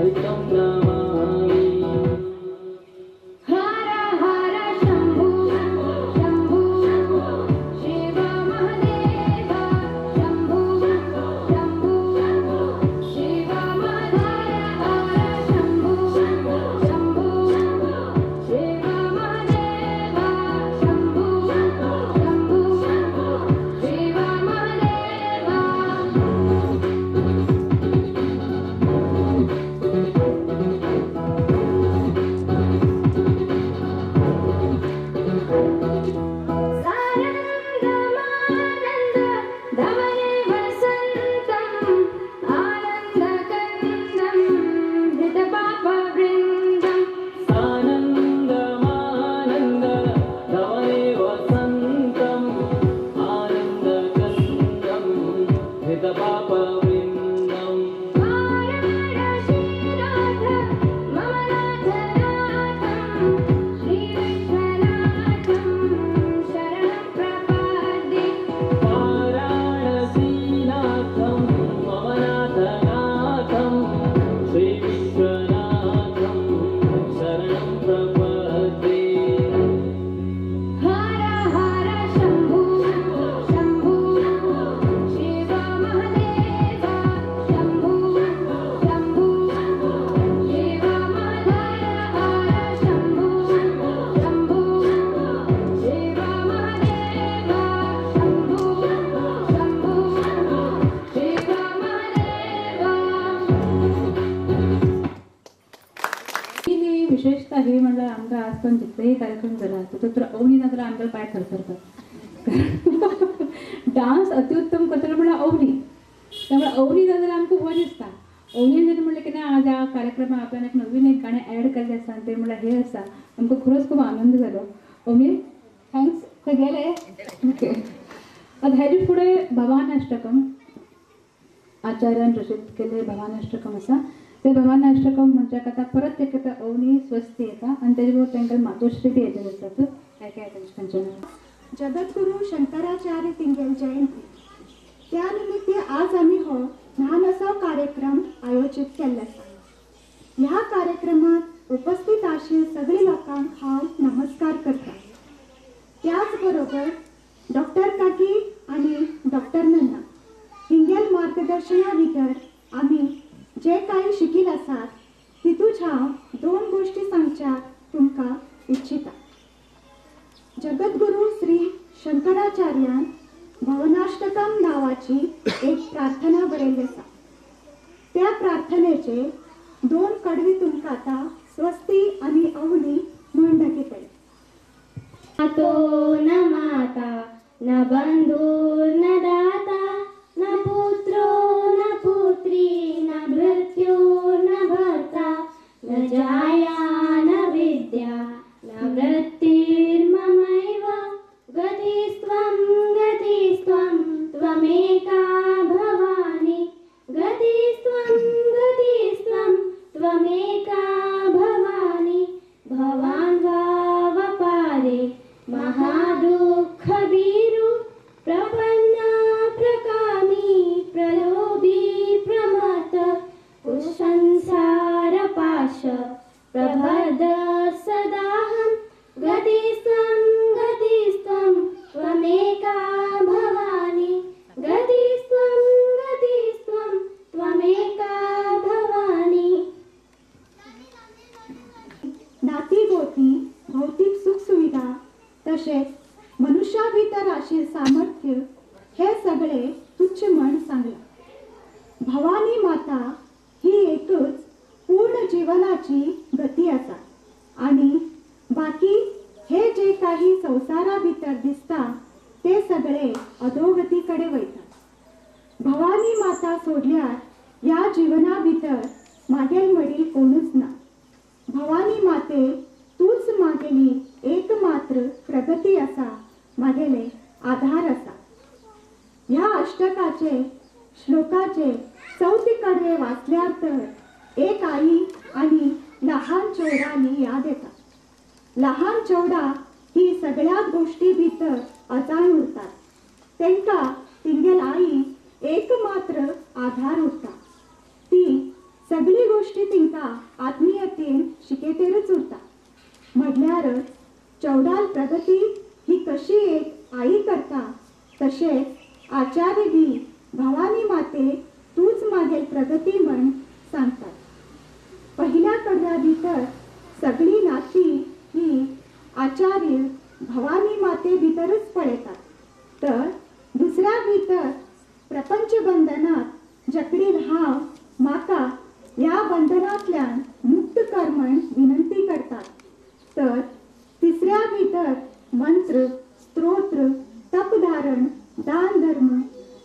सहितं नमामि हर हर शंभू शंभू शिव महादेव शंभू शंभू शिव महादेव हर शंभू शंभू शिव महादेव शंभू शंभू शिव महादेव सानंदमानंद धवने वसंतम् आनंदकन्दं हृतपापवृन्दम् आनन्दमानन्द धवने वसन्तम् आनन्दकन्दं हृतपापवृन्दम् वाराणसीनाथ मम नाथनाथं श्रीविश्वनाथं शरणं प्रपद्ये वाराणसीनाथं मम नाथनाथं श्रीविश्वनाथं शरणं प्रपद्ये हर हर शंभू शंभू शिव महादेव शंभू शंभू शिव महादेव हर शंभू शंभू शिव महादेव शंभू शंभू शिव महादेव ही विशेषतः हे म्हणलं आमचा आज पण जिथेही कार्यक्रम झाला तर अवनी नगरला आमच्या पाय थरथरतात. डान्स अतिउत्तम करतलो म्हणल्यार अवनी, त्यामुळे अवनी नगरला आमकां बरें दिसता. अवनी जर म्हणलें की ना आज ह्या कार्यक्रमात आपल्यान एक नवीन एक गाणें ॲड केल्लें आसा आनी तें म्हणल्यार हे आसा, आमकां खरोच खूब आनंद जालो. अवनी थँक्स. खंय गेले? ओके. आतां हेजे फुडें भवानाष्टकम आचार्यान रचित केले भवानाष्टकम आसा. ते भवानाष्टकम म्हणजे आता परत एक आता अवनी स्वस्ती येता आणि त्याच्या बरोबर तांकां मातोश्री बी येतात असतात. काय काय त्यांच्या जगद्गुरु शंकराचार्य तिंगेल जयंती त्यानिमित्त आज आम्ही हो ल्हान असो कार्यक्रम आयोजित केल्लो आसा. ह्या कार्यक्रमात उपस्थित आशिल्ल्या सगळ्या लोकांक हांव नमस्कार करता. त्याचबरोबर डॉक्टर काकी आणि डॉक्टर नन्ना हिंगेल मार्गदर्शना भितर आम्ही जे काही शिकील आसात तितूच हांव 2 गोष्टी सांगच्या तुमकां इच्छिता. जगद्गुरु श्री शंकराचार्यान भवनाष्टकम नावाची एक प्रार्थना बरयल्ली आसा. त्या प्रार्थनेचे 2 कडवी तुमकां आतां स्वस्ती आणि अवनी म्हण दाखयतले. तो न माता न बंधुर्न दाता न पुत्रो न पुत्री न मृत्युर्न भर्ता न जाया न विद्या न वृत्तिर्ममैव गतिस्त्वं गतिस्त्वं त्वमेका भवानी गतिस्त्वं गतिस्त्वं त्वमेका भवानी भवान् भावपारे महादुःखभीरु प्रपन्ना प्रकामी प्रलोभी प्रमथ कुसंसारपाश प्रभद सदाहं गतिस्त्वं गतिस्त्वं त्वमेका भवानी गतिस्त्वं गतिस्त्वं त्वमेका भवानी. नातीगोती भौतिक सुखसुविधा तसेच मनुष्या भितर आशिल्लें सामर्थ्य हे सगळे तुच्छ म्हण सांगला. भवानी माता ही एकच पूर्ण जीवनाची गती आसा आणि बाकी हे जे काही संसारा भितर दिसता ते सगळे अधोगतीकडे वयतात. भवानी माता सोडल्यार या जीवना भितर मागेल मडील कोणूच ना. भवानी माते तूच मागेली एकमात्र प्रगती आसा, मागेले आधार आसा. ह्या अष्टकाचे श्लोकाचे 4थी कडवे वाचल्यार तर एक आई आणि लहान चौडानी याद येता. लहान चौडा ही सगळ्या गोष्टी भितर अजाण उरतात. तेंका तिंगेल आई एकमात्र आधार उरता. ती सगळी गोष्टी तिंका म्हाका आत्मीयतेन शिकेतेरूच उरता म्हटल्यारच चौडाल प्रगती ही कशी एक आई करता तशेंच आचार्य बी भवानी माते तूच मागेल प्रगती म्हण सांगतात. पहिल्या कडव्या भितर सगळी नाती ही आचार्य भवानी माते भितरच पळयतात, तर दुसऱ्या भितर प्रपंच बंधनात जकडील हांव म्हाका ह्या बंधनांतल्यान मुक्त कर म्हण विनंती करतात, तर तिसऱ्या भितर मंत्र, स्तोत्र, तपधारण, दान धर्म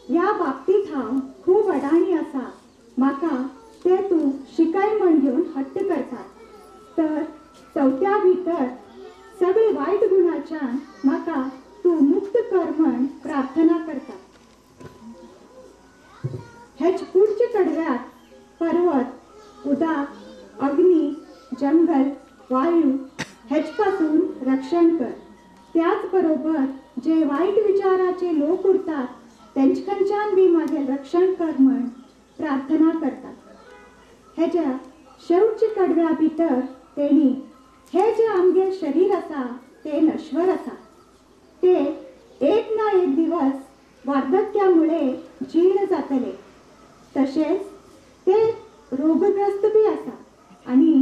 या बाबतीत हांव खूब अडाणी आसा, म्हाका ते तूं शिकाय म्हण घेवन हट्ट करतात, तर चौथ्या भितर सगळे वायट गुणाच्यान म्हाका तूं मुक्त कर म्हण प्रार्थना करतात. हेच पुढचे कडव्यात पर्वत, उदक, अग्नी, जंगल, वायू हेच पासून रक्षण कर. त्याच बरोबर जे वाईट विचाराचे लोक उरतात तेंचखंच्यान बी मागेल रक्षण कर म्हण प्रार्थना करतात. हेज्या शेवटच्या कडव्या भितर तेणी हे जे आमगे शरीर आसा ते नश्वर आसा, ते एक ना एक दिवस वार्धक्यामुळे जीर्ण जातले, तसेच ते रोगग्रस्त बी आसा आणि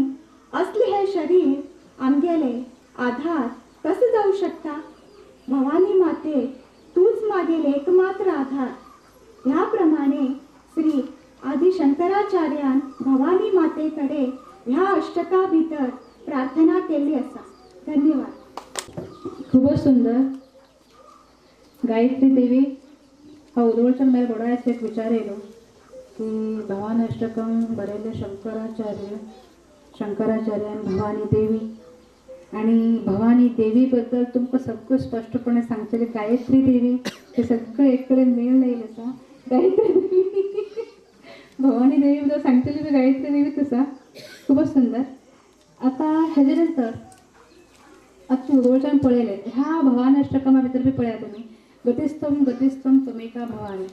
असले हे शरीर आमगेले आधार कसं जाऊ शकता. भवानी माते तूच मागेल एकमात्र आधार. ह्याप्रमाणे श्री आदि शंकराचार्यान भवानी मातेकडे ह्या अष्टका भितर प्रार्थना केली असा. धन्यवाद. खूपच सुंदर. गायत्री देवी हा उजवळच्या मला घोडायचं एक विचार येलो की भवान अष्टकम बरयले शंकराचार्यान भवानी देवी, आणि भवानी देवी बद्दल तुमकां सगळं स्पष्टपणे सांगतले गायत्री देवी हे सगळं एक कडेन मेळ येईल असा. गायत्री देवी भवानी देवी बद्दल सांगतली मी गायत्री देवी तसा खूपच सुंदर. आता हेजे नंतर आजच्या उजवळच्यान पळयले ह्या भवान अष्टकमा भितर बी पळया तुम्ही गतिस्थम गतिस्थम त्वमेका भवानी.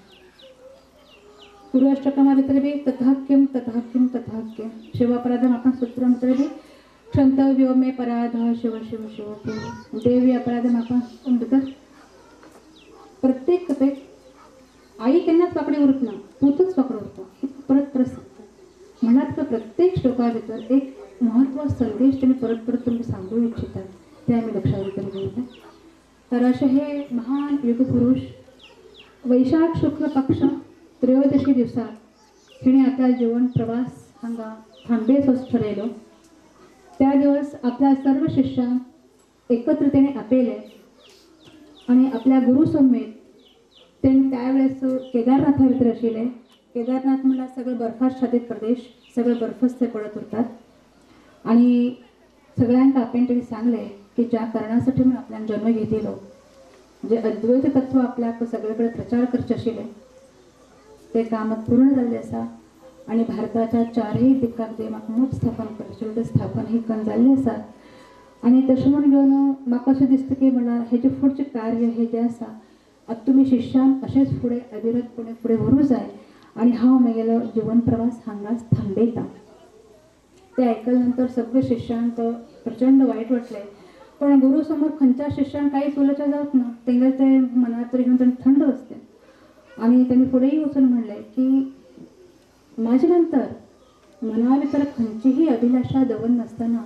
पूर्व अष्टकमा भितर बी ततः किम ततः किम ततः किम. शिवापराधम आपण सूत्र भितर बी क्षंतव्यो मे पराध शिव शिव शिव देवी अपराधम आपण भितर प्रत्येक कथेक आई केन्नाच वाकडी उरत ना, तूच वाकडी उरता परत परत सांगता. म्हणत का प्रत्येक श्लोका भितर एक महत्वाचा संदेश तुम्ही परत परत तुम्ही सांगू इच्छितात ते आम्ही लक्षात घेऊन. तर असे हे महान युगपुरुष वैशाख शुक्ल पक्ष त्रयोदशी दिवसात हिने आपला जीवन प्रवास हांगा थांबेच ठरयलो. त्या दिवस आपल्या सर्व शिष्यांक एकत्रितेने आपले आणि आपल्या गुरु समेत तेणे त्यावेळेस केदारनाथा भितर आशिल्ले. केदारनाथ म्हणल्यार सगळे बर्फाच्छादित प्रदेश, सगळे बर्फच ते पडत उरतात आणि सगळ्यांक आपण त्यांनी सांगले की ज्या कारणासाठी म्हणून आपल्यान जन्म घेतिलो, जे अद्वैत तत्व आपल्याक सगळीकडे प्रचार करचे आशिल्ले ते काम पूर्ण जाल्लें आसा आणि भारताच्या चारही दिक्काक जे म्हाका मूठ स्थापन करचें तें स्थापन ही करून जाल्लें आसा. आणि तशें म्हणून घेवन म्हाका अशें दिसता की म्हणल्यार हेजें फुडचें कार्य हें जें आसा आता तुम्ही शिष्यान अशेंच फुडें अविरतपणे फुडें व्हरूं जाय आणि हांव म्हगेलो जीवन प्रवास हांगाच थांबयता. ते आयकल्या नंतर सगळे शिष्यांक प्रचंड वायट वाटलें, पण गुरु समोर खंयच्या शिष्यांक कांयच उलोवचें जावच ना. तेंगे ते मनार तरी घेवन ताणें थंड बसलें आणि त्यांनी फुडेंय वचून म्हणलें की माझे नंतर मना भितर खंयचीही अभिलाषा दवरन नासतना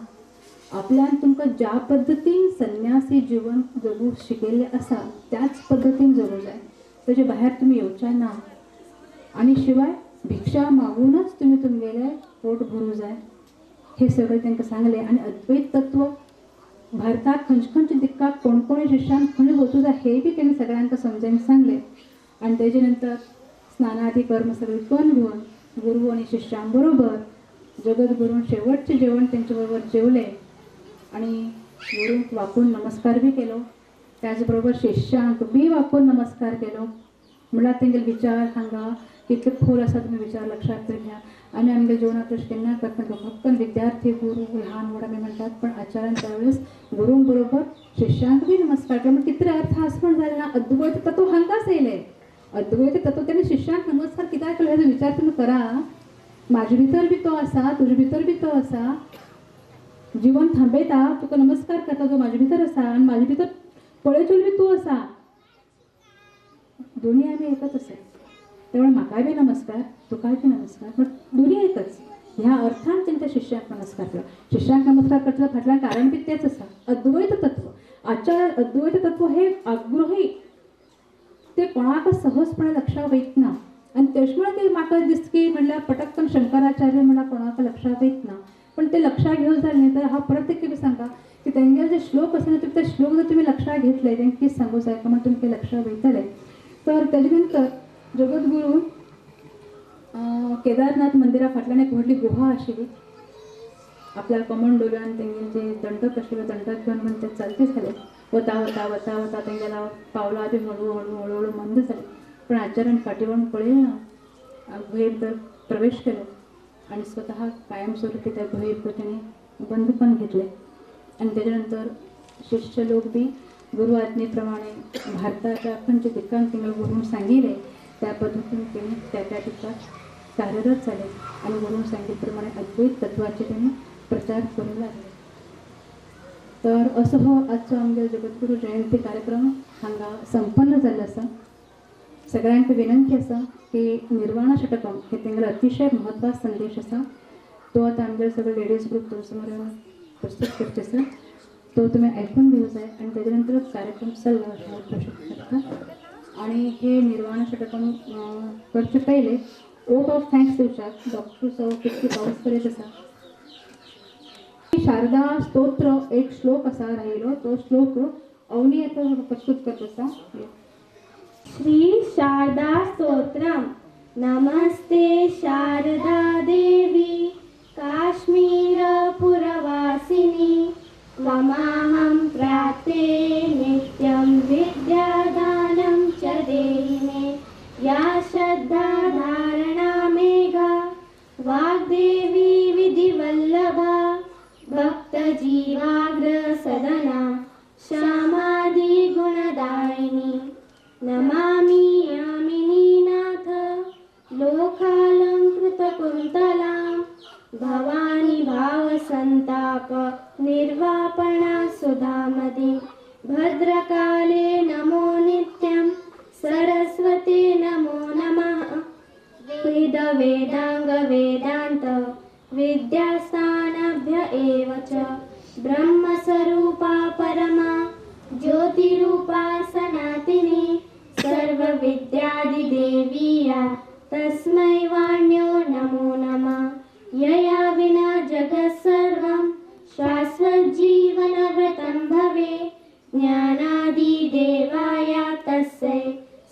आपल्यान तुमकां ज्या पद्दतीन संन्यासी जीवन जगूंक शिकयल्लें आसा त्याच पद्दतीन जगूं जाय. तेजे भायर तुमी येवचें ना आणि शिवाय भिक्षा मागूनच तुमी तुमगेलें पोट भरूं जाय हे सगळें तांकां सांगलें. आणि अद्वैत तत्व भारताक खंयचे खंयचे दिक्काक कोण कोण शिष्यान खंय वचूं जाय हे बी ताणें सगळ्यांक समजावन सांगलें. आणि तेजे नंतर स्नानादी कर्म सगळें करून घेवन गुरु आणि शिष्यां बरोबर जगद्गुरून शेवटचें जेवण तेंचे बरोबर जेवले आणि गुरूंक वाकून नमस्कार बी केलो. त्याचबरोबर शिष्यांक बी वाकून नमस्कार केलो. म्हणल्यार तेंगेले विचार हांगा कितले खोल आसा तुमी विचार लक्षात तरी घ्या. आमी आमगे जिवनांत तशें केन्ना करता फक्त विद्यार्थी गुरू ल्हान व्हड आमी म्हणटात, पण आचार्यान त्यावेळेस गुरूंक बरोबर शिष्यांक बी नमस्कार केलो. म्हणजे कितें अर्थ आसा पण जालें ना. अद्वैत तत्व हांकांच येयलें. अद्वैत तत्व तेणें शिष्यांक नमस्कार कित्याक केलो हेजो विचार तुमी करा. म्हाजे भितर बी तो आसा, तुजे भितर बी तो जीवन थांबेता तुका नमस्कार करता जो माझ्या भितर असा आणि माझ्या भितर पळयचो बी तू असा, दोन्ही आम्ही एकच असा. त्यामुळे म्हाकाय बी नमस्कार, तुकाय बी नमस्कार, पण दोन्ही एकच. ह्या अर्थान त्यांच्या शिष्यांक नमस्कार केला. शिष्यांक नमस्कार करता फाटल्यान कारण बी तेच असा, अद्वैत तत्व. आजच्या अद्वैत तत्व हे आग्रही ते कोणाक सहजपणे लक्षात येत ना. आणि त्याच्यामुळे ते म्हाका दिसता की म्हणल्यार पटकन शंकराचार्य म्हणल्यार कोणाक लक्षात येत ना. पण ते लक्षात घेवं जाय न्ही तर हांव परत एक बी सांगता की तेंगे जे श्लोक आसा ते श्लोक जर तुम्ही लक्षात घेतले तेंका कितें सांगू जाय का म्हणून तुमचे लक्षात वयतले. तर तेजे नंतर जगद्गुरू केदारनाथ मंदिरा फाटल्यान एक व्हडली गुहा आशिल्ली. आपल्या कमंडोल्यान तेंगे दंडक आशिल्लो दंडक घेवन म्हणून ते चलते जाले. वता वता वता वता तेंगेला पावलां बी हळू हळू हळू हळू मंद जाली. पण आचार्यान फाटीवळून पळयना, गुहे भितर प्रवेश केलो आणि स्वतः कायमस्वरूपी त्या गुहे भितर तेणी बंद पण घेतले. आणि तेजे नंतर शिष्य लोक बी गुरु आज्ञेप्रमाणे भारताच्या खंयच्या दिकांक तेंगे गुरून सांगिले त्या पद्धतीने तेणी त्या ठिकाणी कार्यरत झाले आणि गुरून सांगिले प्रमाणे अद्वैत तत्वाचे तेणी प्रचार करू लागले. तर असो हो आजचो आमगे जगद्गुरू जयंती कार्यक्रम हांगा संपन्न जाल्लो आसा. सगळ्यांक विनंती आसा की निर्वाण षटकम हे तेंगेलो अतिशय महत्वाचो संदेश आसा. तो आता आमचे सगळे लेडीज ग्रुप तुमचे समोर प्रस्तुत करचे आसा. तो तुम्ही ऐकून घेऊ जाय आणि त्याच्यानंतरच कार्यक्रम सल्ला घोषित करता. आणि हे निर्वाण षटकम करचे पहिले ओट ऑफ थँक्स दिवच्याक डॉक्टर सौ कितकी पाऊस करीत आसा. शारदा स्तोत्र एक श्लोक असा राहिलो, तो श्लोक अवनी येतो प्रस्तुत करत आसा. श्री शारदा स्तोत्रम. नमस्ते शारदा देवी काश्मीर पुरवासिनी त्वमाहं प्रार्थे नित्यं विद्यादानं च देहि मे. या श्रद्धा धारणा मेघा वाग्देवी विधिवल्लभा भक्तजीवाग्र सदना श्यामादि गुणदायिनी. नमामि यामिनीनाथ लोकालंकृत कुंतलां भवानी भावसंताप निर्वापणा सुधामदि. भद्रकाले नमो नित्यं सरस्वती नमो नमः. वेद वेदांग वेदांत विद्यास्थानभ्य एव च. ब्रह्मस्वरूपा परमा ज्योतिरूपा सनातिनी सर्वविद्यादिदेवीया तस्मै वाण्यो नमो नमः. यया विना जगत् सर्वं शाश्वतजीवनव्रतं भवे. ज्ञानादिदेवाया तस्यै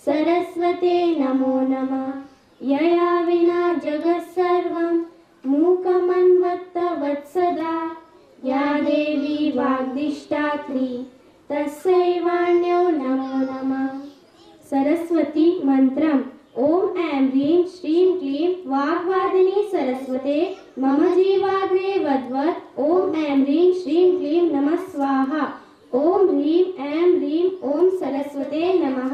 सरस्वते नमो नमः. यया विना जगत् सर्वं मूकमन्वत्तवत्सदा या देवी वाग्दिष्टात्री तस्यै वाण्यो नमो नमः. सरस्वती मंत्रम. ओम ऐं ह्रीं श्रीं क्लीं वाग्वादिनी सरस्वते मम जीवाग्रे वद्वत्. ओम ऐं ह्रीं श्रीं क्लीं नमः स्वाहा. ओम ह्रीं ऐं ह्रीं ओम सरस्वते नमः.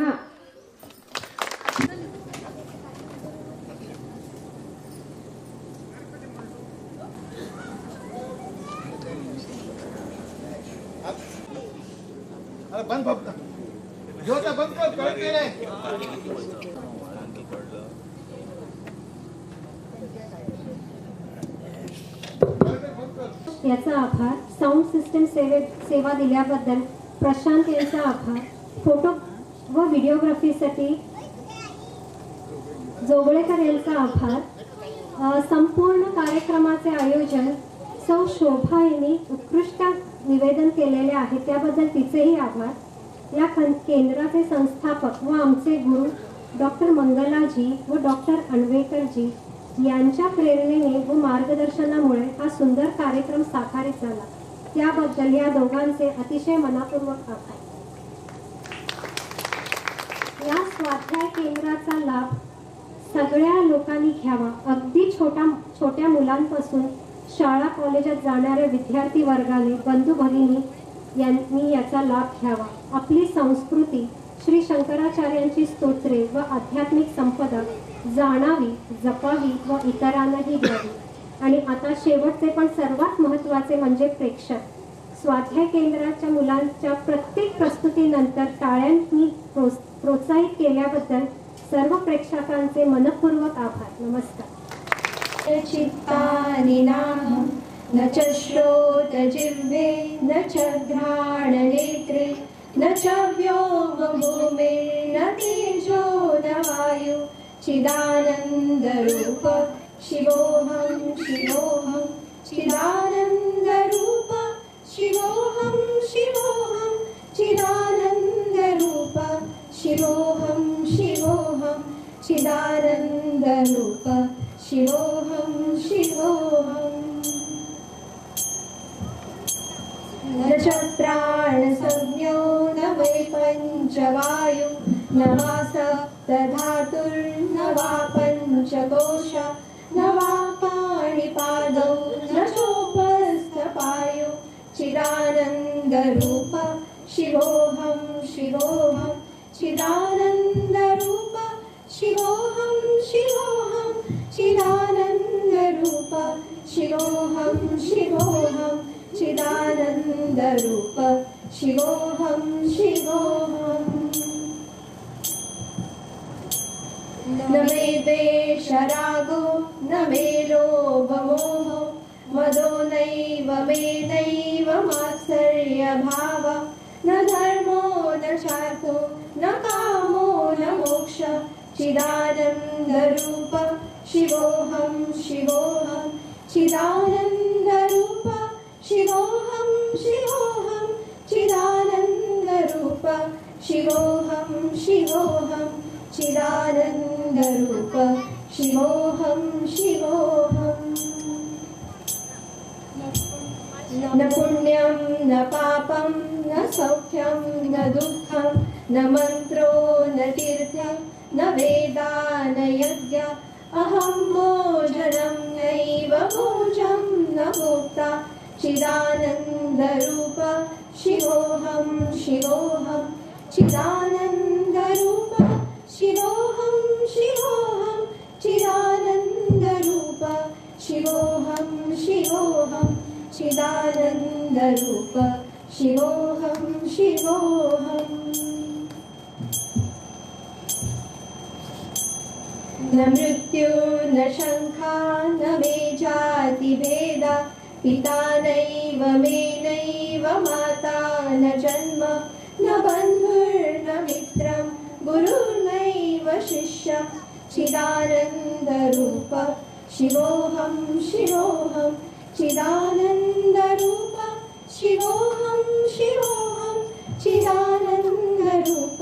बंद फक्त जोता बंद कर कळत गेले. याचा आभार. साऊंड सिस्टम सेवा दिल्याबद्दल प्रशांत यांचा आभार. फोटो व व्हिडिओग्राफीसाठी जोगळेकर यांचा आभार. संपूर्ण कार्यक्रमाचे आयोजन सौ शोभा यांनी उत्कृष्ट निवेदन केलेले आहे त्याबद्दल तिचेही आभार. या केंद्राचे संस्थापक व आमचे गुरु डॉक्टर मंगलाजी व डॉक्टर अण्वेकरजी यांच्या प्रेरणेने व मार्गदर्शनामुळे हा सुंदर कार्यक्रम साकारित झाला. त्याबद्दल या दोघांचे अतिशय मनापूर्वक आभार. या स्वाध्याय केंद्राचा लाभ सगळ्या लोकांनी घ्यावा. अगदी छोट्या मुलांपासून शाळा कॉलेजात जाणाऱ्या विद्यार्थी वर्गाने बंधू भगिनी यांनी याचा लाभ घ्यावा. आपली संस्कृती श्री शंकराचार्यांची स्तोत्रे व आध्यात्मिक संपदा जाणावी, जपावी व इतरांनाही द्यावी. आणि आता शेवटचे पण सर्वात महत्त्वाचे म्हणजे प्रेक्षक. स्वाध्याय केंद्राच्या मुलांच्या प्रत्येक प्रस्तुतीनंतर टाळ्यांनी प्रोत्साहित केल्याबद्दल सर्व प्रेक्षकांचे मनपूर्वक आभार. नमस्कार. चित्तानि नाहं न च श्रोतजिह्वे न च घ्राणनेत्रे न च व्योमभूमिर्न तेजो न वायु चिदानन्दरूप शिवोऽहं शिवोऽहं चिदानन्दरूप शिवोऽहं शिवोऽहं चिदानन्दरूप शिवोऽहं शिवोऽहं चिदानन्दरूप शिवोऽहं शिवोऽहम्. न च प्राणसंज्ञो न वै पञ्चवायु न वा सप्तधातुर्न वा पञ्चकोश न वा पाणिपादौ न चोपस्थपायु चिदानन्दरूप शिवोऽहं शिवोऽहं चिदानन्दरूप शिवोऽहं शिवोऽहं चिदानन्दरूप शिवोऽहं शिवोऽहं चिदानन्दरूप शिवोऽहं शिवोऽहम्. न मे द्वेषरागो न मे लोभमोहो मदो नैव मे नैव मात्सर्यभाव न धर्मो न चार्थो न कामो न मोक्ष चिदानन्दरूप शिवोऽहं शिवोऽहं चिदानन्दरूप शिवोऽहं शिवोऽहं चिदानन्दरूप शिवोऽहं शिवोऽहं चिदानन्दरूप शिवोऽहं शिवोऽहम्. न पुण्यं न पापं न सौख्यं न दुःखं न मन्त्रो न तीर्थं न वेदा न यज्ञ अहं भोजनं नैव भोजं न भोक्ता चिदानन्दरूप शिवोऽहं शिवोऽहं चिदानन्दरूप शिवोऽहं शिवोऽहं चिदानन्दरूप शिवोऽहं शिवोऽहं चिदानन्दरूप शिवोऽहं शिवोऽहम्. न मृत्यु न शङ्का न मे जातिभेदा पिता नैव मे नैव माता न जन्म न बन्धुर्न मित्रं गुरुर्नैव शिष्यं चिदानन्दरूप शिवोऽहं शिवोऽहं चिदानन्दरूप शिवोऽहं शिवोऽहं चिदानन्दरूप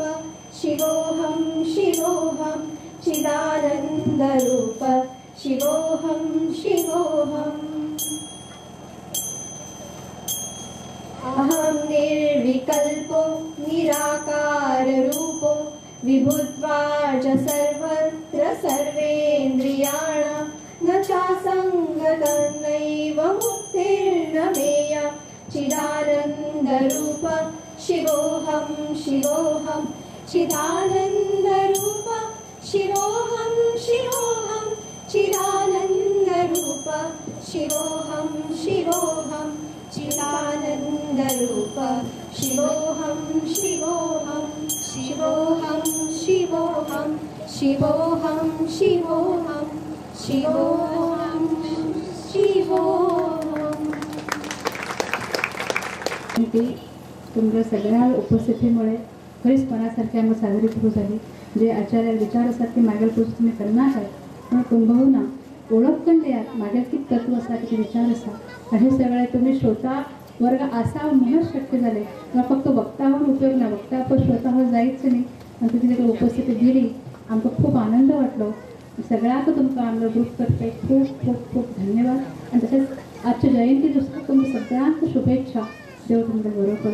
शिवोऽहं शिवोऽहं चिदानन्दरूप शिवोऽहं शिवोऽहम्. अहं निर्विकल्पो निराकाररूपो विभुत्वा च सर्वत्र सर्वेन्द्रियाणां न चासङ्गतं नैव मुक्तिर्न मेया चिदानन्दरूप शिवोऽहं शिवोऽहं चिदानन्दरूप शिवोऽहं शिवोऽहं चिदानन्दरूप शिवोऽहं शिवोऽहं चिदानन्दरूप शिवोऽहं शिवोऽहं शिवोऽहं शिवोऽहं शिवोऽहं शिवोऽहं शिवोऽहं शिवोऽहं. तुमच्या सगळ्या उपस्थितीमुळे खरीच मनासारखी आम्ही साजरी सुरू झाली. जे आचार्य विचार असतात की मागेल पुरुष तुम्ही करणार आहे पण कुंभवना ओळखून द्यात मागेल किती तत्व असा किती विचार असा हे सगळे तुम्ही श्रोता वर्ग असा म्हणूनच शक्य झाले. किंवा फक्त वक्तावर उपयोग नाही, वक्ता आपण श्रोतावर जायचं नाही पण तुम्ही तिकडे उपस्थिती दिली आमचं खूप आनंद वाटलो. सगळ्यात तुमचं आमचं ग्रुपतर्फे खूप खूप खूप धन्यवाद. आणि तसेच आजच्या जयंती दुसरं तुम्ही सगळ्यांचं शुभेच्छा. देव तुमच्या बरोबर.